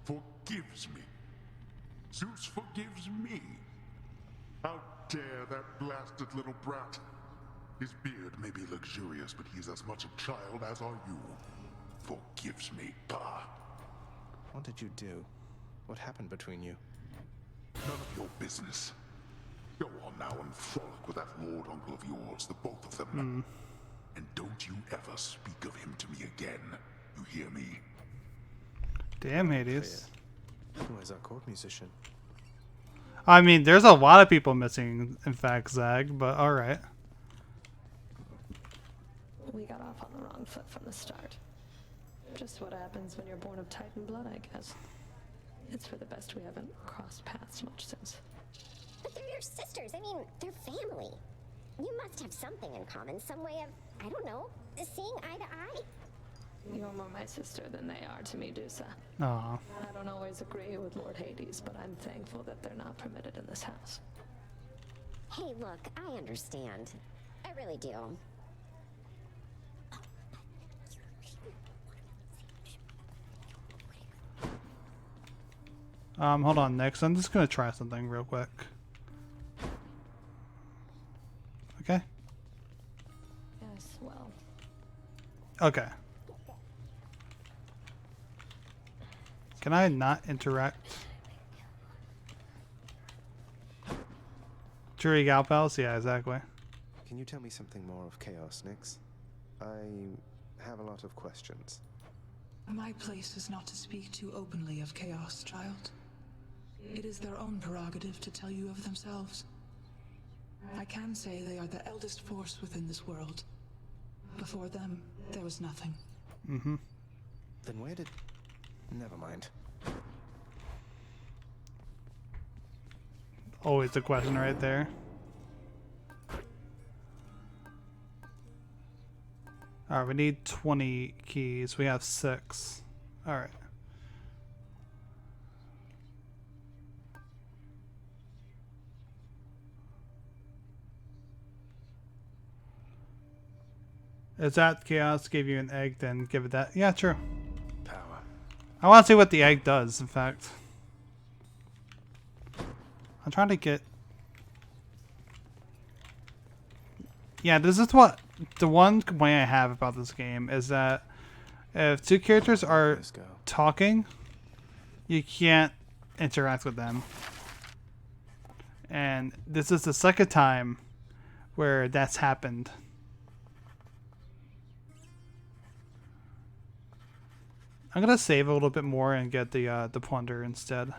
forgives me. Zeus forgives me. How dare that blasted little brat? His beard may be luxurious, but he's as much a child as are you. Forgives me, bah. What did you do? What happened between you? None of your business. Go on now and frolic with that lord uncle of yours, the both of them. And don't you ever speak of him to me again. You hear me? Damn, Hades. Who is our court musician? I mean, there's a lot of people missing, in fact, Zag, but alright. We got off on the wrong foot from the start. Just what happens when you're born of Titan blood, I guess. It's for the best we haven't crossed paths much since. But they're your sisters. I mean, they're family. You must have something in common, some way of, I don't know, seeing eye to eye. You're more my sister than they are to me, Dusa. Aw. I don't always agree with Lord Hades, but I'm thankful that they're not permitted in this house. Hey, look, I understand. I really do. Hold on, next. I'm just gonna try something real quick. Okay. Can I not interact? Jury Gal Pals? Yeah, exactly. Can you tell me something more of Chaos, Nyx? I have a lot of questions. My place is not to speak too openly of Chaos, child. It is their own prerogative to tell you of themselves. I can say they are the eldest force within this world. Before them, there was nothing. Mm-hmm. Then where did... Never mind. Always the question right there. Alright, we need 20 keys. We have 6. Alright. Is that Chaos gave you an egg, then give it that? Yeah, true. Power. I want to see what the egg does, in fact. I'm trying to get... Yeah, this is what... The one complaint I have about this game is that if two characters are talking, you can't interact with them. And this is the second time where that's happened. I'm gonna save a little bit more and get the plunder instead.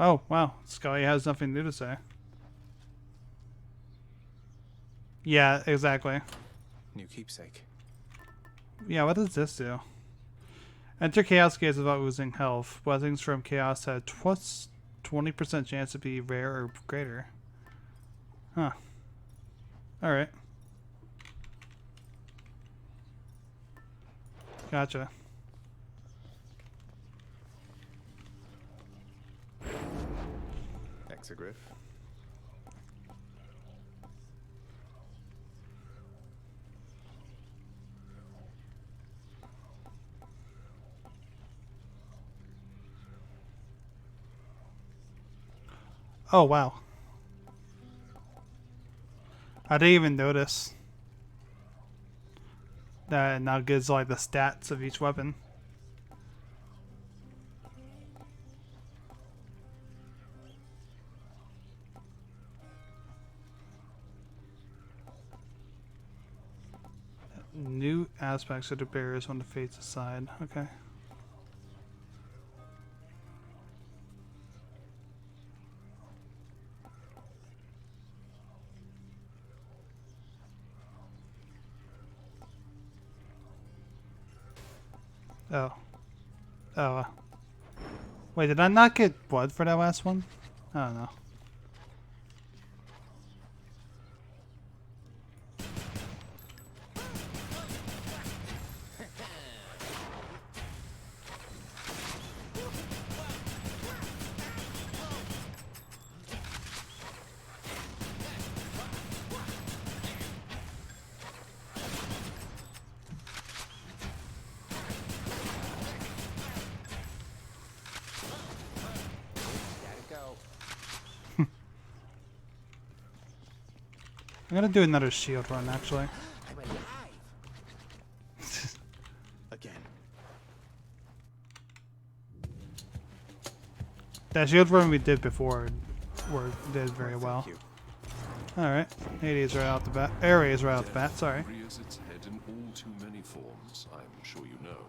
Oh, wow. Scully has nothing new to say. Yeah, exactly. New keepsake. Yeah, what does this do? Enter Chaos Gates without losing health. Blessings from Chaos had 20% chance to be rare or greater. Huh. Alright. Gotcha. Exegriff. Oh, wow. I didn't even notice that it now gives like the stats of each weapon. New aspects of the barriers when the fates aside. Okay. Oh. Oh. Wait, did I not get blood for that last one? I don't know. I'm gonna do another shield run, actually. I'm alive. Again. That shield run we did before did very well. Alright. Hades right out the bat. Ares right out the bat, sorry. Rears its head in all too many forms, I'm sure you know.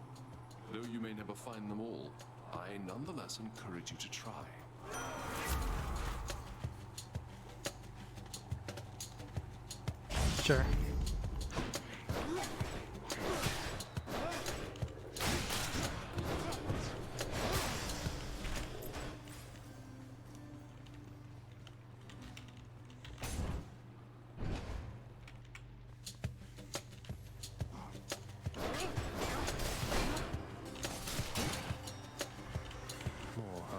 Though you may never find them all, I nonetheless encourage you to try. Sure. More, huh?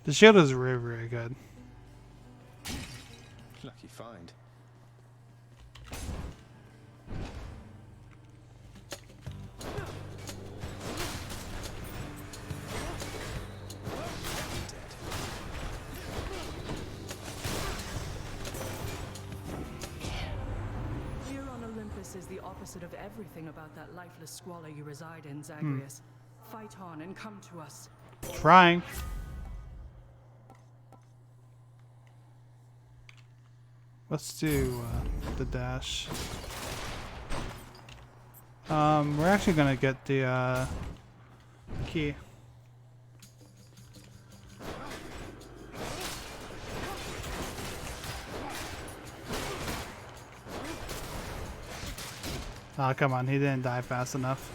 The shield is very, very good. Lucky find. Here on Olympus is the opposite of everything about that lifeless squalor you reside in, Zagreus. Fight on and come to us. Trying. Let's do the dash. We're actually gonna get the key. Oh, come on, he didn't die fast enough.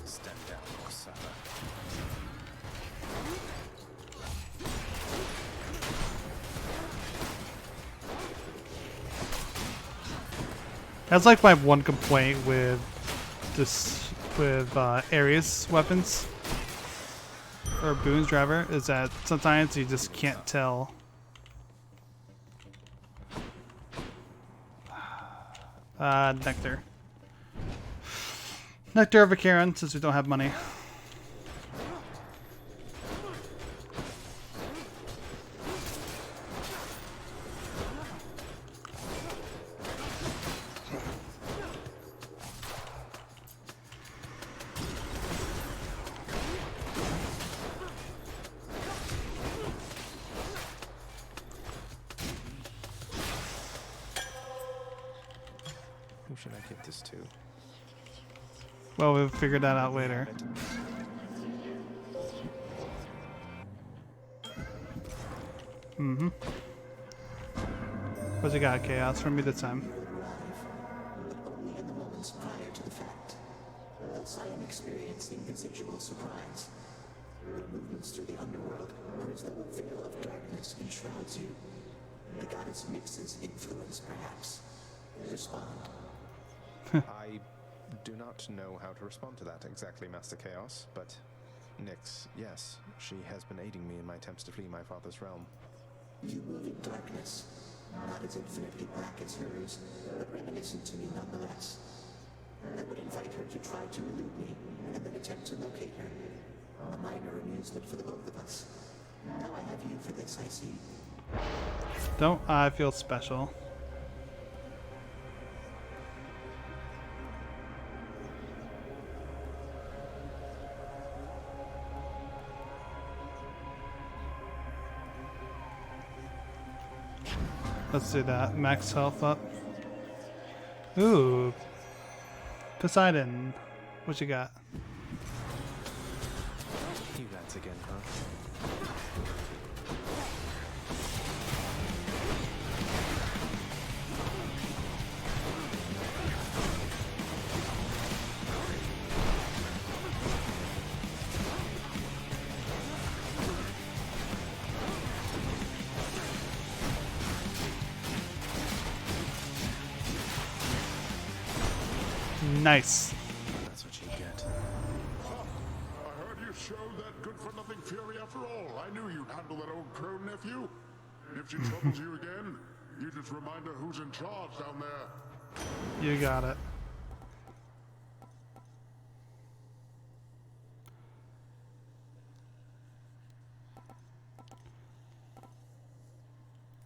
Stand down, Osama. That's like my one complaint with this, with Ares weapons or boons driver, is that sometimes you just can't tell. Nectar. Nectar of a Karen, since we don't have money. Who should I give this to? Well, we'll figure that out later. Mm-hmm. What's he got? Chaos for me this time. Only in the moments prior to the fact. Else I am experiencing considerable surprise. Your movements through the underworld are as though a veil of darkness enshrouds you. The goddess Nyx's influence, perhaps. Respond. I do not know how to respond to that exactly, Master Chaos, but Nyx, yes, she has been aiding me in my attempts to flee my father's realm. You move in darkness, not as infinitely black as hers, but reminiscent to me nonetheless. I would invite her to try to elude me, and then attempt to locate her. A minor amusement for the both of us. Now I have you for this, I see. Don't I feel special? Let's do that. Max health up. Ooh. Poseidon. What you got? You lads again, huh? Nice. That's what you get. I heard you showed that good-for-nothing fury after all. I knew you'd handle that old crone, nephew. If she troubles you again, you just remind her who's in charge down there. You got it.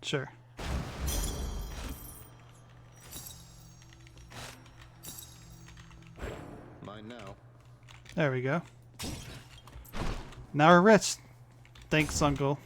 Sure. Mine now. There we go. Now we're rich. Thanks, Uncle.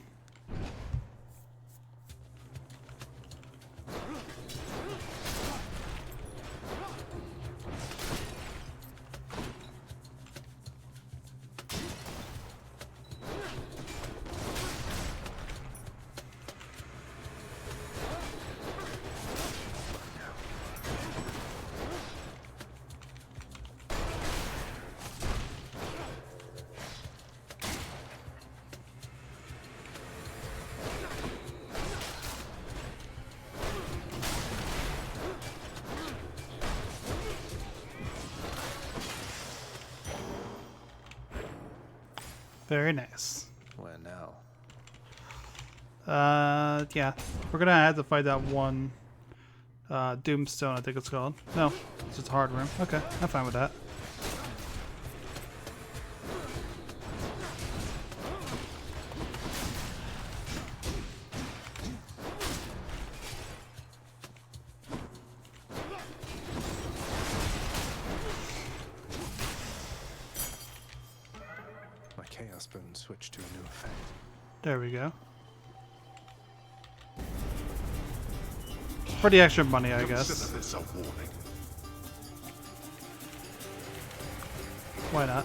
Very nice. Where now? Yeah. We're gonna have to fight that one Doomstone, I think it's called. No, it's just a hard room. Okay, I'm fine with that. My Chaos Bone switched to a new effect. There we go. For the extra money, I guess. Consider this a warning. Why not?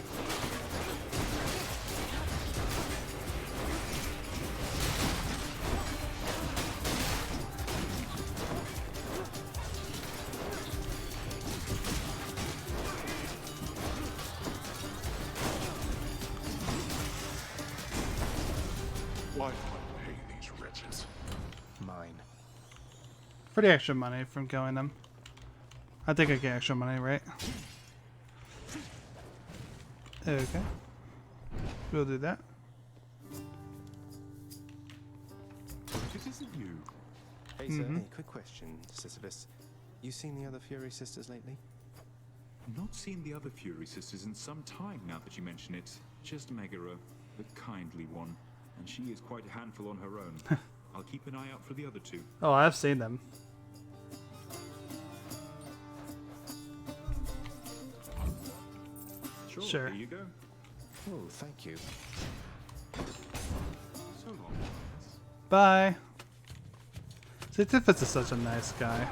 Why do I pay these wretches? Mine. For the extra money from killing them. I think I get extra money, right? Okay. We'll do that. It isn't you. Hey, sir, hey, quick question, Sisyphus. You seen the other Fury Sisters lately? Not seen the other Fury Sisters in some time now that you mention it. Just Megara, the kindly one. And she is quite a handful on her own. I'll keep an eye out for the other two. Oh, I've seen them. Sure. Here you go. Oh, thank you. So long. Bye. Sisyphus is such a nice guy.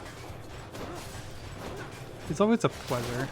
It's always a pleasure.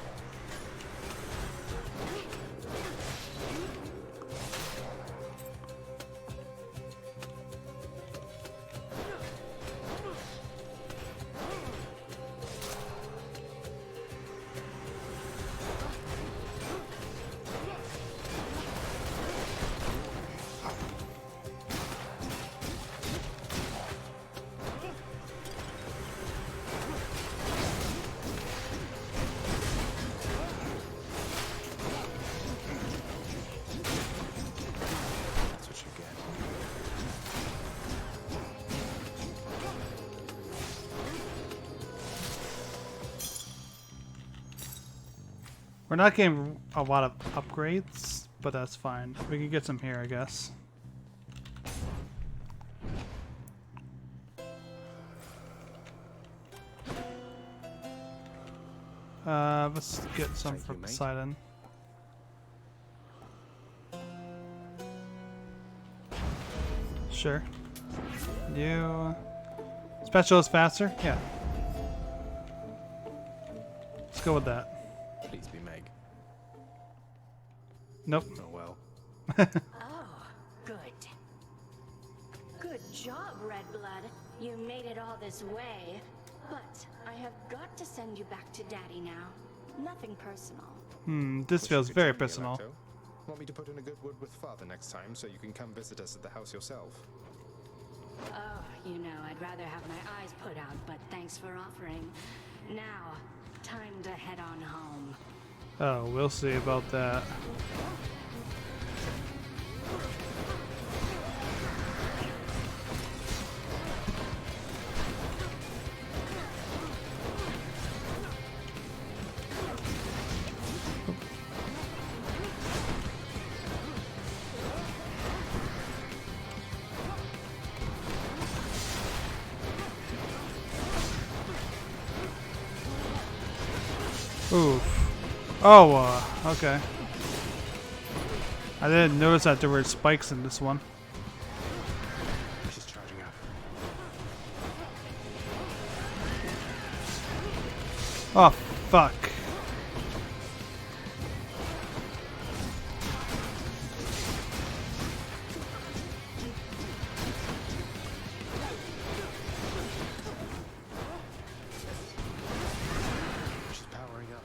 That's what you get. We're not getting a lot of upgrades, but that's fine. We can get some here, I guess. Let's get some from Poseidon. Sure. You... Special is faster? Yeah. Let's go with that. Please be Meg. Nope. Oh well. Oh, good. Good job, Redblood. You made it all this way. But I have got to send you back to Daddy now. Nothing personal. This feels very personal. Want me to put in a good word with Father next time so you can come visit us at the house yourself? Oh, you know, I'd rather have my eyes put out, but thanks for offering. Now, time to head on home. Oh, we'll see about that. Oof. Oh, okay. I didn't notice that there were spikes in this one. She's charging up. Oh, fuck. She's powering up.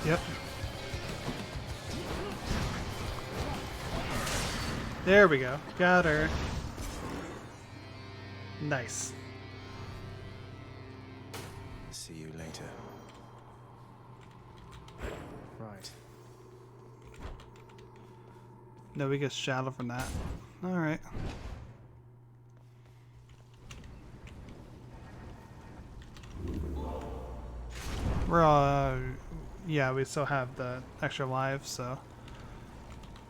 Yep. There we go. Got her. Nice. See you later. Right. No, we get shadow from that. Alright. We're yeah, we still have the extra lives, so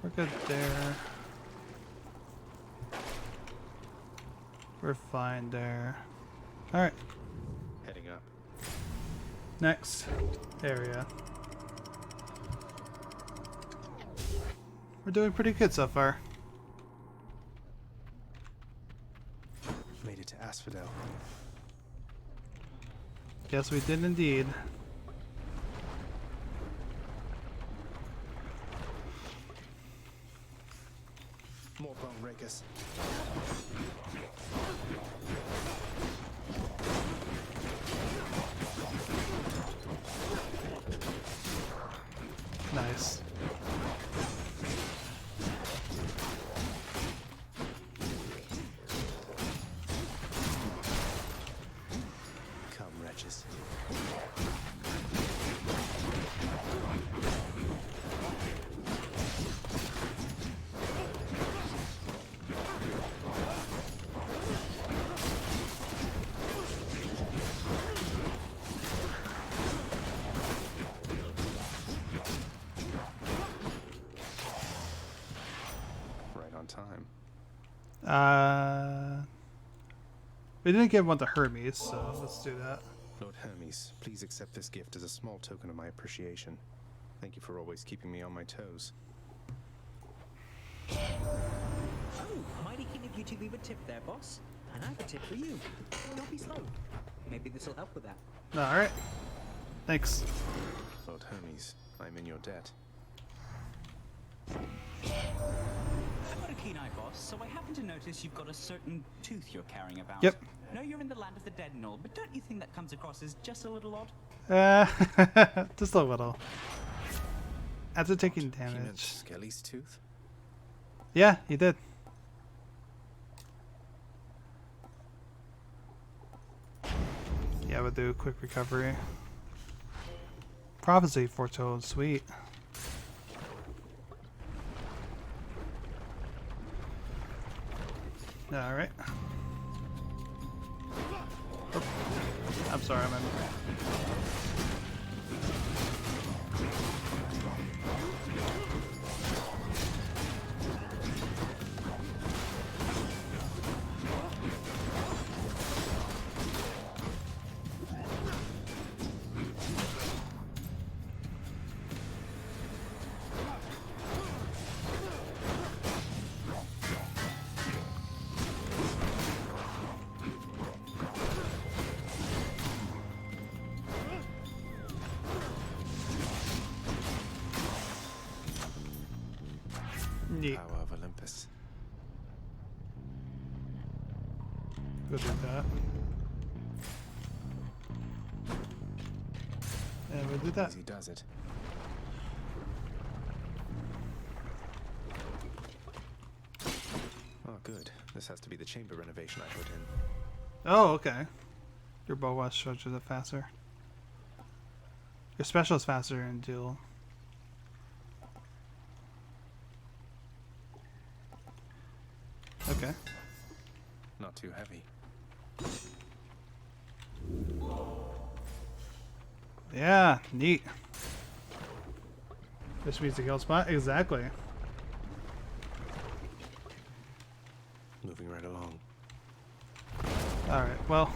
we're good there. We're fine there. Alright. Heading up. Next area. We're doing pretty good so far. Made it to Asphodel. Yes, we did indeed. More bone rakers. Nice. Come, wretches. Right on time. We didn't give one to Hermes, so let's do that. Lord Hermes, please accept this gift as a small token of my appreciation. Thank you for always keeping me on my toes. Oh, mighty keen of you to leave a tip there, boss. And I have a tip for you. Don't be slow. Maybe this will help with that. Alright. Thanks. Lord Hermes, I'm in your debt. I've got a keen eye, boss, so I happen to notice you've got a certain tooth you're carrying about. Yep. I know you're in the land of the dead and all, but don't you think that comes across as just a little odd? Just a little. After taking He meant damage. Skelly's tooth? Yeah, he did. Yeah, we'll do a quick recovery. Prophecy foretold, sweet. Alright. Oh, I'm sorry, I'm in. Neat. Power of Olympus. Go do that. And we'll do that. Easy does it. Oh, good. This has to be the chamber renovation I put in. Oh, okay. Your bow was charges it faster. Your special is faster in duel. Okay. Not too heavy. Yeah, neat. This means the kill spot? Exactly. Moving right along. Alright, well.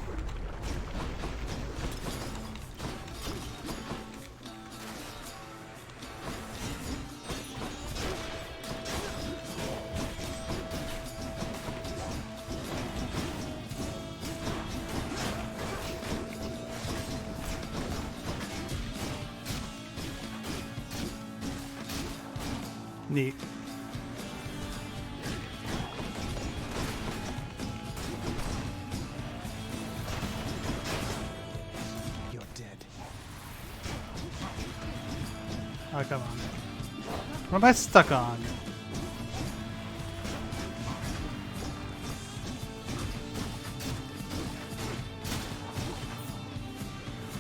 Neat. You're dead. Oh, come on. What am I stuck on?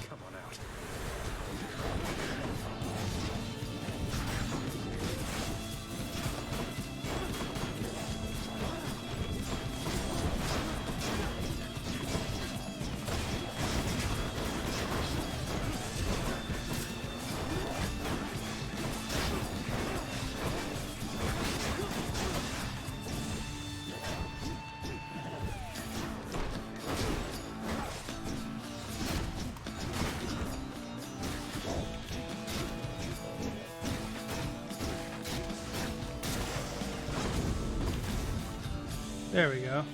Come on out. There we go.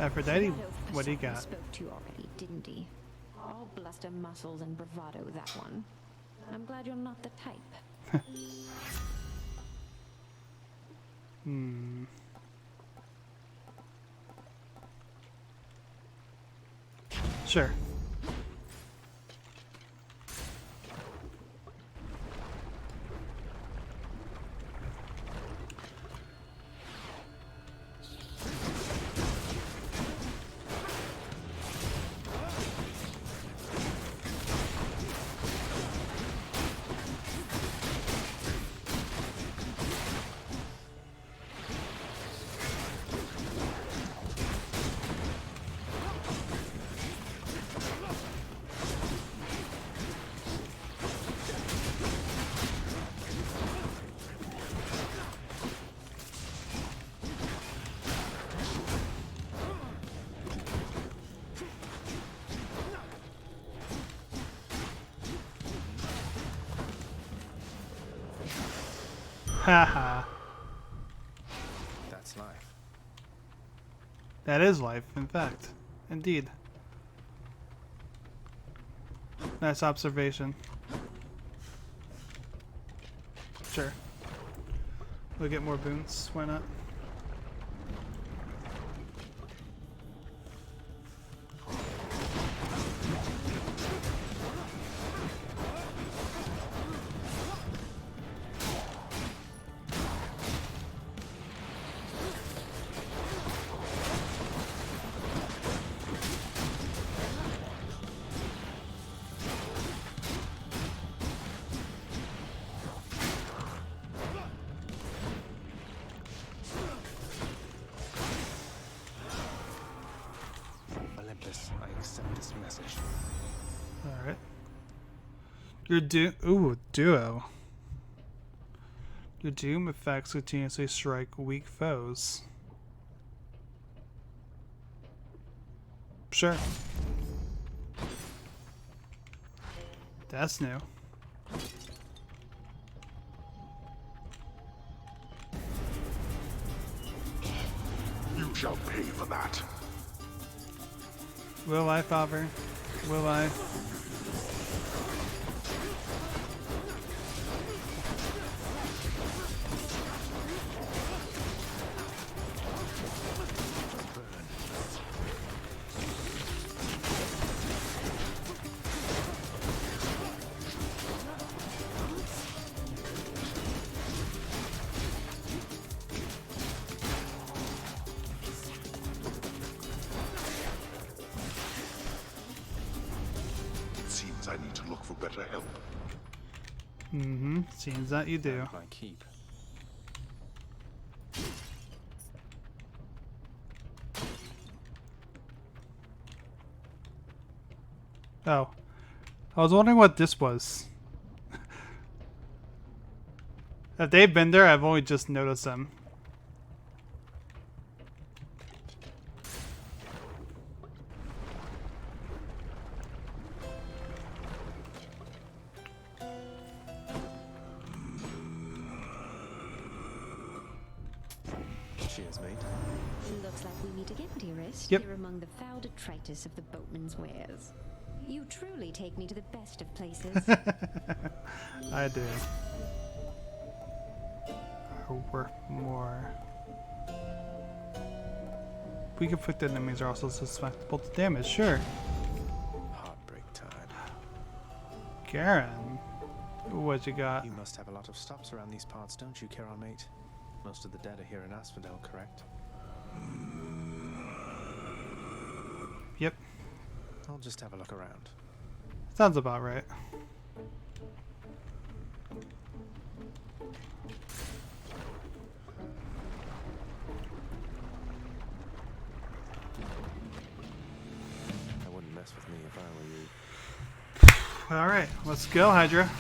Aphrodite, what do you got? Spoke to you already, didn't he? All bluster, muscles, and bravado, that one. I'm glad you're not the type. Hmm. Sure. Haha. That's life. That is life, in fact. Indeed. Nice observation. Sure. We'll get more boons. Why not? I accept this message. Alright. Your duo. Your doom effects continuously strike weak foes. Sure. That's new. You shall pay for that. Will I, Father? Will I? I need to look for better help. Mm-hmm. Seems that you do. My keep. Oh. I was wondering what this was. If they've been there, I've only just noticed them. Cheers, mate. Looks like we meet again, dearest. Yep. Here among the foul detritus of the boatman's wares. You truly take me to the best of places. I do. Worth more. Weak, afflicted enemies are also susceptible to damage, sure. Heartbreak time. Garen, what you got? You must have a lot of stops around these parts, don't you, Charon, mate? Most of the dead are here in Asphodel, correct? Yep. I'll just have a look around. Sounds about right. I wouldn't mess with me if I were you. Alright, let's go, Hydra.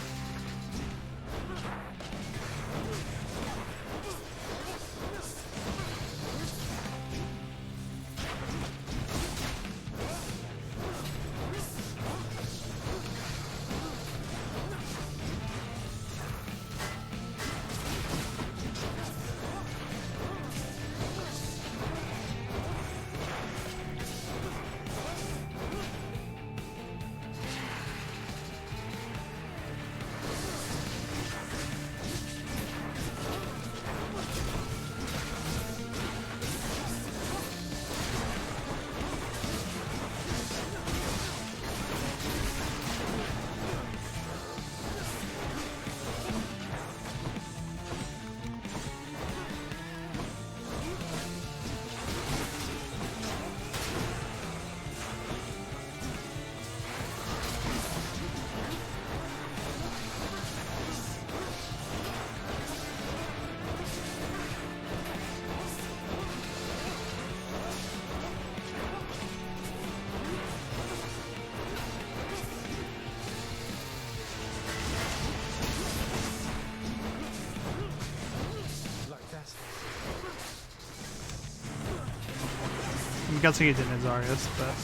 I'm guessing he did Azarius, but...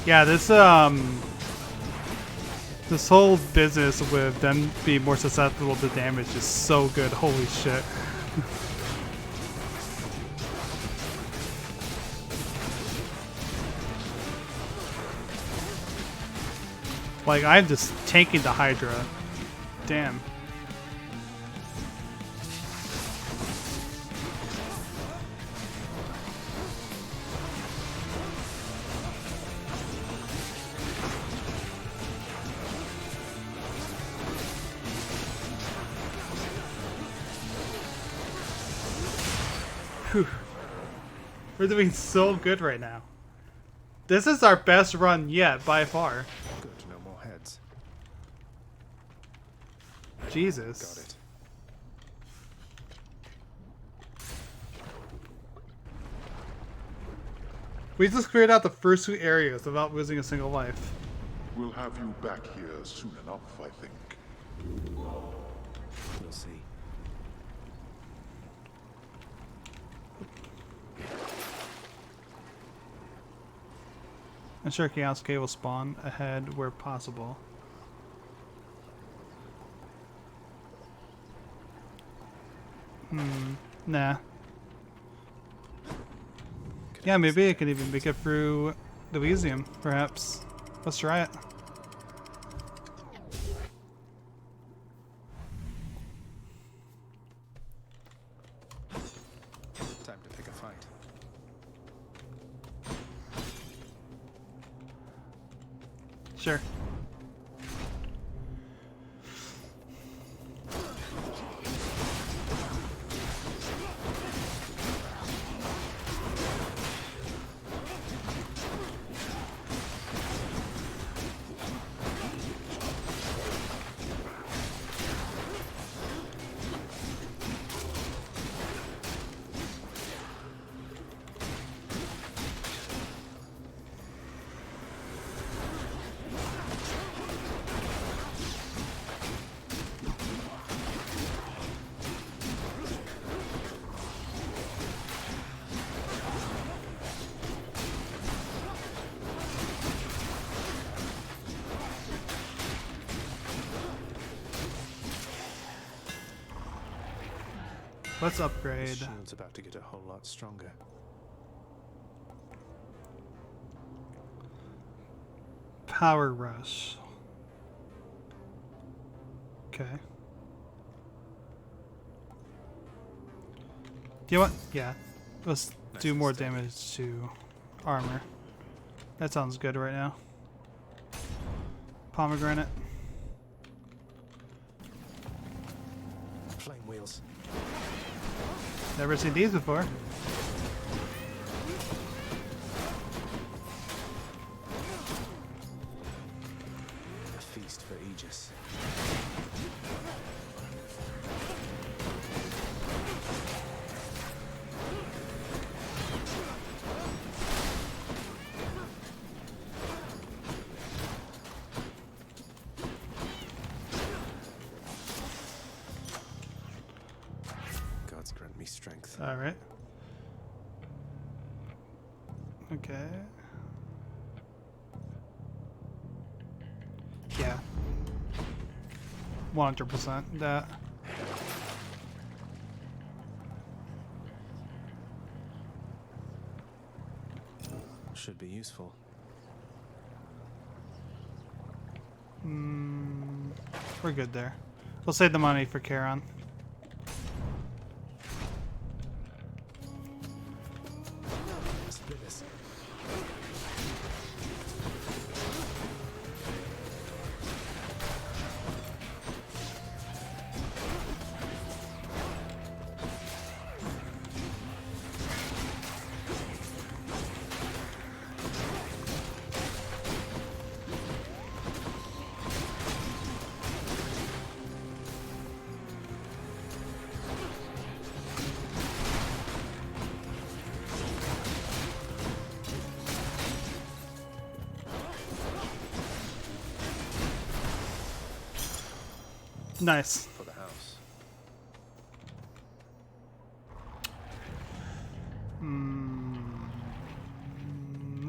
Yeah, this whole business with them being more susceptible to damage is so good. Holy shit. Like, I'm just tanking the Hydra. Damn. Whew. We're doing so good right now. This is our best run yet, by far. Good, no more heads. Jesus. Got it. We just cleared out the first 2 areas without losing a single life. We'll have you back here soon enough, I think. We'll see. Ensure Chaos K will spawn ahead where possible. Nah. Yeah, maybe I could even make it through Elysium, perhaps. Let's try it. Time to pick a fight. Sure. Let's upgrade. The shield's about to get a whole lot stronger. Power Rush. Okay. you know what? Yeah. Let's do more damage to armor. That sounds good right now. Pomegranate. Flame wheels. Never seen these before. A feast for Aegis. Gods grant me strength. All right. Okay. Yeah. 100% that. Should be useful. We're good there. We'll save the money for Charon. Splitters. Nice. For the house.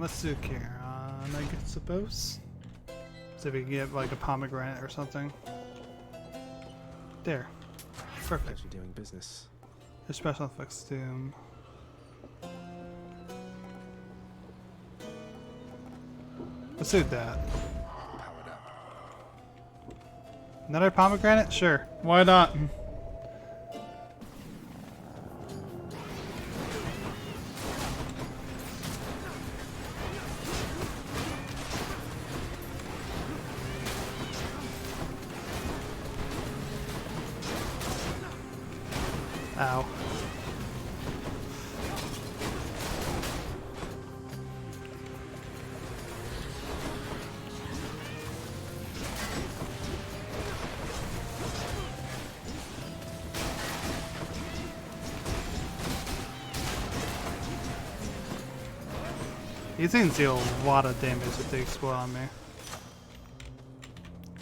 Let's do Charon, I suppose. See if we can get like a pomegranate or something. There. Perfect. Actually doing business. Your special effects doom. Let's do that. Powered up. Another pomegranate? Sure. Why not? Ow. These things deal a lot of damage if they explode on me.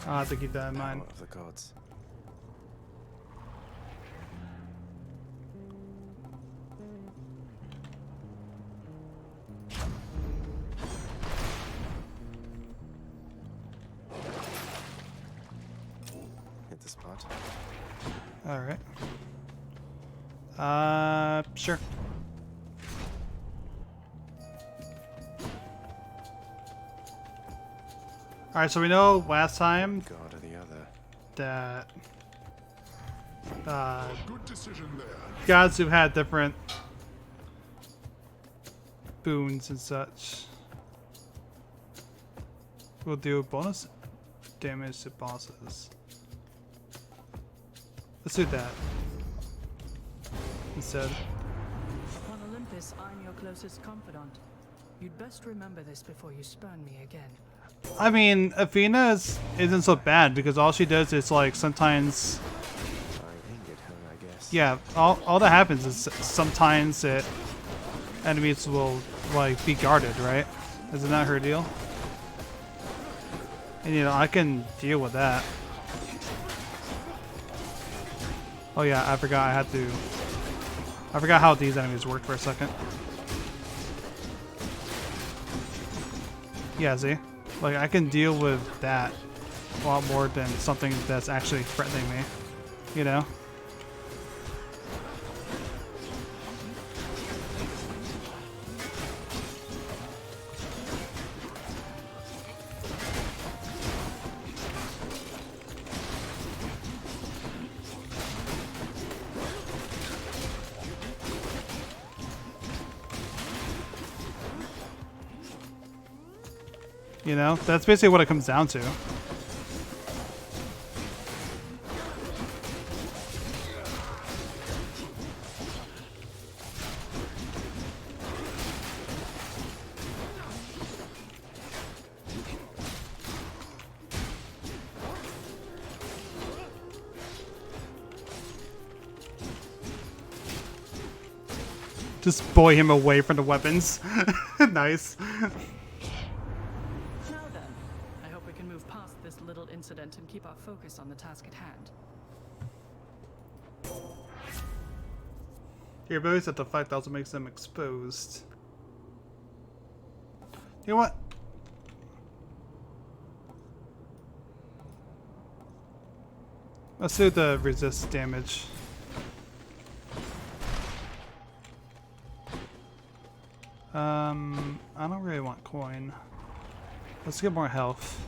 I'll have to keep that in mind. Power of the gods. Hit the spot. Alright. Sure. Alright, so we know last time God or the other. that Good decision there. gods who had different boons and such will do bonus damage to bosses. Let's do that instead. On Olympus, I'm your closest confidant. You'd best remember this before you spurn me again. I mean, Athena isn't so bad because all she does is like sometimes. I ingot her, I guess. Yeah, all that happens is sometimes enemies will like be guarded, right? Isn't that her deal? And you know, I can deal with that. Oh yeah, I forgot I forgot how these enemies work for a second. Yeah, see? Like, I can deal with that a lot more than something that's actually threatening me. You know? You know, that's basically what it comes down to. Just buoy him away from the weapons. Nice. Now then, I hope we can move past this little incident and keep our focus on the task at hand. Your abilities at the fight also makes them exposed. You know what? Let's do the resist damage. I don't really want coin. Let's get more health.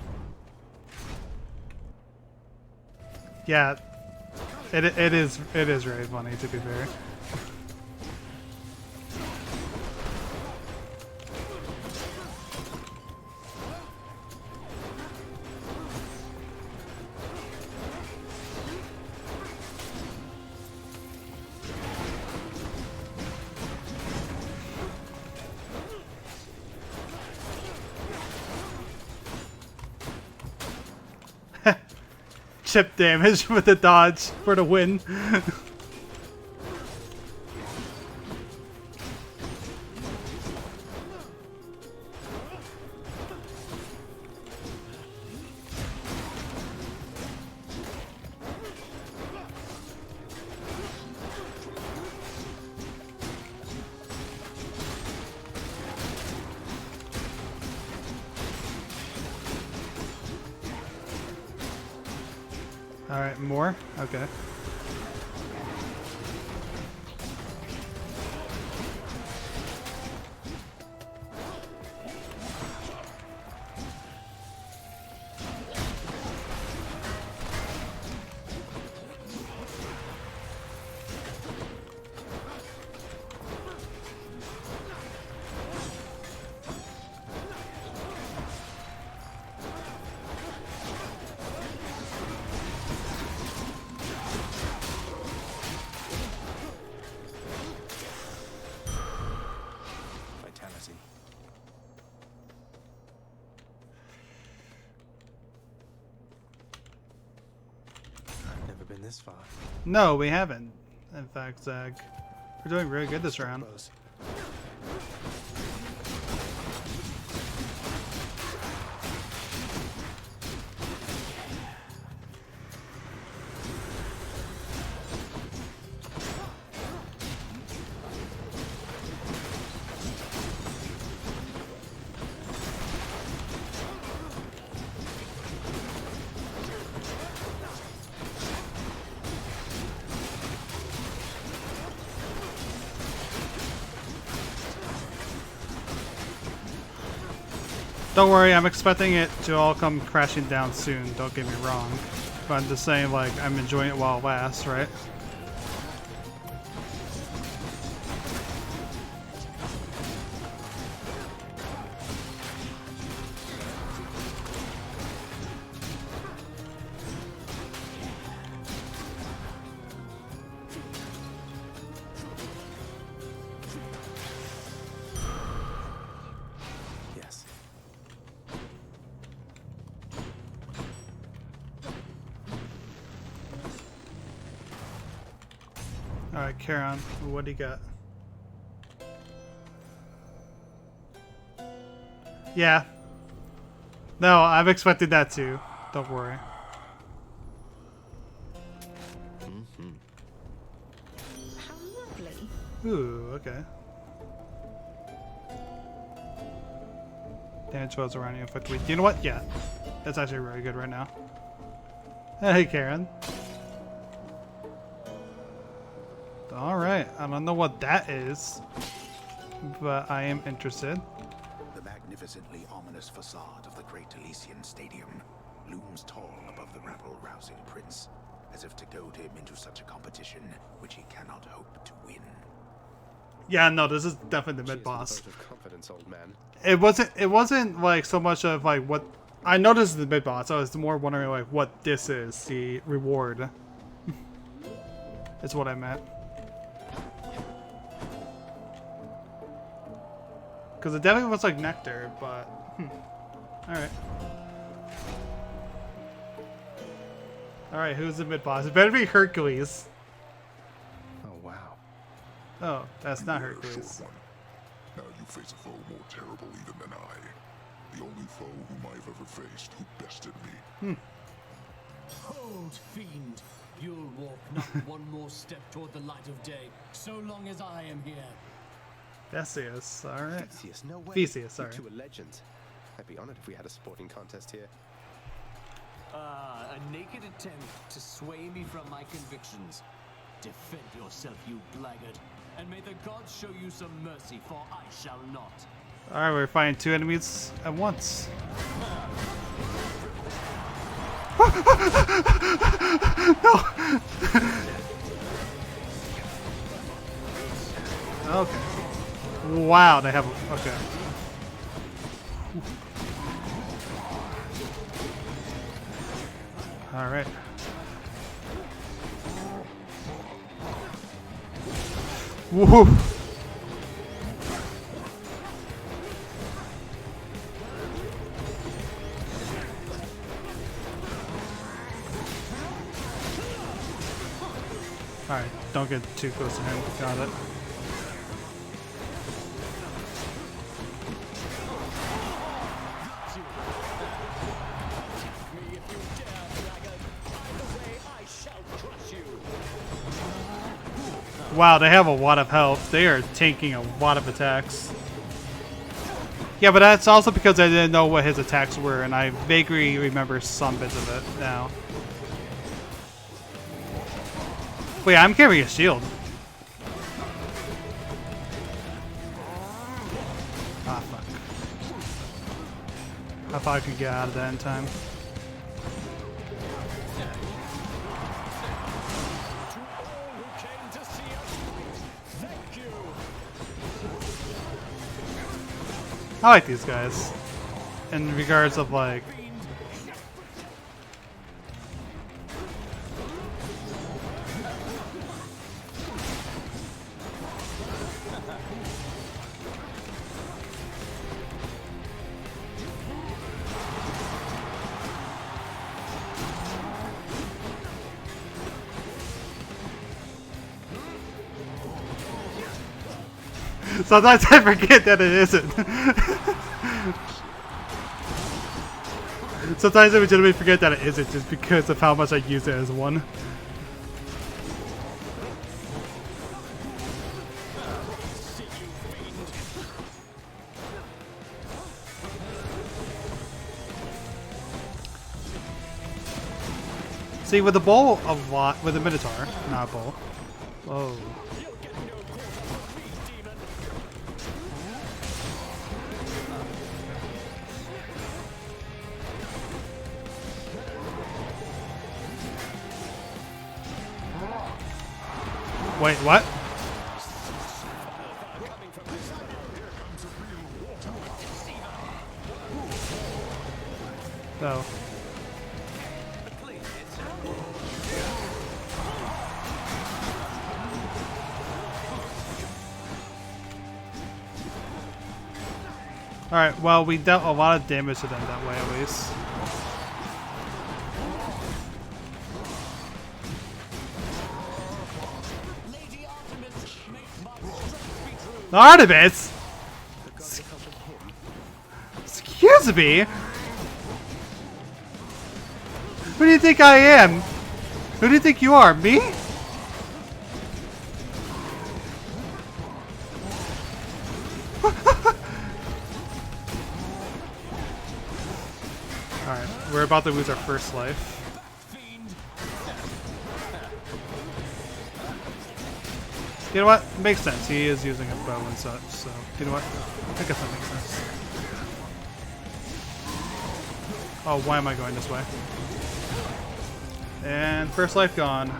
Yeah, it is really funny, to be fair. Chip damage with the dodge for the win. Alright, more? Okay. This far. No, we haven't. In fact, Zag, we're doing really good this round. Don't worry, I'm expecting it to all come crashing down soon, don't get me wrong. But I'm just saying, like, I'm enjoying it while it lasts, right? Alright, Karen, what do you got? Yeah. No, I'm expecting that too. Don't worry. How lovely. Ooh, okay. Damage was around you, inflict weak. You know what? Yeah. That's actually really good right now. Hey, Karen. Alright, I don't know what that is, but I am interested. The magnificently ominous facade of the Great Elysian Stadium looms tall above the rabble-rousing prince, as if to goad him into such a competition which he cannot hope to win. Yeah, no, this is definitely the mid boss. Vote of confidence, old man. It wasn't like so much of like what I know this is the mid boss. I was more wondering like what this is, the reward. Is what I meant. Because it definitely was like nectar, but alright. Alright, who's the mid boss? It better be Hercules. Oh wow. Oh, that's not Hercules. Now you face a foe more terrible even than I. The only foe whom I've ever faced who bested me. Hold, fiend. You'll walk not one more step toward the light of day, so long as I am here. Theseus, alright. Theseus, no way. Theseus, sorry. You two are legends. I'd be honored if we had a sporting contest here. A naked attempt to sway me from my convictions. Defend yourself, you blackguard, and may the gods show you some mercy, for I shall not. Alright, we're fighting two enemies at once. No! Okay. Wow, they have. Okay. Alright. Woohoo! Alright, don't get too close to him. Got it. Wow, they have a lot of health. They are taking a lot of attacks. Yeah, but that's also because I didn't know what his attacks were, and I vaguely remember some bits of it now. Wait, I'm carrying a shield. Ah, fuck. I thought I could get out of that in time. I like these guys. In regards of like... Sometimes I forget that it isn't. Sometimes I legitimately forget that it isn't just because of how much I use it as one. See, with the bowl a lot, with the Minotaur, not a bowl. Whoa. Wait, what? Oh. Alright, well, we dealt a lot of damage to them that way, at least. Artemis! Excuse me? Who do you think I am? Who do you think you are? Me? Alright, we're about to lose our first life. You know what? Makes sense. He is using a bow and such, so you know what? I guess that makes sense. Oh, why am I going this way? And first life gone.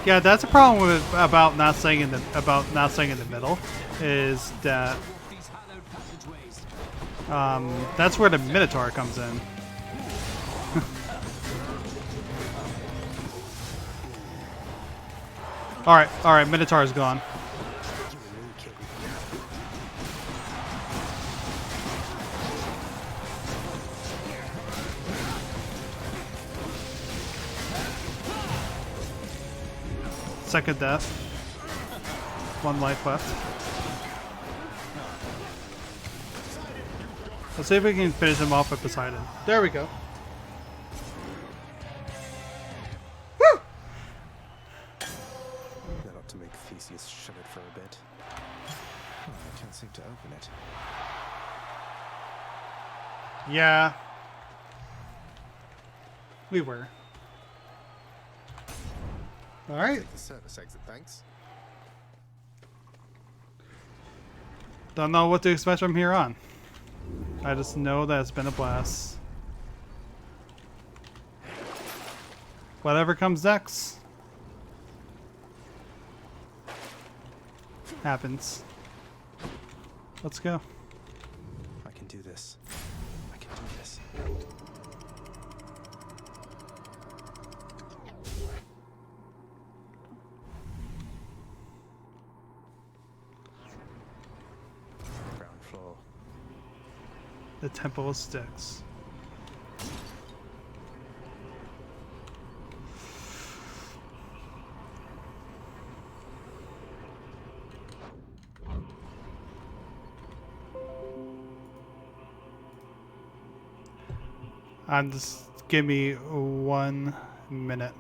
Yeah, that's a problem with about not staying in the middle, is that that's where the Minotaur comes in. all right, Minotaur's gone. Second death. 1 life left. Let's see if we can finish him off with Poseidon. There we go. Woo! That ought to make Theseus shut it for a bit. Oh, I can't seem to open it. Yeah. We were. Alright. Take the service exit, thanks. Don't know what to expect from here on. I just know that it's been a blast. Whatever comes next happens. Let's go. I can do this. I can do this. Ground floor. The Temple of Styx. Just give me 1 minute.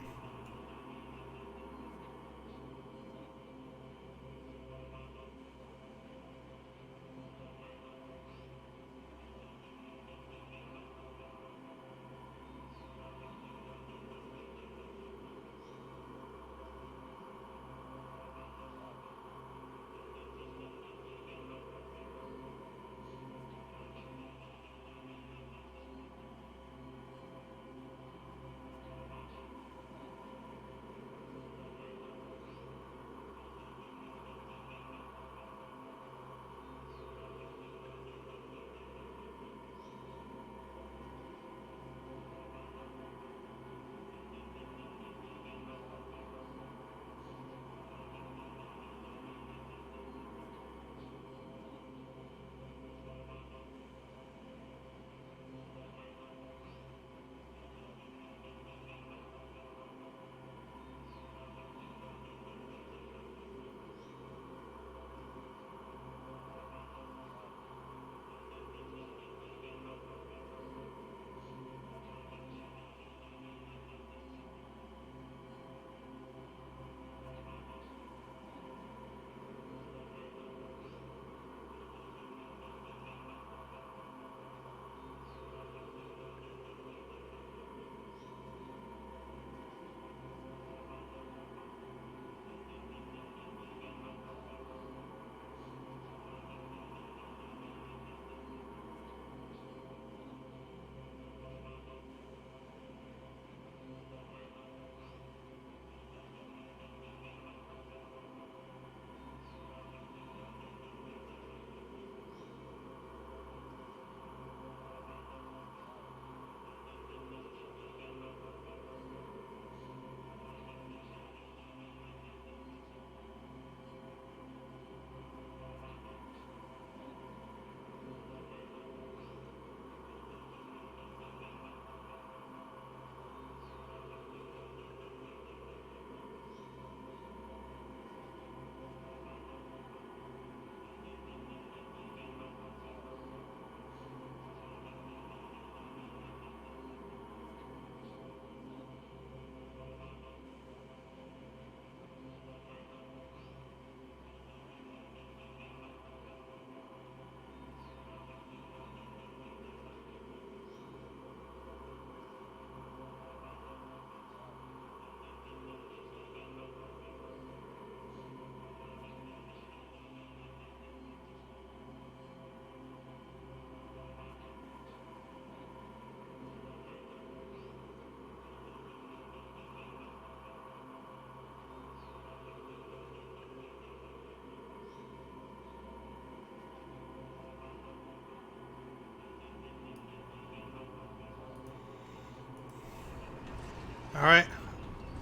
Alright.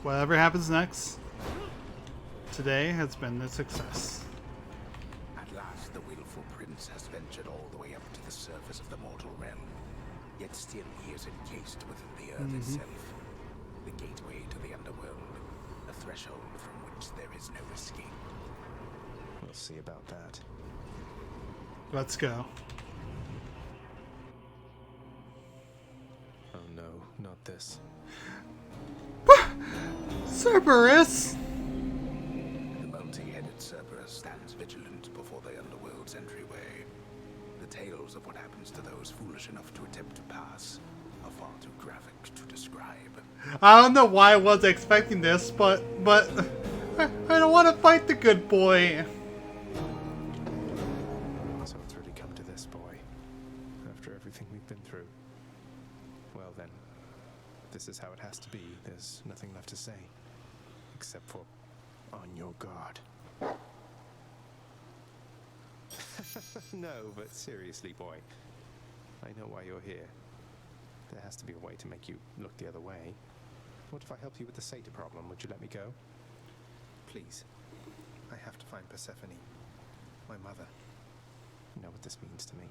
Whatever happens next, today has been a success. At last, the willful prince has ventured all the way up to the surface of the mortal realm. Yet still he is encased within the earth itself. The gateway to the underworld. A threshold from which there is no escape. We'll see about that. Let's go. Oh no, not this. Cerberus! The multi-headed Cerberus stands vigilant before the underworld's entryway. The tales of what happens to those foolish enough to attempt to pass are far too graphic to describe. I don't know why I was expecting this, but I don't want to fight the good boy. So it's really come to this, boy. After everything we've been through. Well then, if this is how it has to be, there's nothing left to say. Except for, on your guard. No, but seriously, boy. I know why you're here. There has to be a way to make you look the other way. What if I help you with the Satyr problem? Would you let me go? Please. I have to find Persephone. My mother. You know what this means to me.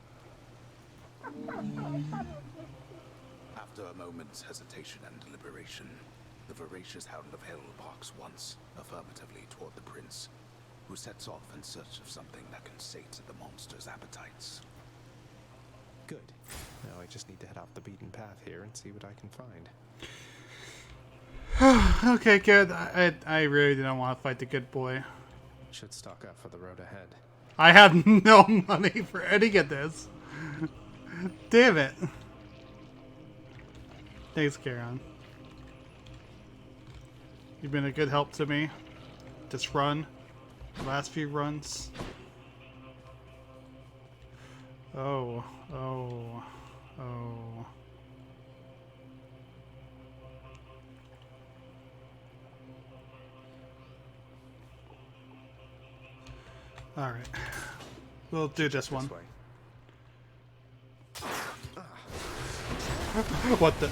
After a moment's hesitation and deliberation, the voracious hound of hell barks once, affirmatively toward the prince, who sets off in search of something that can sate the monster's appetites. Good. Now I just need to head off the beaten path here and see what I can find. Okay, good. I really didn't want to fight the good boy. Should stock up for the road ahead. I have no money for any of this. Damn it. Thanks, Charon. You've been a good help to me. This run. The last few runs. Oh. Alright. We'll do this one. What the?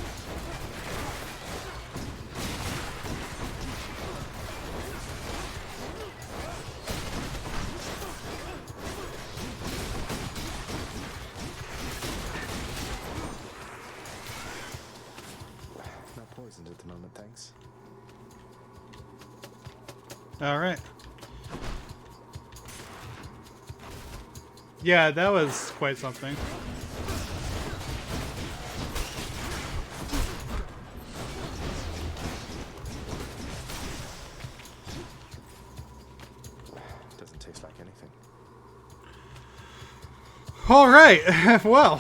Not poisoned at the moment, thanks. Alright. Yeah, that was quite something. Doesn't taste like anything. Alright, well,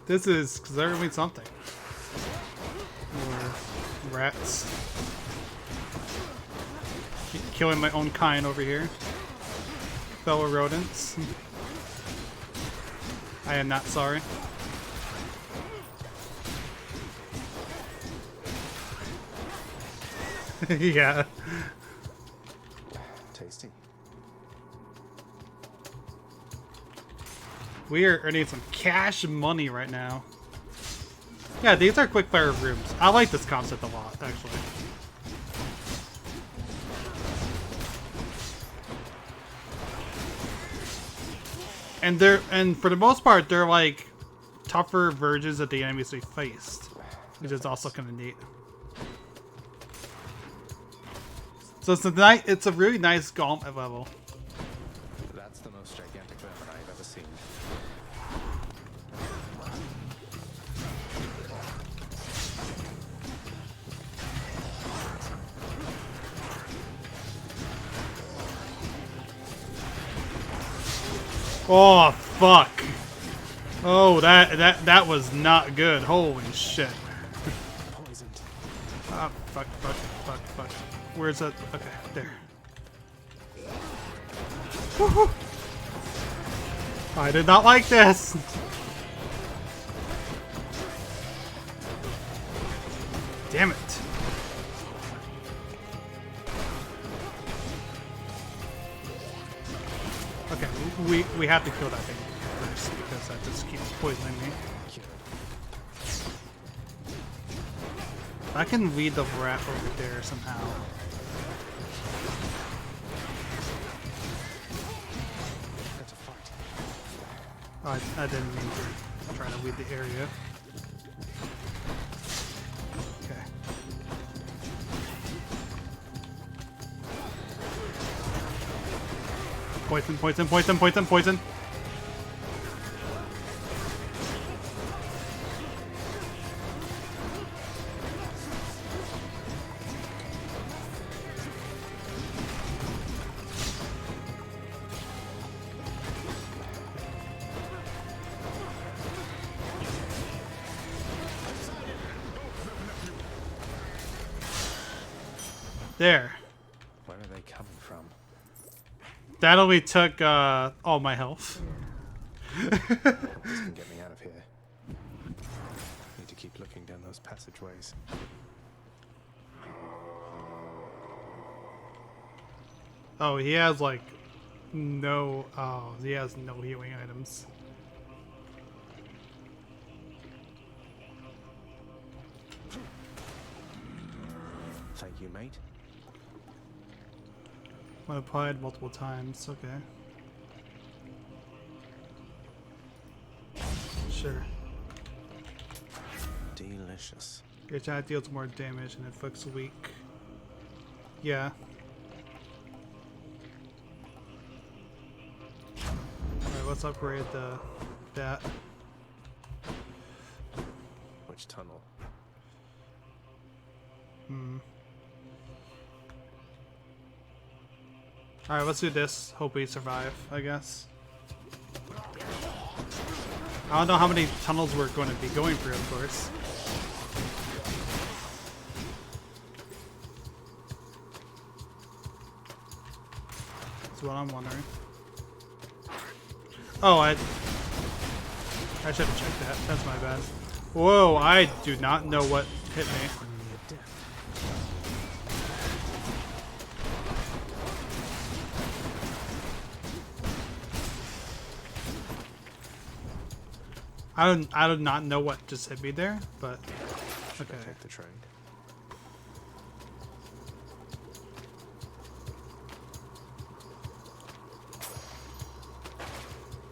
this is certainly something. More rats. Killing my own kind over here. Fellow rodents. I am not sorry. Yeah. Tasty. We are earning some cash money right now. Yeah, these are quick fire rooms. I like this concept a lot, actually. And for the most part, they're like tougher versions of the enemies we faced, which is also kind of neat. So it's a really nice gauntlet level. That's the most gigantic vermin I've ever seen. Oh fuck! Oh, that was not good. Holy shit! Poisoned. Ah, fuck! Where's that? Okay, there. Woohoo! I did not like this. Damn it! Okay, we have to kill that thing first because that just keeps poisoning me. I can lead the rat over there somehow. Oh, I didn't mean to try to lead the area. Okay. Poison, poison, poison, poison, poison. There. Where are they coming from? That only took all my health. This can get me out of here. Need to keep looking down those passageways. Oh, he has like no. Oh, he has no healing items. Thank you, mate. I applied multiple times. Okay. Sure. Delicious. Your attack deals more damage and inflicts weak. Yeah. Alright, let's upgrade that. Which tunnel? Alright, let's do this. Hope we survive, I guess. I don't know how many tunnels we're going to be going through, of course. That's what I'm wondering. Oh, I should have checked that. That's my bad. Whoa, I do not know what hit me. I do not know what just hit me there, but okay. Take the train.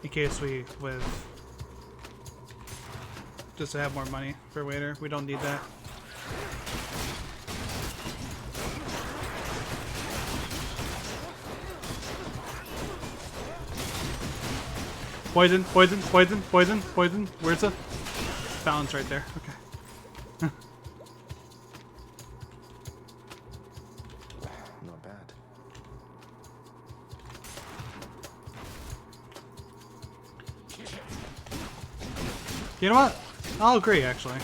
In case we live. Just to have more money for later. We don't need that. Poison, poison, poison, poison, poison. Where's the fountain's right there? Okay. Not bad. You know what? I'll agree, actually.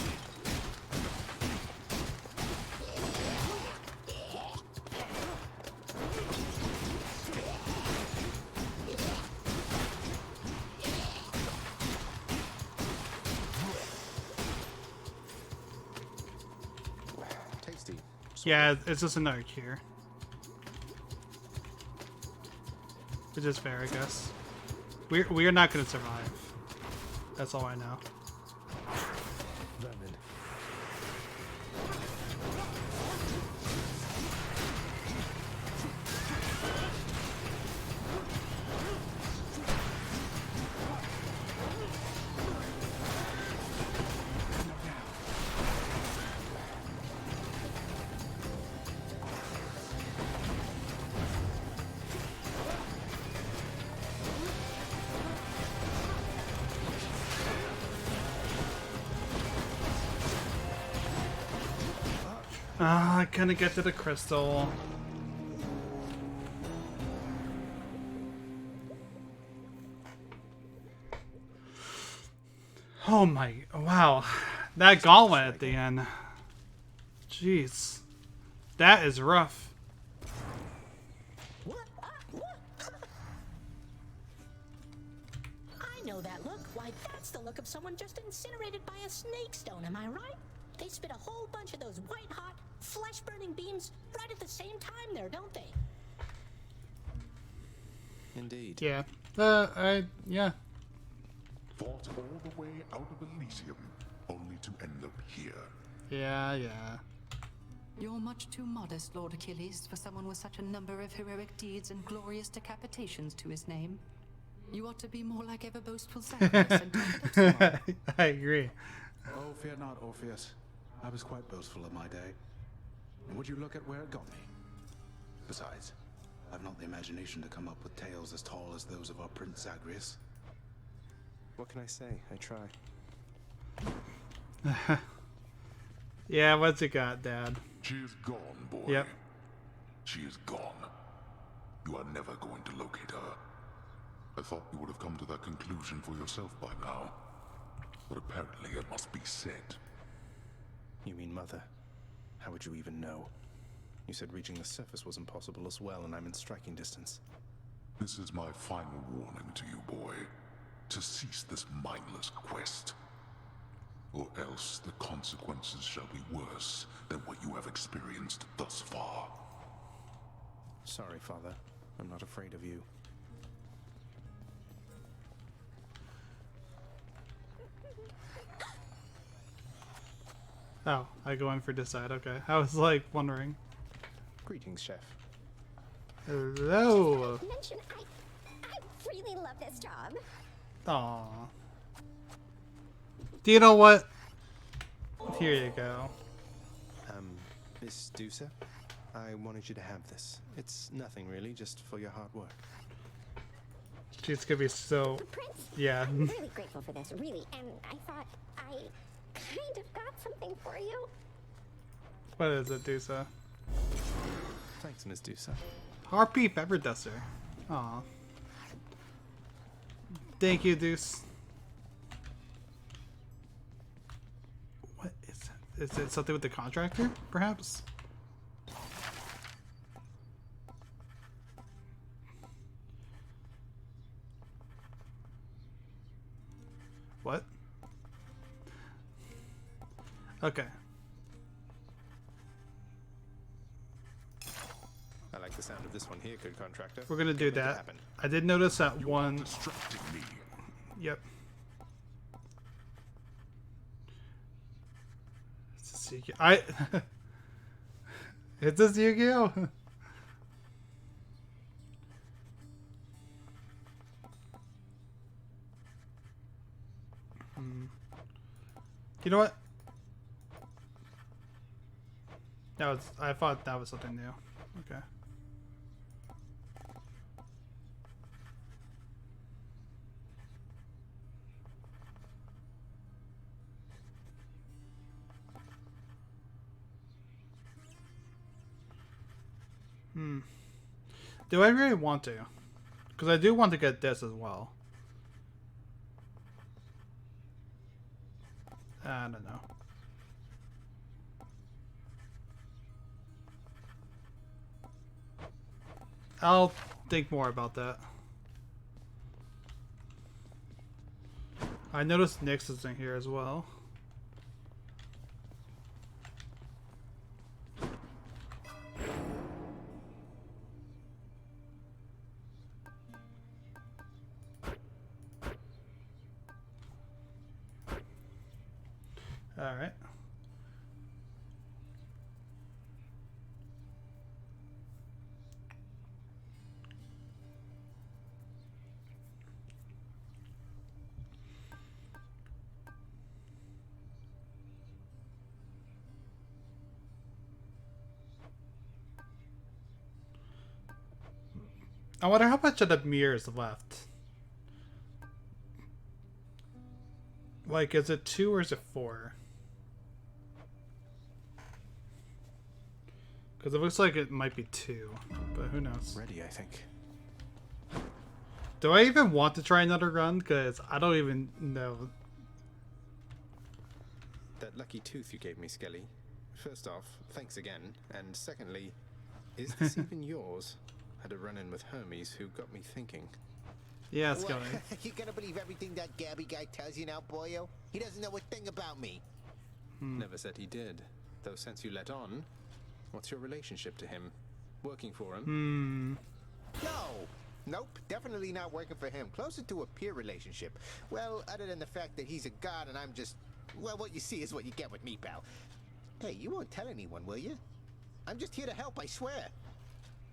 Tasty. Yeah, it's just another cure. Which is fair, I guess. We're not gonna survive. That's all I know. Vermin. I couldn't get to the crystal. Oh my, wow. That gauntlet at the end. Jeez. That is rough. I know that look. Why, that's the look of someone just incinerated by a snake stone, am I right? They spit a whole bunch of those white-hot, flesh-burning beams right at the same time there, don't they? Indeed. Yeah. Yeah. Fought all the way out of Elysium, only to end up here. Yeah. You're much too modest, Lord Achilles, for someone with such a number of heroic deeds and glorious decapitations to his name. You ought to be more like ever boastful Zagreus and take it up some more. I agree. Oh, fear not, Orpheus. I was quite boastful of my day. And would you look at where it got me? Besides, I've not the imagination to come up with tales as tall as those of our Prince Zagreus. What can I say? I try. Yeah, what's it got, Dad? She is gone, boy. Yep. She is gone. You are never going to locate her. I thought you would have come to that conclusion for yourself by now. But apparently it must be said. You mean Mother? How would you even know? You said reaching the surface was impossible as well, and I'm in striking distance. This is my final warning to you, boy. To cease this mindless quest. Or else the consequences shall be worse than what you have experienced thus far. Sorry, Father. I'm not afraid of you. Oh, I go in for decide. Okay. I was like wondering. Greetings, Chef. Hello. Mention, I really love this job. Aw. Do you know what? Here you go. Miss Dusa, I wanted you to have this. It's nothing really, just for your hard work. She's gonna be so. Prince, Yeah. I'm really grateful for this, really, and I thought I kind of got something for you. What is it, Dusa? Thanks, Miss Dusa. Harpy Pepper Duster. Aw. Thank you, Deuce. What is that? Is it something with the contractor, perhaps? What? Okay. I like the sound of this one here, good contractor. We're gonna do Make it that. happen. I did notice that one. Distracting me. Yep. Is this Yu-Gi-Oh? Is this Yu-Gi-Oh? You know what? That was. I thought that was something new. Okay. Do I really want to? Because I do want to get this as well. I don't know. I'll think more about that. I noticed Nyx is in here as well. All right. I wonder how much of the mirror is left. Like, is it 2 or is it 4? Because it looks like it might be 2, but who knows? Ready, I think. Do I even want to try another run? Because I don't even know. That lucky tooth you gave me, Skelly. First off, thanks again. And secondly, is this even yours? Had a run-in with Hermes who got me thinking. Yeah, Skelly. You gonna believe everything that Gabby guy tells you now, boyo? He doesn't know a thing about me. Never said he did. Though since you let on, what's your relationship to him? Working for him? No. Nope, definitely not working for him. Closer to a peer relationship. Well, other than the fact that he's a god and I'm just... Well, what you see is what you get with me, pal. Hey, you won't tell anyone, will you? I'm just here to help, I swear.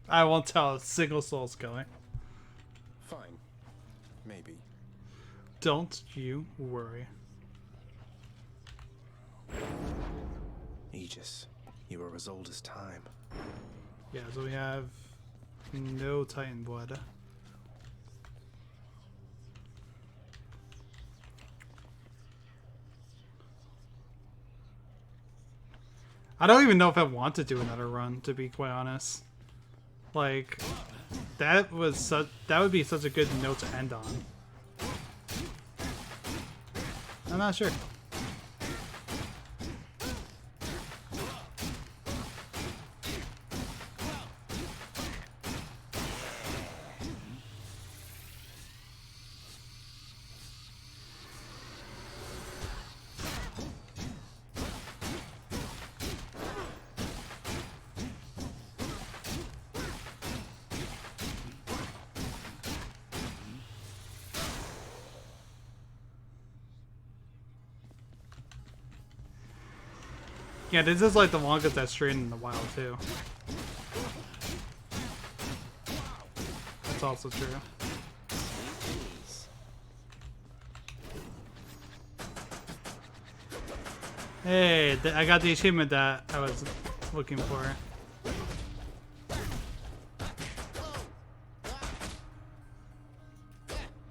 I won't tell a single soul's going. Fine. Maybe. Don't you worry. Aegis, you are as old as time. Yeah, so we have no Titan blood. I don't even know if I want to do another run, to be quite honest. Like, that would be such a good note to end on. I'm not sure. Yeah, this is like the longest I've streamed in a while too. That's also true. Hey, I got the achievement that I was looking for.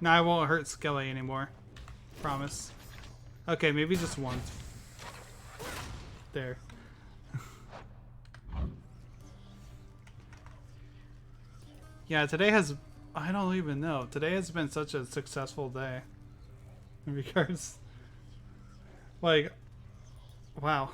Now I won't hurt Skelly anymore. Promise. Okay, maybe just once. There. Yeah, today has... I don't even know. Today has been such a successful day. In regards... Like... Wow.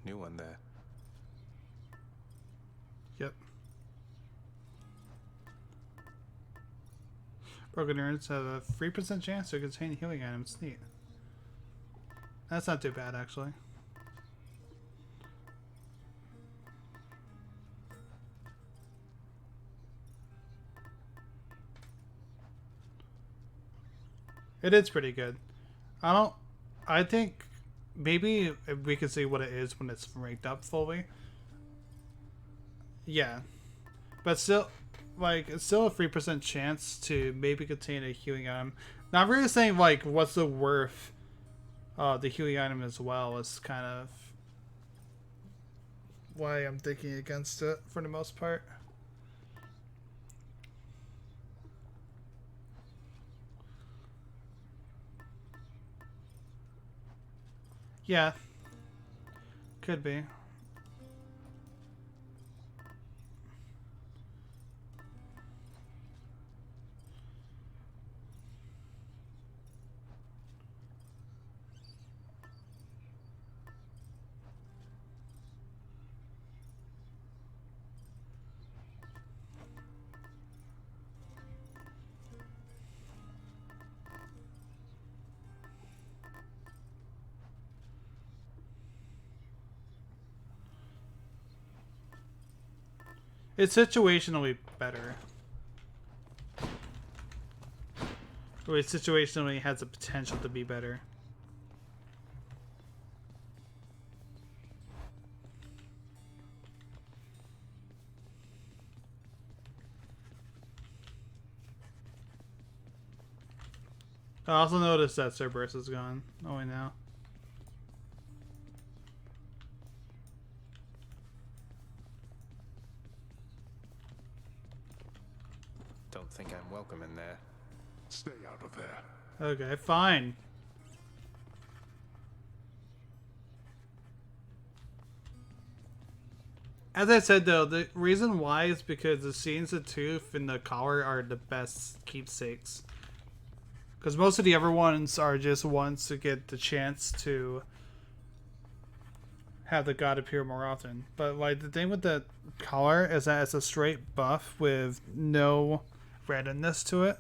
New one there. Yep. Broken Urns have a 3% chance to contain healing items. Neat. That's not too bad, actually. It is pretty good. I think maybe we can see what it is when it's ranked up fully. Yeah. But still, like, it's still a 3% chance to maybe contain a healing item. Not really saying, like, what's the worth of the healing item as well is kind of why I'm thinking against it for the most part. Yeah. Could be. It's situationally better. Or it situationally has the potential to be better. I also noticed that Cerberus is gone. Oh, wait, now. Don't think I'm welcome in there. Stay out of there. Okay, fine. As I said though, the reason why is because the scenes of Tooth and the collar are the best keepsakes. Because most of the other ones are just ones to get the chance to have the god appear more often. But like the thing with the collar is that it's a straight buff with no randomness to it.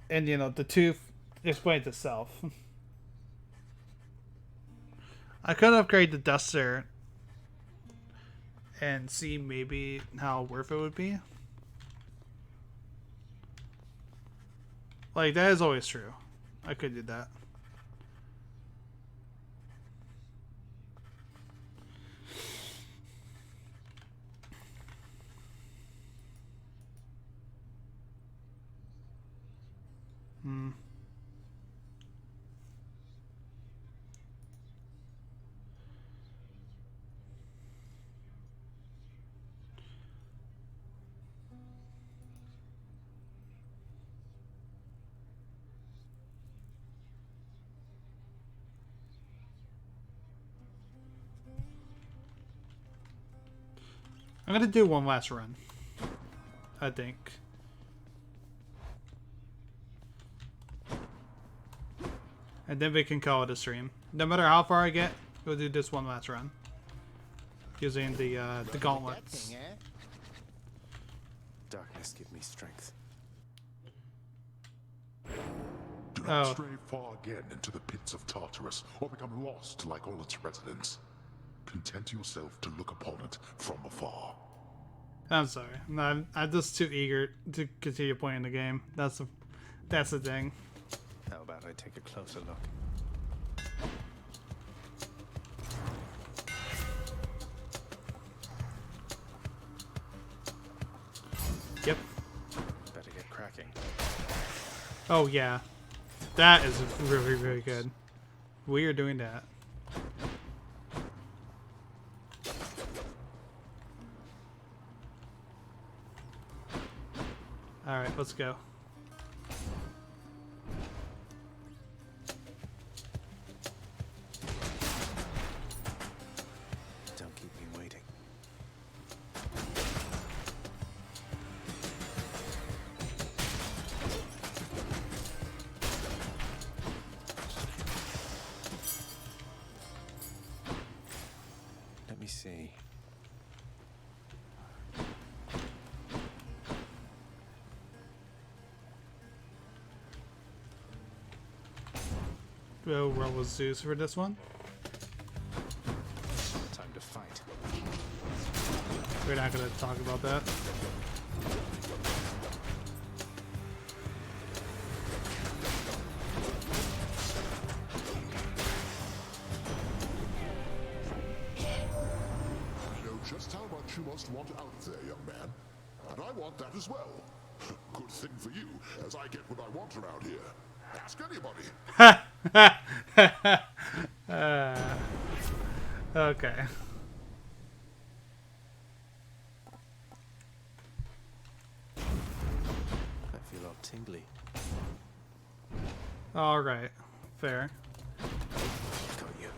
And you know, the Tooth explains itself. I could upgrade the Duster and see maybe how worth it would be. Like, that is always true. I could do that. I'm gonna do one last run, I think. And then we can call it a stream. No matter how far I get, we'll do this one last run. Using the gauntlets. Darkness, give me strength. Do not stray far again into the pits of Tartarus, or become lost like all its residents. Content yourself to look upon it from afar. I'm sorry. I'm just too eager to continue playing the game. That's the thing. How about I take a closer look? Yep. Better get cracking. Oh yeah. That is really, really good. We are doing that. Alright, let's go. Don't keep me waiting. Let me see. We'll roll with Zeus for this one. Time to fight. We're not going to talk about that. I know just how much you must want out there, young man. And I want that as well. Good thing for you, as I get what I want around here. Ask anybody. Okay. I feel all tingly. Alright. Fair. Got you.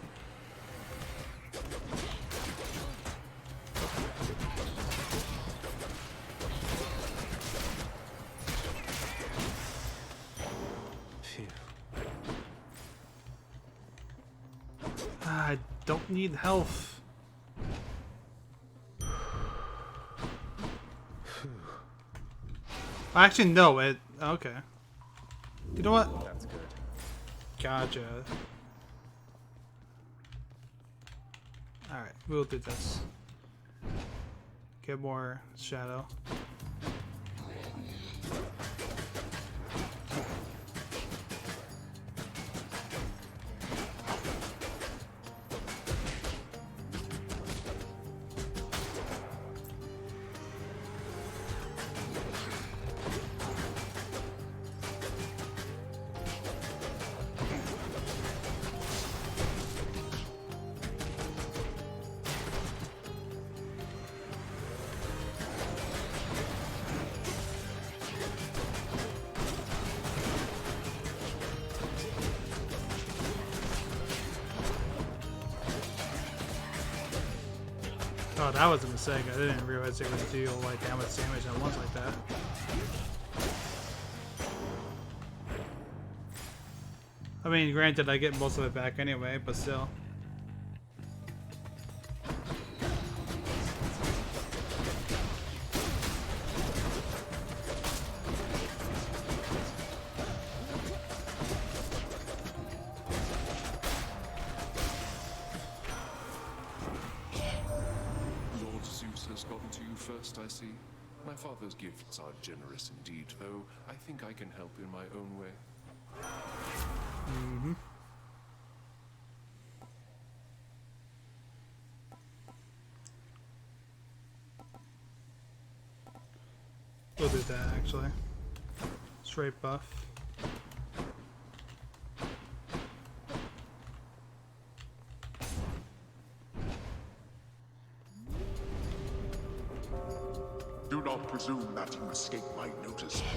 Phew. I don't need health. Actually, no. It okay. You know what? That's good. Gotcha. All right, we'll do this. Get more shadow. Oh, that was a mistake. I didn't realize they would deal like that much damage at once like that. I mean, granted, I get most of it back anyway, but still. Lord Zeus has gotten to you first, I see. My father's gifts are generous indeed, though I think I can help in my own way. Mm-hmm. We'll do that actually. Straight buff. Do not presume that you escape my notice, boy.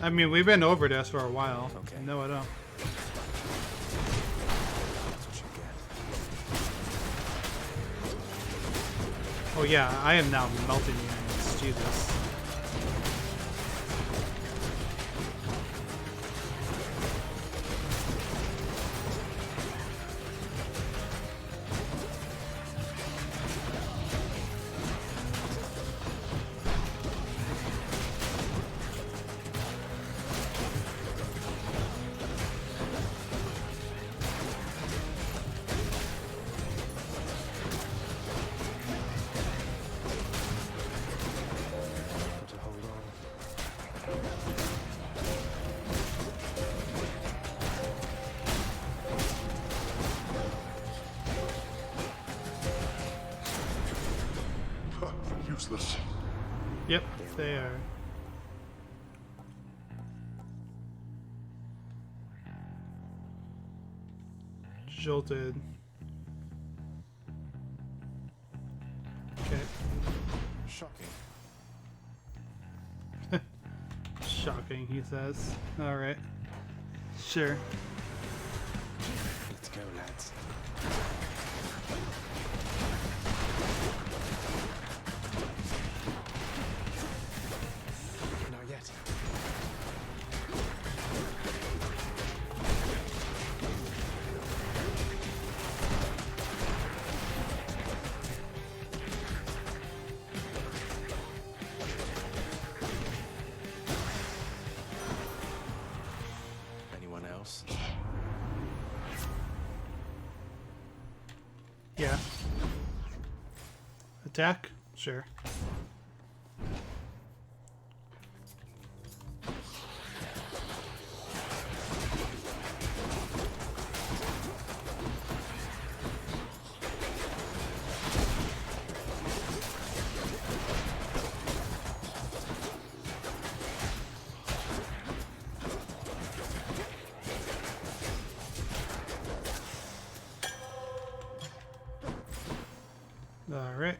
I mean, we've been over this for a while. Okay. No, I don't. That's what you get. Oh yeah, I am now melting the enemies. Jesus. To hold on. Useless. Yep, they are. Jolted. Okay. Shocking. Shocking, he says. Alright. Sure. Let's go, lads. Not yet. Anyone else? Yeah. Attack? Sure. Alright.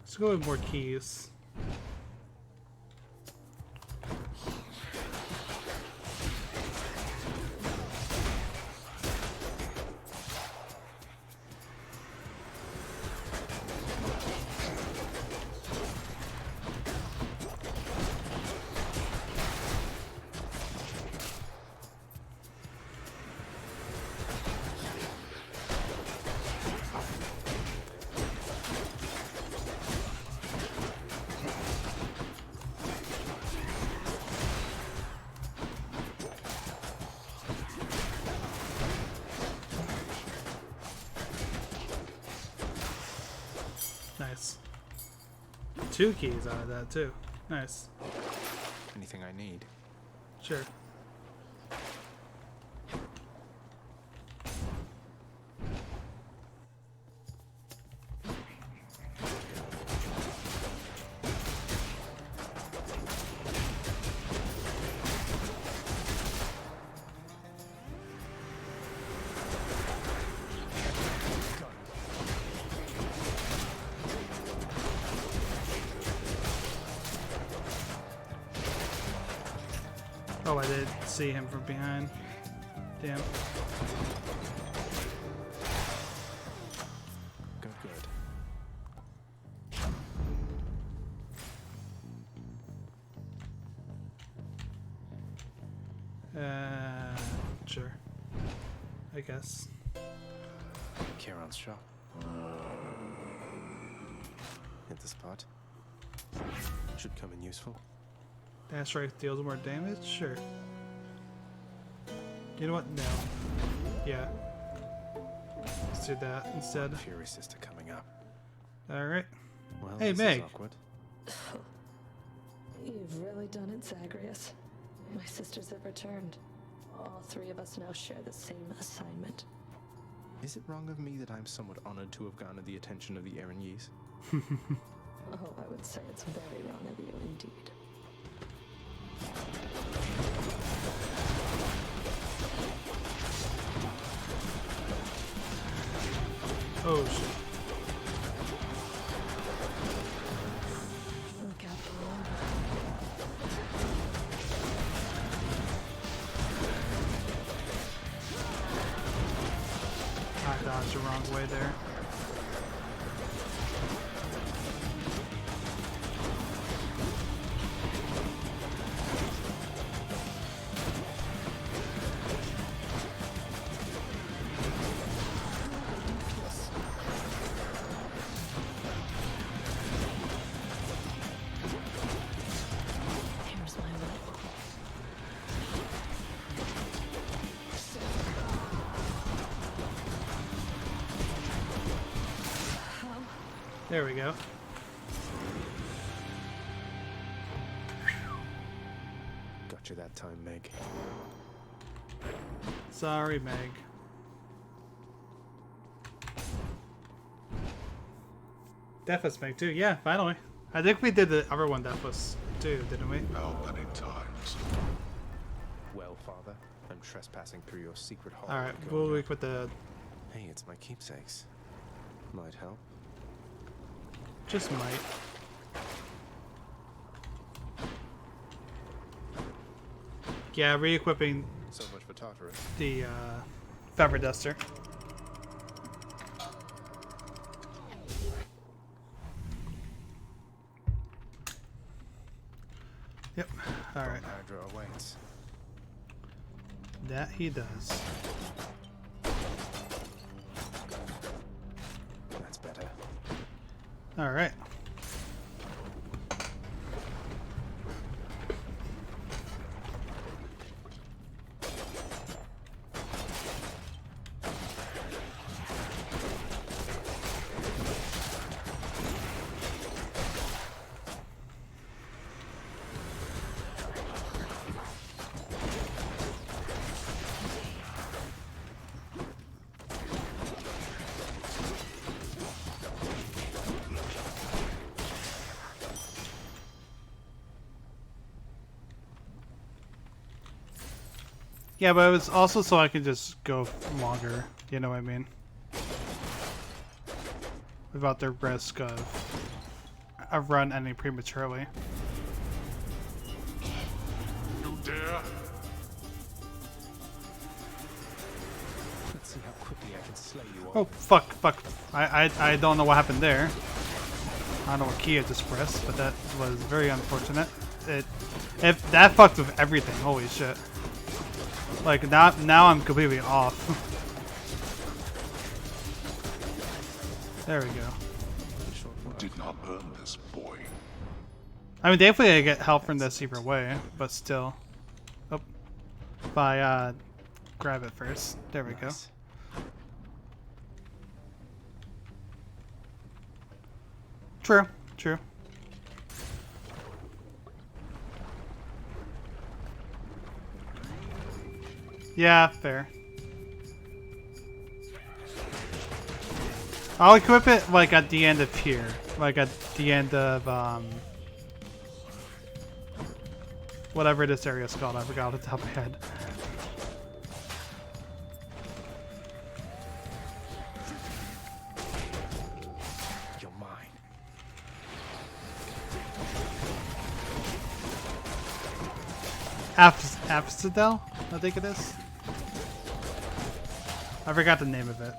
Let's go with more keys. Nice. 2 keys out of that too. Nice. Anything I need? Sure. Oh, I did see him from behind. Damn. sure. I guess. Charon's shop. Hit the spot. Should come in useful. Dash strike deals more damage? Sure. You know what? No. Yeah. Let's do that instead. Fury sister coming up. Alright. Well, hey, this Meg. is awkward. You've really done it, Zagreus. My sisters have returned. All three of us now share the same assignment. Is it wrong of me that I'm somewhat honored to have garnered the attention of the Eren Yees? Oh, I would say it's very wrong of you indeed. Oh shit. Look out below. I dodged the wrong way there. Here's my way. There we go. Got you that time, Meg. Sorry, Meg. Deathless Meg too. Yeah, finally. I think we did the other one Deathless too, didn't we? How many times? Well, Father, I'm trespassing through your secret hall. Alright, we'll week with the... Hey, it's my keepsakes. Might help. Just might. Yeah, re-equipping So much for Tartarus. the Feather Duster. Yep. Alright. Hydra awaits. That he does. That's better. Alright. Yeah, but it was also so I could just go longer, you know what I mean? Without the risk of a run ending prematurely. You dare? Let's see how quickly I can slay you all. Oh, fuck. I don't know what happened there. I don't know what key I just pressed, but that was very unfortunate. If that fucked with everything, holy shit. Like, now I'm completely off. There we go. You did not earn this, boy. I mean, definitely I get help from this either way, but still. Oh. If I, grab it first. There we go. True. Yeah, fair. I'll equip it, like, at the end of here. Like, at the end of, whatever this area is called. I forgot off the top of my head. You're mine. Apsidel, I think it is. I forgot the name of it.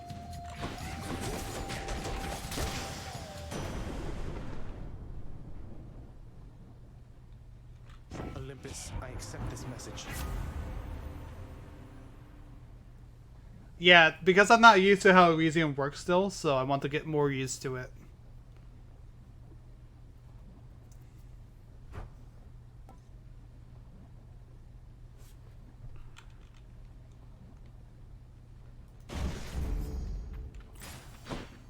Olympus, I accept this message. Yeah, because I'm not used to how Elysium works still, so I want to get more used to it.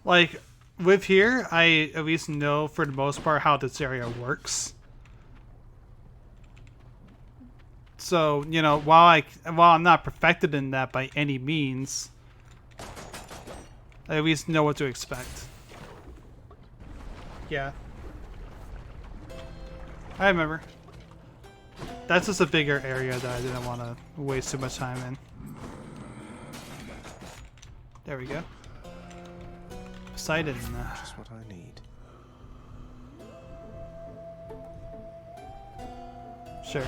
Like, with here, I at least know for the most part how this area works. So, you know, while I'm not perfected in that by any means, I at least know what to expect. Yeah. I remember. That's just a bigger area that I didn't want to waste too much time in. There we go. Poseidon. Just what I need. Sure.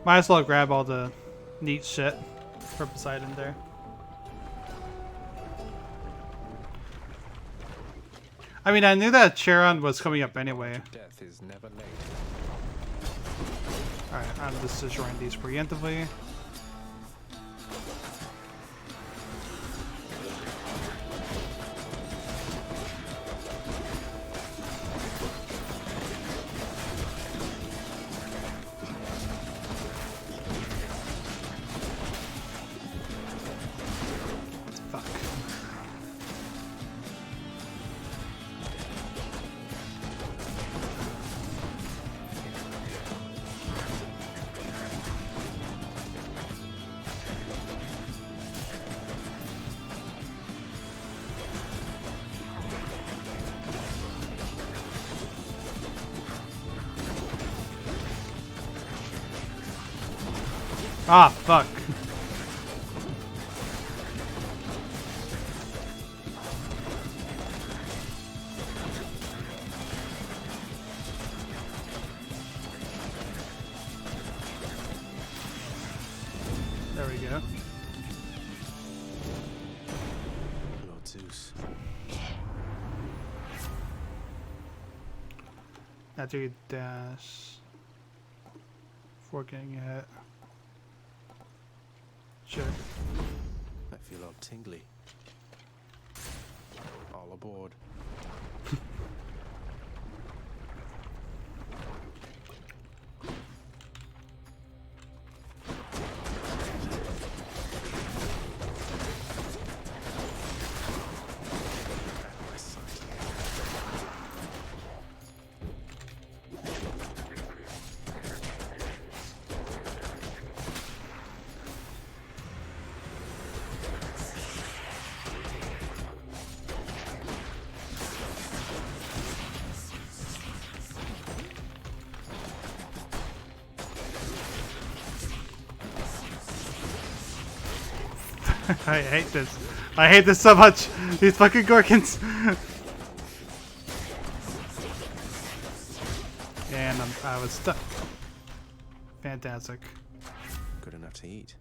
Might as well grab all the neat shit for Poseidon there. I mean, I knew that Charon was coming up anyway. Death is never late. Alright, I'm just destroying these preemptively. Ah, fuck. There we go. Lord Zeus. Now do dash. Before getting hit. Sure. I feel all tingly. All aboard. I hate this. I hate this so much. These fucking Gorkins. And I was stuck. Fantastic. Good enough to eat.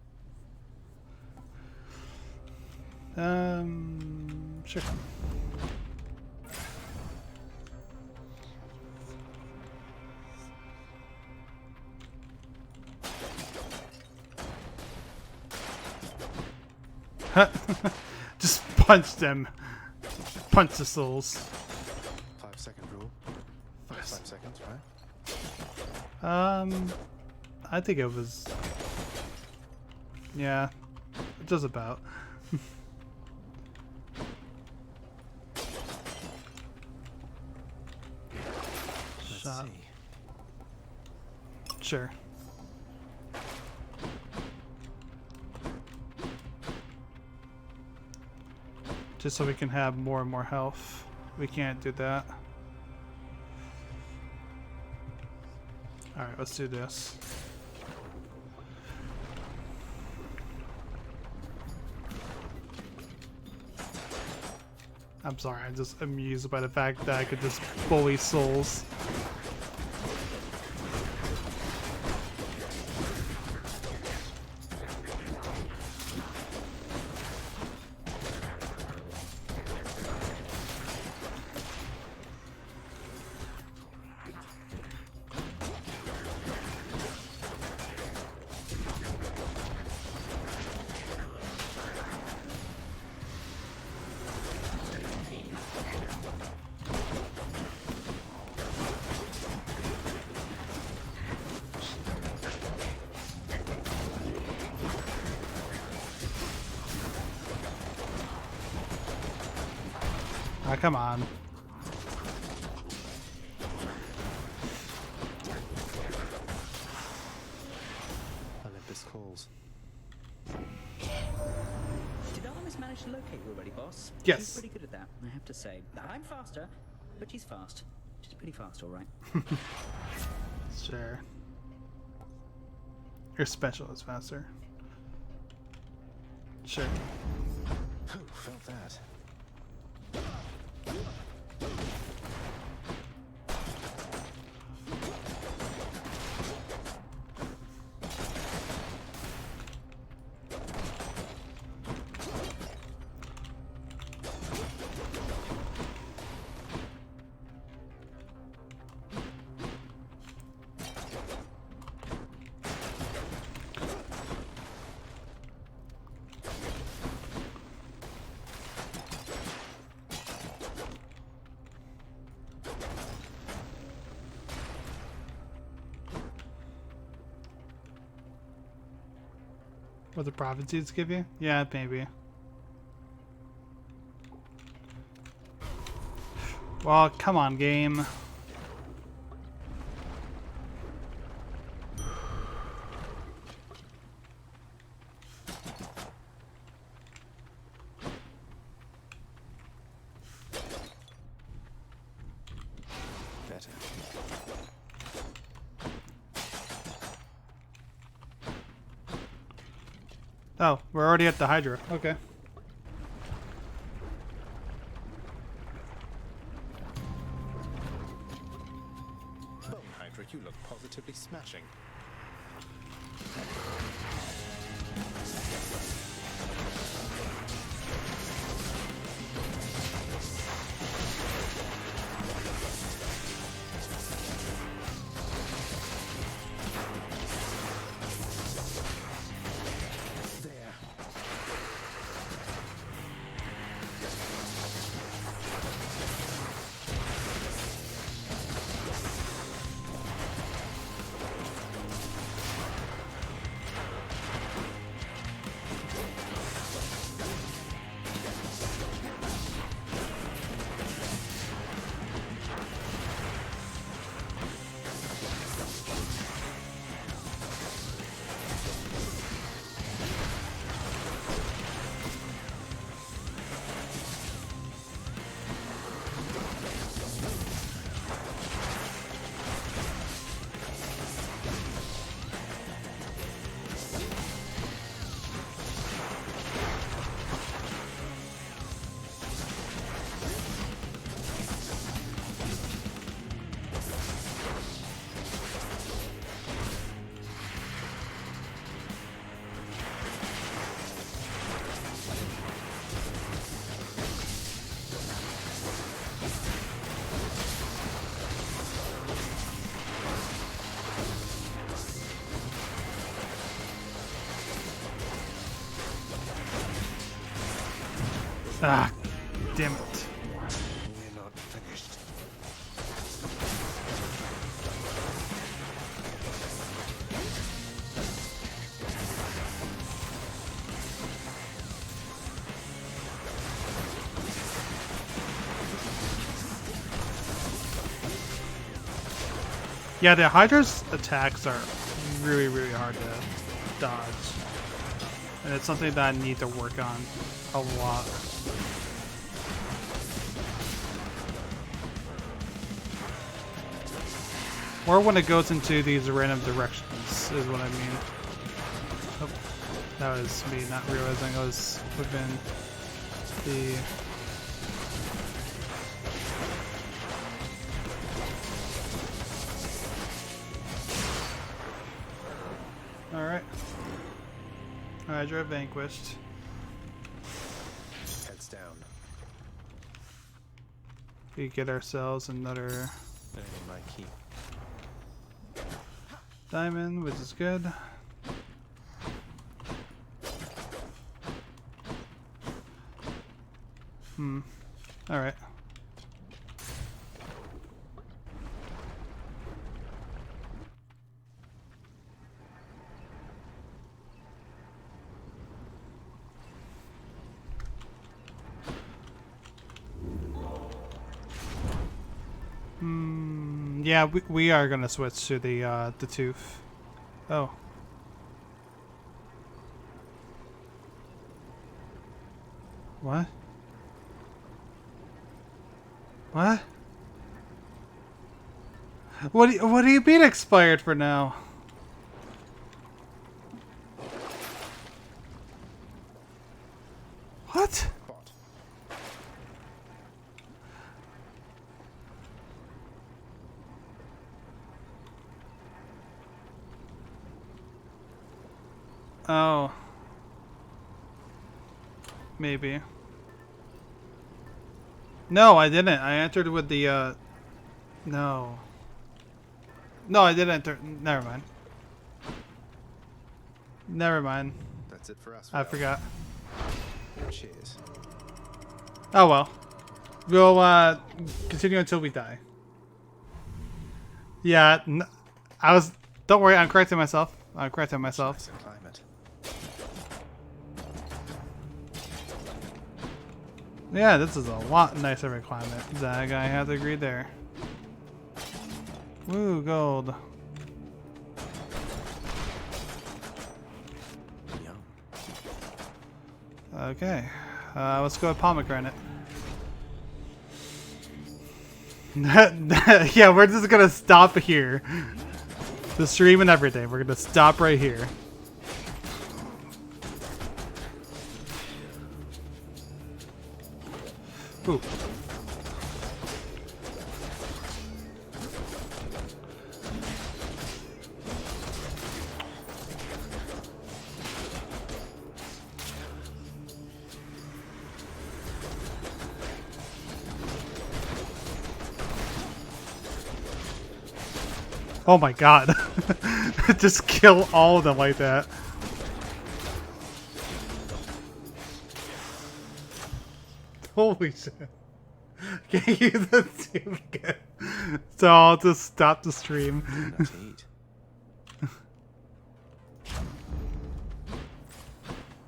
Sure. Just punch them. Punch the souls. 5-second rule. 5 seconds, right? I think it was. Yeah, just about. Shot. See. Sure. Just so we can have more and more health. We can't do that. Alright, let's do this. I'm sorry, I'm just amused by the fact that I could just bully souls. Ah, come on. Olympus calls. Did Artemis manage to locate you already, boss? Yes. She's pretty good at that, I have to say. I'm faster, but she's fast. She's pretty fast, all right. Sure. Your special is faster. Sure. Whew, felt that. What the prophecies give you? Yeah, maybe. Well, come on, game. Better. Oh, we're already at the Hydra. Okay. Bone Hydra, you look positively smashing. Ah, damn it. We're not finished. Yeah, the Hydra's attacks are really, really hard to dodge. And it's something that I need to work on a lot. Or when it goes into these random directions is what I mean. Oh, that was me not realizing I was within the... Alright. Hydra vanquished. Heads down. We get ourselves another My key. diamond, which is good. Alright. Yeah, we are gonna switch to the tooth. Oh. What? What? What do you mean expired for now? What? Oh. Maybe. No, I didn't. I entered with the, no. No, I didn't enter. Never mind. Never mind. That's it for us. I forgot. Cheers. Oh well. We'll, continue until we die. Yeah, I was... Don't worry, I'm correcting myself. I'm correcting myself. Yeah, this is a lot nicer of a climate. That guy had to agree there. Woo, gold. Okay. Let's go with pomegranate. Yeah, we're just gonna stop here. The stream and everything. We're gonna stop right here. Ooh. Oh my god. Just kill all of them like that. Holy shit. Can't use that tube again. So I'll just stop the stream.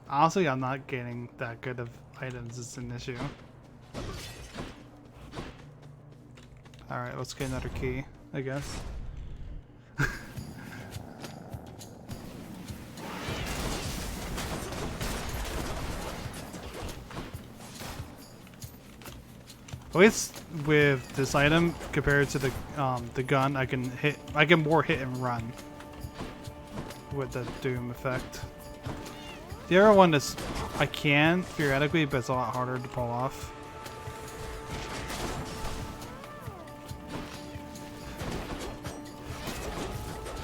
Honestly, I'm not getting that good of items. It's an issue. Alright, let's get another key, I guess. At least with this item compared to the gun, I can more hit and run with the Doom effect. The other one is I can theoretically, but it's a lot harder to pull off.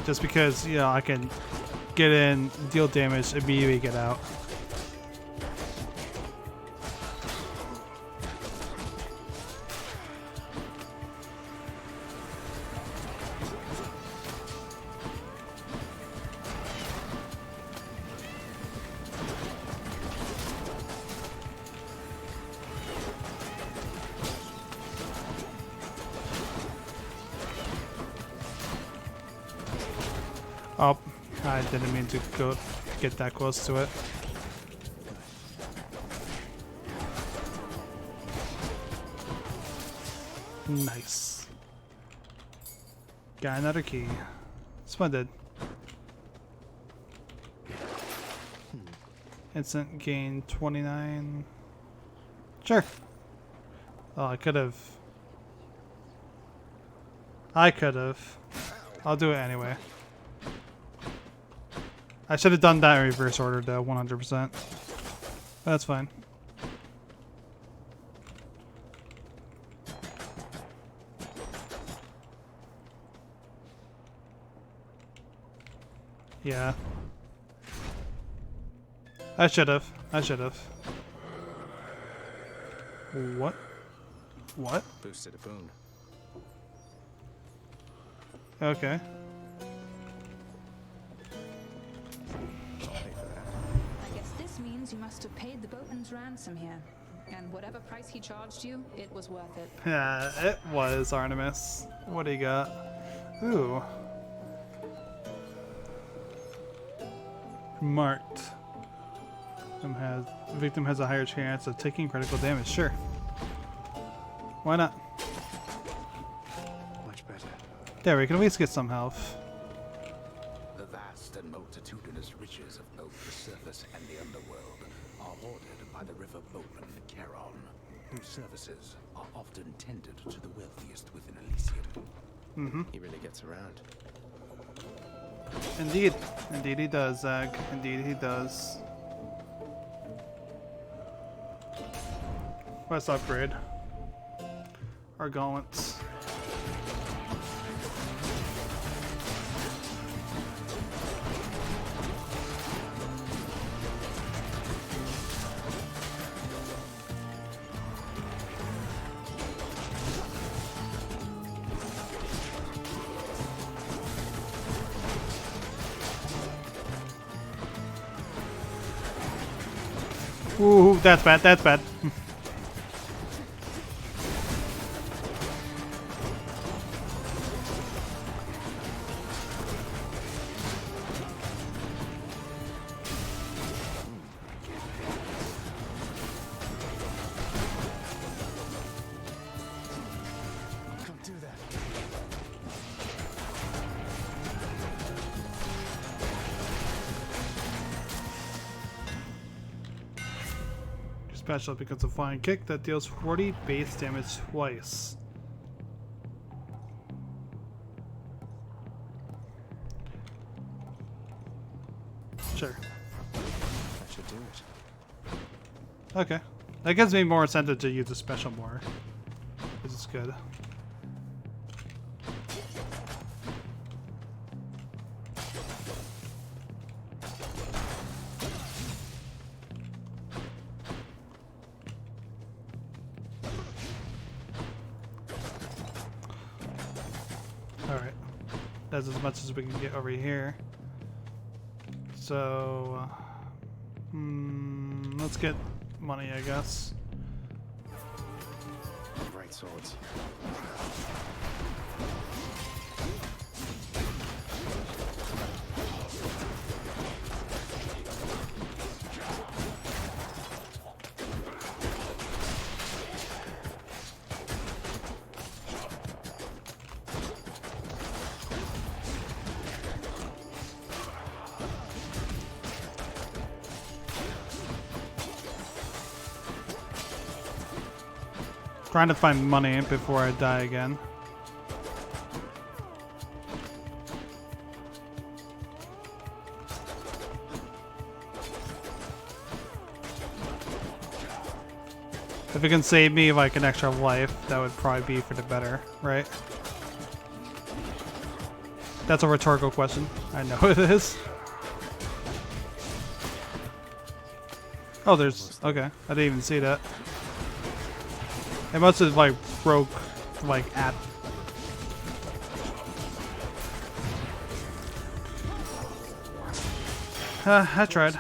Just because, you know, I can get in, deal damage, immediately get out. Oh, I didn't mean to go get that close to it. Nice. Got another key. Splendid. Instant gain 29. Sure. Oh, I could have. I'll do it anyway. I should have done that in reverse order though, 100%. That's fine. Yeah. I should have. What? What? Boosted a boon. Okay. I guess this means you must have paid the boatman's ransom here. And whatever price he charged you, it was worth it. Yeah, it was Artemis. What do you got? Ooh. Marked. Victim has a higher chance of taking critical damage. Sure. Why not? There, we can at least get some health. The vast and multitudinous riches of both the surface and the underworld are ordered by the river boatman Charon, whose services are often tendered to the wealthiest within Elysium. He really gets around. Indeed. Indeed he does, Zag. Indeed he does. Let's upgrade our gauntlets. Ooh, that's bad, that's bad. Don't do that. Special becomes a flying kick that deals 40 base damage twice. Sure. That should do it. Okay. That gives me more incentive to use the special more. This is good. Alright. That's as much as we can get over here. So, let's get money, I guess. Great swords. Trying to find money before I die again. If it can save me like an extra life, that would probably be for the better, right? That's a rhetorical question. I know it is. Oh, there's... Okay, I didn't even see that. It must have like broke like at I tried.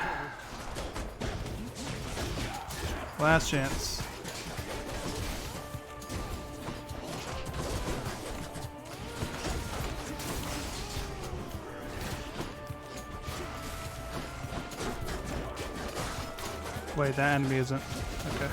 Last chance. Wait, that enemy isn't. Okay.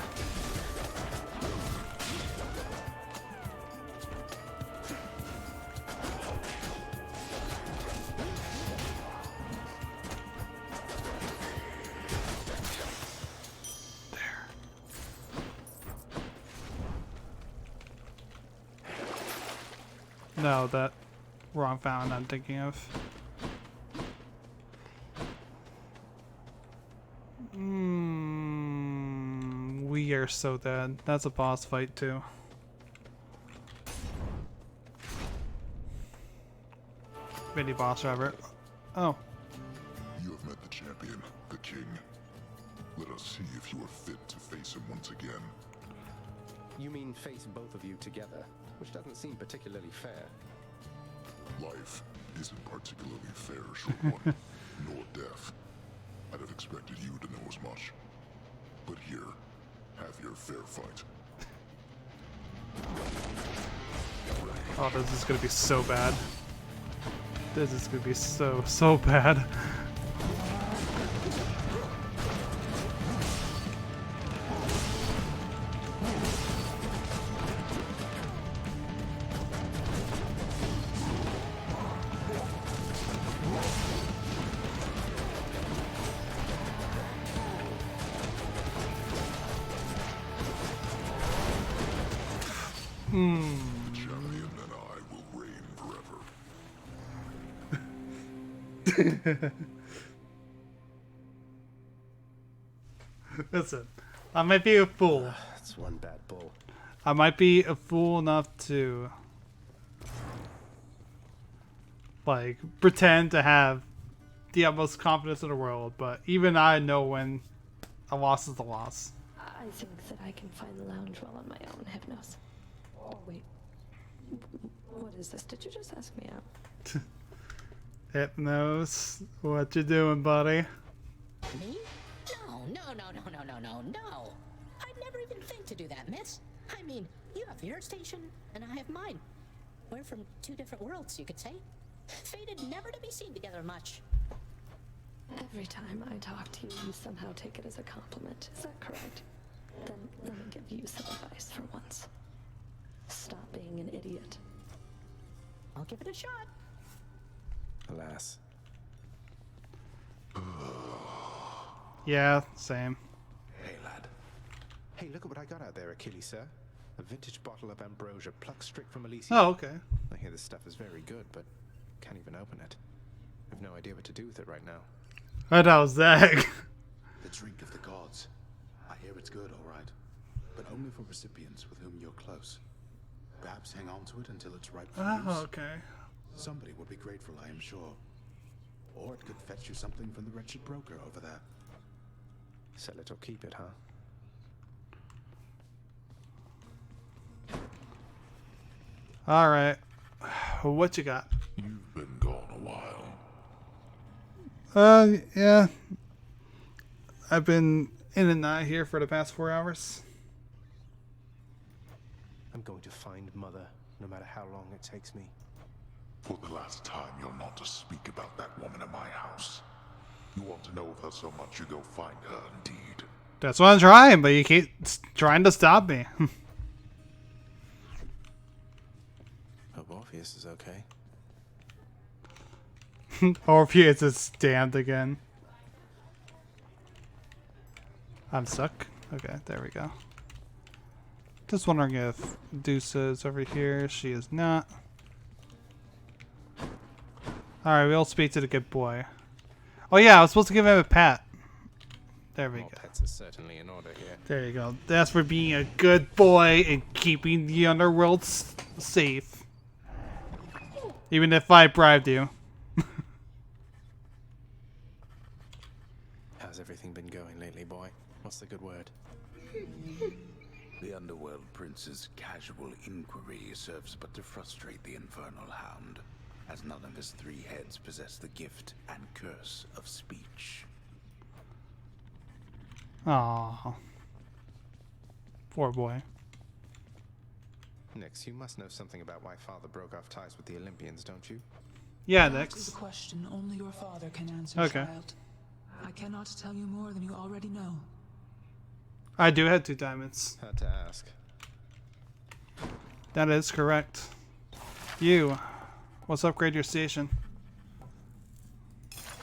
No, that wrong fountain I'm thinking of. We are so dead. That's a boss fight too. Mini boss, Robert. Oh. You have met the champion, the king. Let us see if you are fit to face him once again. You mean face both of you together, which doesn't seem particularly fair. Life isn't particularly fair, short one, nor death. I'd have expected you to know as much. But here, have your fair fight. Oh, this is gonna be so bad. This is gonna be so bad. The champion and I will reign forever. Listen, I might be a fool. That's one bad bull. I might be a fool enough to like pretend to have the utmost confidence in the world, but even I know when a loss is a loss. I think that I can find the lounge well on my own, Hypnos. Oh, wait. What is this? Did you just ask me out? Hypnos, what you doing, buddy? Me? No. I'd never even think to do that, miss. I mean, you have your station, and I have mine. We're from two different worlds, you could say. Fated never to be seen together much. Every time I talk to you, you somehow take it as a compliment. Is that correct? Then let me give you some advice for once. Stop being an idiot. I'll give it a shot. Alas. Yeah, same. Hey, lad. Hey, look at what I got out there, Achilles, sir. A vintage bottle of ambrosia plucked straight from Elysia. Oh, okay. I hear this stuff is very good, but can't even open it. I've no idea what to do with it right now. What was that? The drink of the gods. I hear it's good, all right. But only for recipients with whom you're close. Perhaps hang on to it until it's ripe for use. Oh, okay. Somebody would be grateful, I am sure. Or it could fetch you something from the wretched broker over there. Sell it or keep it, huh? All right. What you got? You've been gone a while. Yeah. I've been in and out here for the past 4 hours. I'm going to find Mother, no matter how long it takes me. For the last time, you're not to speak about that woman in my house. You want to know of her so much, you go find her indeed. That's what I'm trying, but you keep trying to stop me. Hope Orpheus is okay. Orpheus is damned again. I'm stuck. Okay, there we go. Just wondering if Deuce is over here. She is not. Alright, we'll speak to the good boy. Oh yeah, I was supposed to give him a pat. There we go. Pets are certainly in order here. There you go. That's for being a good boy and keeping the underworld safe. Even if I bribed you. How's everything been going lately, boy? What's the good word? The Underworld Prince's casual inquiry serves but to frustrate the Infernal Hound, as none of his 3 heads possess the gift and curse of speech. Aww. Poor boy. Nix, you must know something about why Father broke off ties with the Olympians, don't you? Yeah, That Nix. is a question only your father can answer, Okay. child. I cannot tell you more than you already know. I do have 2 diamonds. Had to ask. That is correct. You. Let's upgrade your station.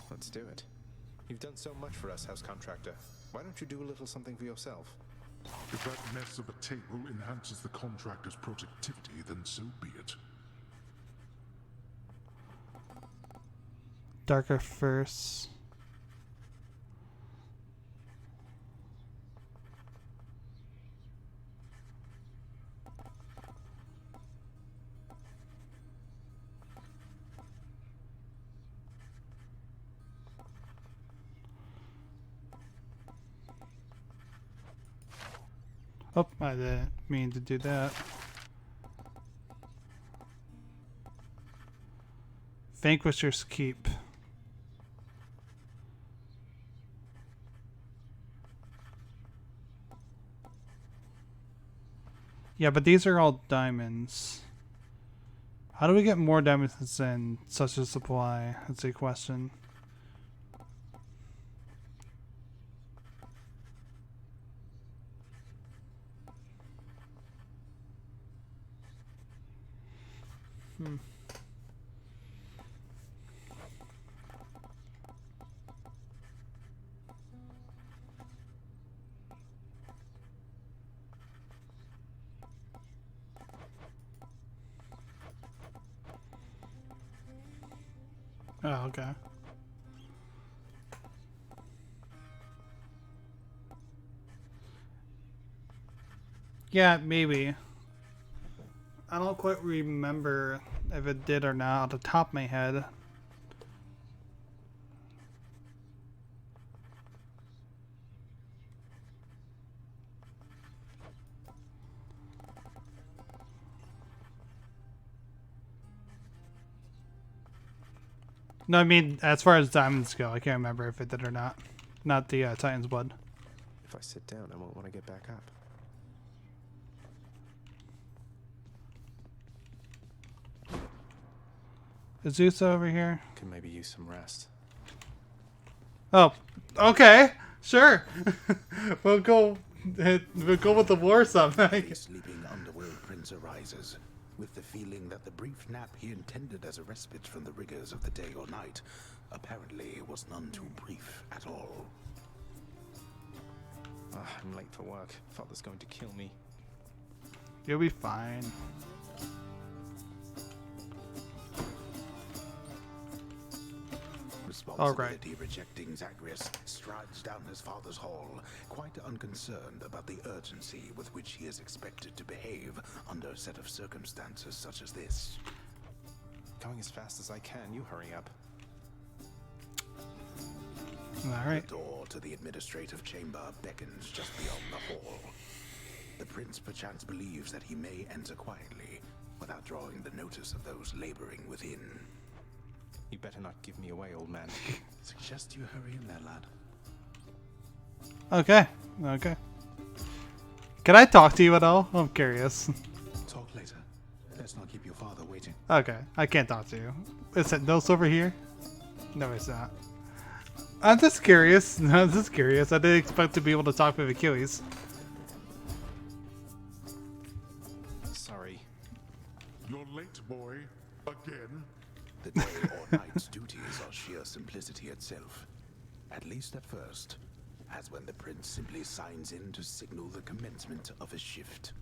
Let's do it. You've done so much for us, house contractor. Why don't you do a little something for yourself? If that mess of a table enhances the contractor's productivity, then so be it. Darker first. Oh, I didn't mean to do that. Vanquisher's Keep. Yeah, but these are all diamonds. How do we get more diamonds in such a supply? That's a question. Oh, okay. Yeah, maybe. I don't quite remember if it did or not off the top of my head. No, I mean, as far as diamonds go, I can't remember if it did or not. Not the Titan's Blood. If I sit down, I won't want to get back up. Is Zeus over here? Could maybe use some rest. Oh, okay, sure. We'll go with the war something. A sleeping underworld prince arises, with the feeling that the brief nap he intended as a respite from the rigors of the day or night apparently was none too brief at all. I'm late for work. Father's going to kill me. You'll be fine. Responsibility rejecting Zagreus strides down his father's hall, quite unconcerned about the urgency with which he is expected to behave under a set of circumstances such as this. Going as fast as I can. You hurry up. All right. The door to the administrative chamber beckons just beyond the hall. The prince perchance believes that he may enter quietly without drawing the notice of those laboring within. You better not give me away, old man. Suggest you hurry in there, lad. Okay. Okay. Can I talk to you at all? I'm curious. Talk later. Let's not keep your father waiting. Okay. I can't talk to you. Is it notes over here? No, it's not. I'm just curious. I'm just curious. I didn't expect to be able to talk with Achilles. Sorry. You're late, boy. Again? The day or night's duties are sheer simplicity itself. At least at first, as when the prince simply signs in to signal the commencement of a shift.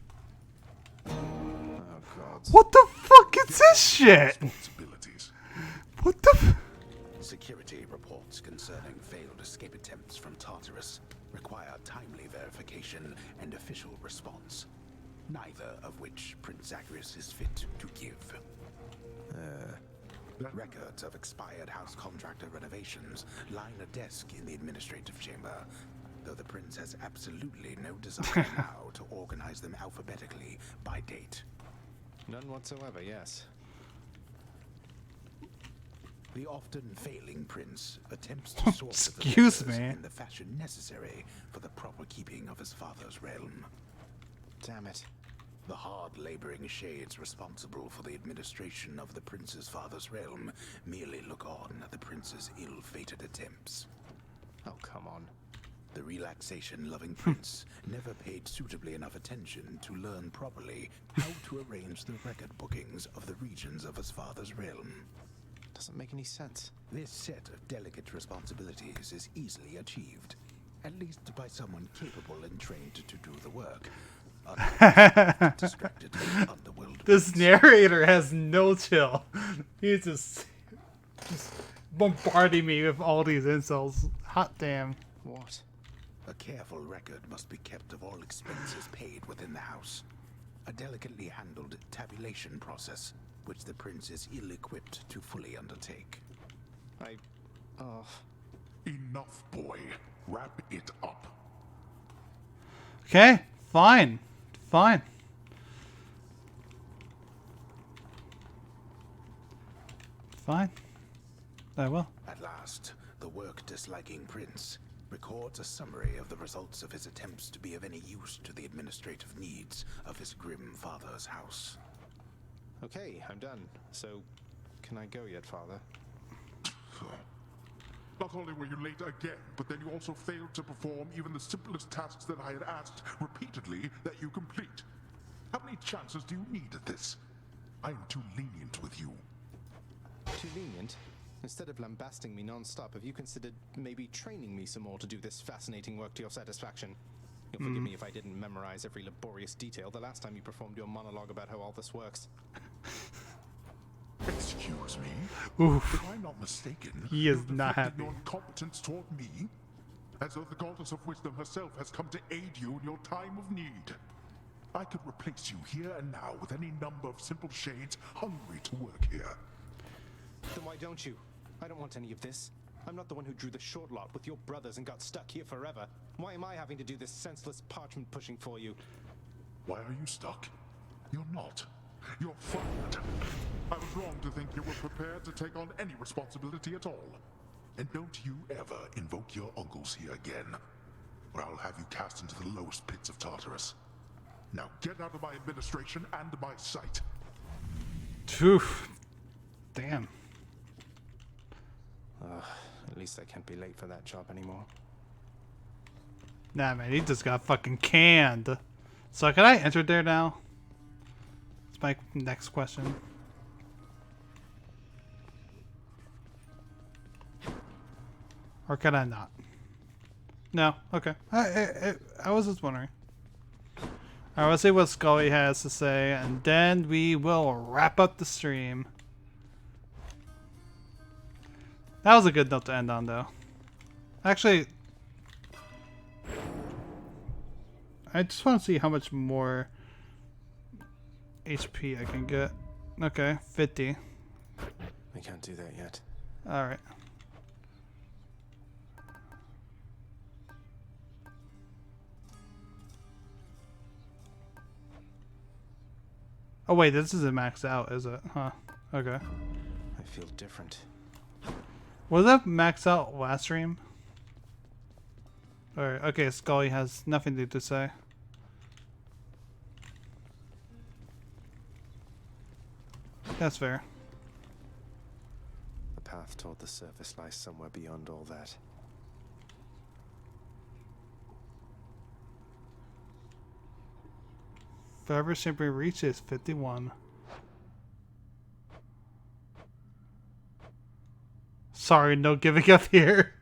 Oh, God. What the fuck is this shit? What the Security reports concerning failed escape attempts from Tartarus require timely verification and official response, neither of which Prince Zagreus is fit to give. Records of expired house contractor renovations line a desk in the administrative chamber, though the prince has absolutely no desire now to organize them alphabetically by date. None whatsoever, yes. The often failing prince attempts to sort Excuse the me. in the fashion necessary for the proper keeping of his father's realm. Damn it. The hard-laboring shades responsible for the administration of the prince's father's realm merely look on at the prince's ill-fated attempts. Oh, come on. The relaxation-loving prince never paid suitably enough attention to learn properly how to arrange the record bookings of the regions of his father's realm. Doesn't make any sense. This set of delicate responsibilities is easily achieved, at least by someone capable and trained to do the work. Distracted underworld. This narrator has no chill. He's just bombarding me with all these insults. Hot damn. What? A careful record must be kept of all expenses paid within the house. A delicately handled tabulation process, which the prince is ill-equipped to fully undertake. Enough, boy. Wrap it up. Okay, fine. Fine. Fine. I will. At last, the work-disliking prince records a summary of the results of his attempts to be of any use to the administrative needs of his grim father's house. Okay, I'm done. So, can I go yet, Father? Not only were you late again, but then you also failed to perform even the simplest tasks that I had asked repeatedly that you complete. How many chances do you need at this? I am too lenient with you. Too lenient? Instead of lambasting me non-stop, have you considered maybe training me some more to do this fascinating work to your satisfaction? You'll forgive me if I didn't memorize every laborious detail the last time you performed your monologue about how all this works. It's accuse me? Oof. If I'm not mistaken, He is you've not deflected happy. your incompetence toward me, as though the goddess of wisdom herself has come to aid you in your time of need. I could replace you here and now with any number of simple shades hungry to work here. Then why don't you? I don't want any of this. I'm not the one who drew the short lot with your brothers and got stuck here forever. Why am I having to do this senseless parchment pushing for you? Why are you stuck? You're not. You're fired. I was wrong to think you were prepared to take on any responsibility at all. And don't you ever invoke your uncles here again, or I'll have you cast into the lowest pits of Tartarus. Now get out of my administration and my sight. Oof. Damn. At least I can't be late for that job anymore. Nah, man, he just got fucking canned. So can I enter there now? That's my next question. Or can I not? No? Okay. I was just wondering. Alright, let's see what Scully has to say, and then we will wrap up the stream. That was a good note to end on, though. Actually, I just want to see how much more HP I can get. Okay, 50. I can't do that yet. Alright. Oh wait, this isn't maxed out, is it? Huh. Okay. I feel different. Was that maxed out last stream? Alright, okay, Scully has nothing to say. That's fair. The path toward the surface lies somewhere beyond all that. Forever simply reaches 51. Sorry, no giving up here.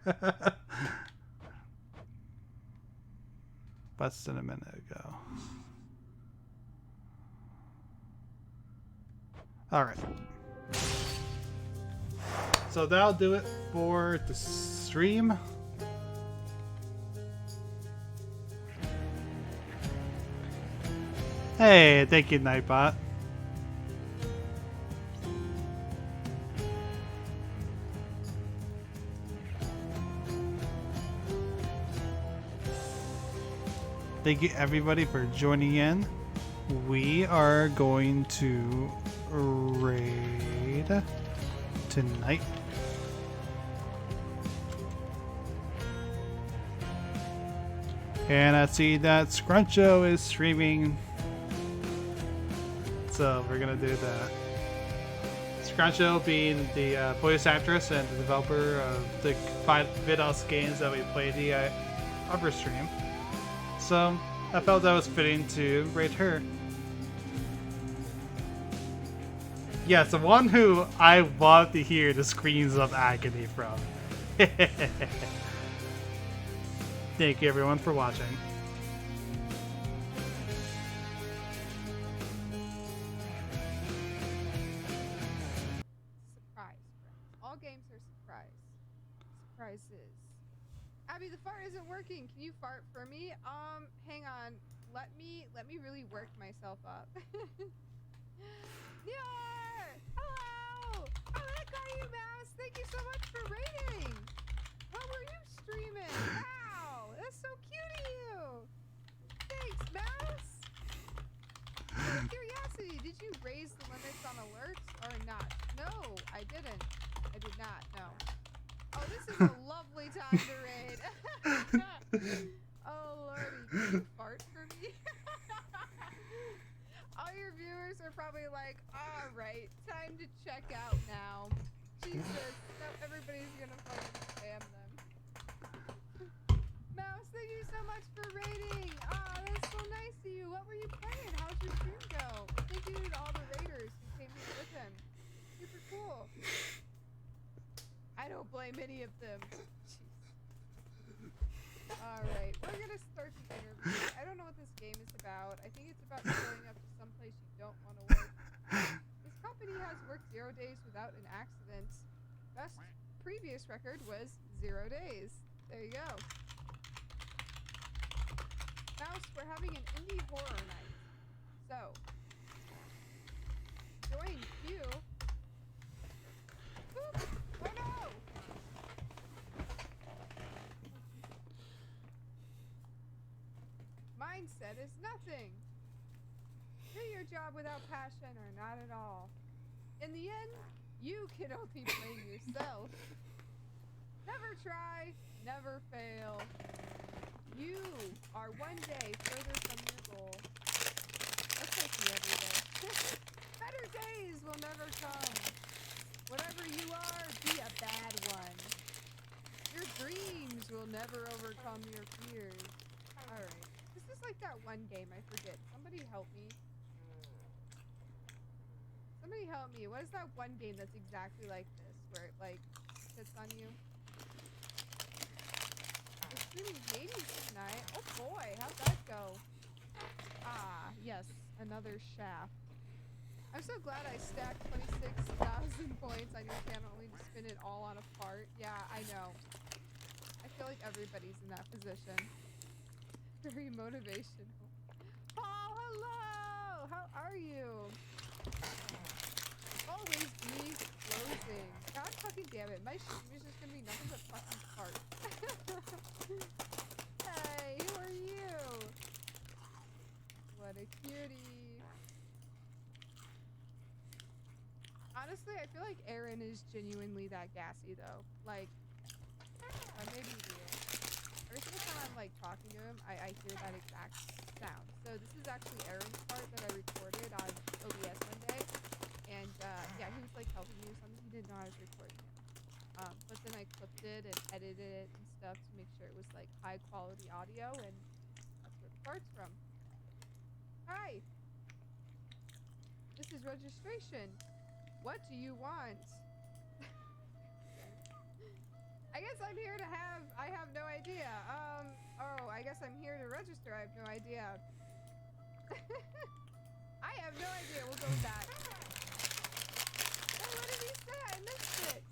Less than a minute ago. Alright. So that'll do it for the stream. Hey, thank you, Nightbot. Thank you everybody for joining in. We are going to raid tonight. And I see that Scruncho is streaming. So we're gonna do that. Scruncho being the voice actress and the developer of the Vidos games that we played the upper stream. So I felt that was fitting to rate her. Yes, the one who I love to hear the screams of agony from. Thank you everyone for watching. All games are surprises. Abby, the fart isn't working. Can you fart for me? Hang on. Let me really work myself up. Yeah! Hello! Oh, that got you, Mouse. Thank you so much for rating. What were you streaming? Wow, that's so cute of you. Thanks, Mouse. Out of curiosity, did you raise the limits on alerts or not? No, I didn't. I did not, no. Oh, this is a lovely time to raid. Oh, lordy. Can you fart for me? All your viewers are probably like, alright, time to check out now. Jesus, no, everybody's gonna fucking spam them. Mouse, thank you so much for raiding. Oh, that's so nice of you. What were you playing? How'd your stream go? Thank you to all the raiders who came here with him. Super cool. I don't blame any of them. Alright, we're gonna start the interview. I don't know what this game is about. I think it's about showing up to someplace you don't want to work. This cop company has worked 0 days without an accident. Best previous record was 0 days. There you go. Mouse, we're having an indie horror night. So, join Q. Boop. Oh no! Mindset is nothing. Do your job without passion or not at all. In the end, you can only blame yourself. Never try, never fail. You are one day further from your goal. That's like me every day. Better days will never come. Whatever you are, be a bad one. Your dreams will never overcome your fears. Alright. This is like that one game, I forget. Somebody help me. Somebody help me. What is that one game that's exactly like this? Where it like sits on you? We're streaming Hades tonight. Oh boy, how'd that go? Ah, yes, another shaft. I'm so glad I stacked 26,000 points on your channel only to spin it all on a fart. Yeah, I know. I feel like everybody's in that position. Very motivational. Oh, hello! How are you? Always be closing. God fucking damn it. My stream is just gonna be nothing but fucking fart. Hey, who are you? What a cutie. Honestly, I feel like Aaron is genuinely that gassy though. Like, maybe real. Every single time I'm like talking to him, I hear that exact sound. So this is actually Aaron's part that I recorded on OBS one day. And yeah, he was like helping me with something. He didn't know I was recording it. But then I clipped it and edited it and stuff to make sure it was like high quality audio, and that's where the part's from. Hi! This is registration. What do you want? I guess I'm here to have, I have no idea. Oh, I guess I'm here to register. I have no idea. I have no idea. We'll go with that. Hey, what did he say? I missed it.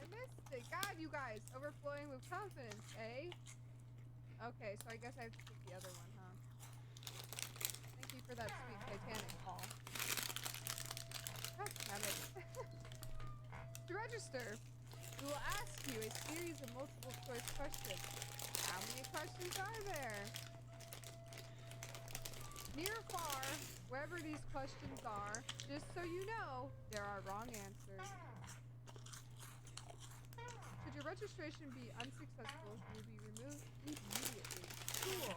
I missed it. God, you guys. Overflowing with confidence, eh? Okay, so I guess I have to pick the other one, huh? Thank you for that sweet Titanic call. God damn it. To register, we will ask you a series of multiple choice questions. How many questions are there? Near or far, wherever these questions are, just so you know, there are wrong answers. Should your registration be unsuccessful, you will be removed immediately. Cool.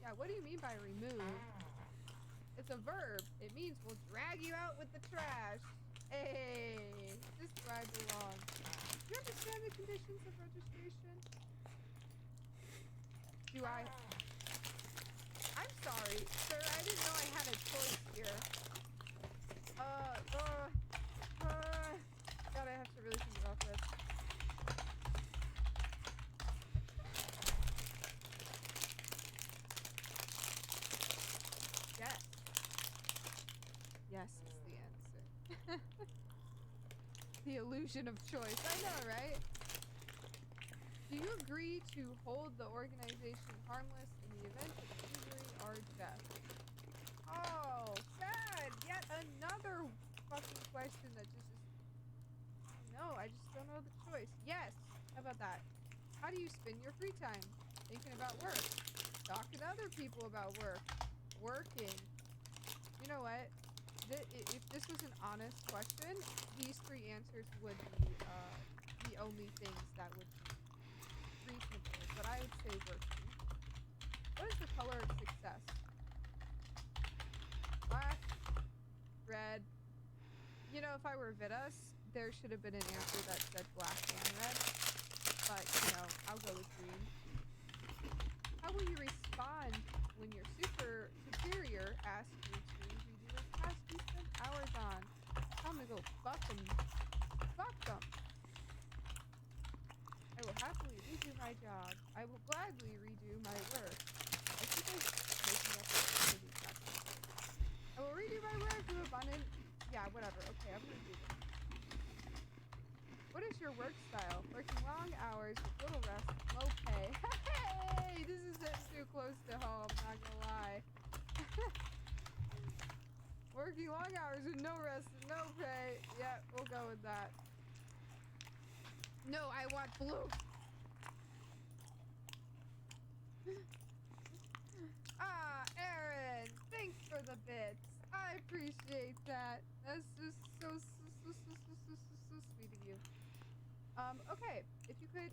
Yeah, what do you mean by remove? It's a verb. It means we'll drag you out with the trash. Hey, just where I belong. Do you understand the conditions of registration? Do I? I'm sorry, sir. I didn't know I had a choice here. God, I have to really think about this. Yes. Yes is the answer. The illusion of choice. I know, right? Do you agree to hold the organization harmless in the event of injury or death? Oh, sad! Yet another fucking question that just is... No, I just don't know the choice. Yes! How about that? How do you spend your free time? Thinking about work. Talking to other people about work. Working. You know what? If this was an honest question, these three answers would be the only things that would be reasonable, but I would say working. What is the color of success? Black, red. You know, if I were Vitas, there should have been an answer that said black and red, but, you know, I'll go with green. How will you respond when your superior asks you to redo a task you spent hours on? Tell them to go fuck them. Fuck them. I will happily redo my job. I will gladly redo my work. I think I'm making up for these questions. I will read you my words of abundant. Yeah, whatever. Okay, I'm gonna do this. What is your work style? Working long hours with little rest, low pay. Hey, this is too close to home, not gonna lie. Working long hours with no rest and no pay. Yeah, we'll go with that. No, I want blue. Ah, Aaron, thanks for the bits. I appreciate that. That's just so sweet of you. Okay, if you could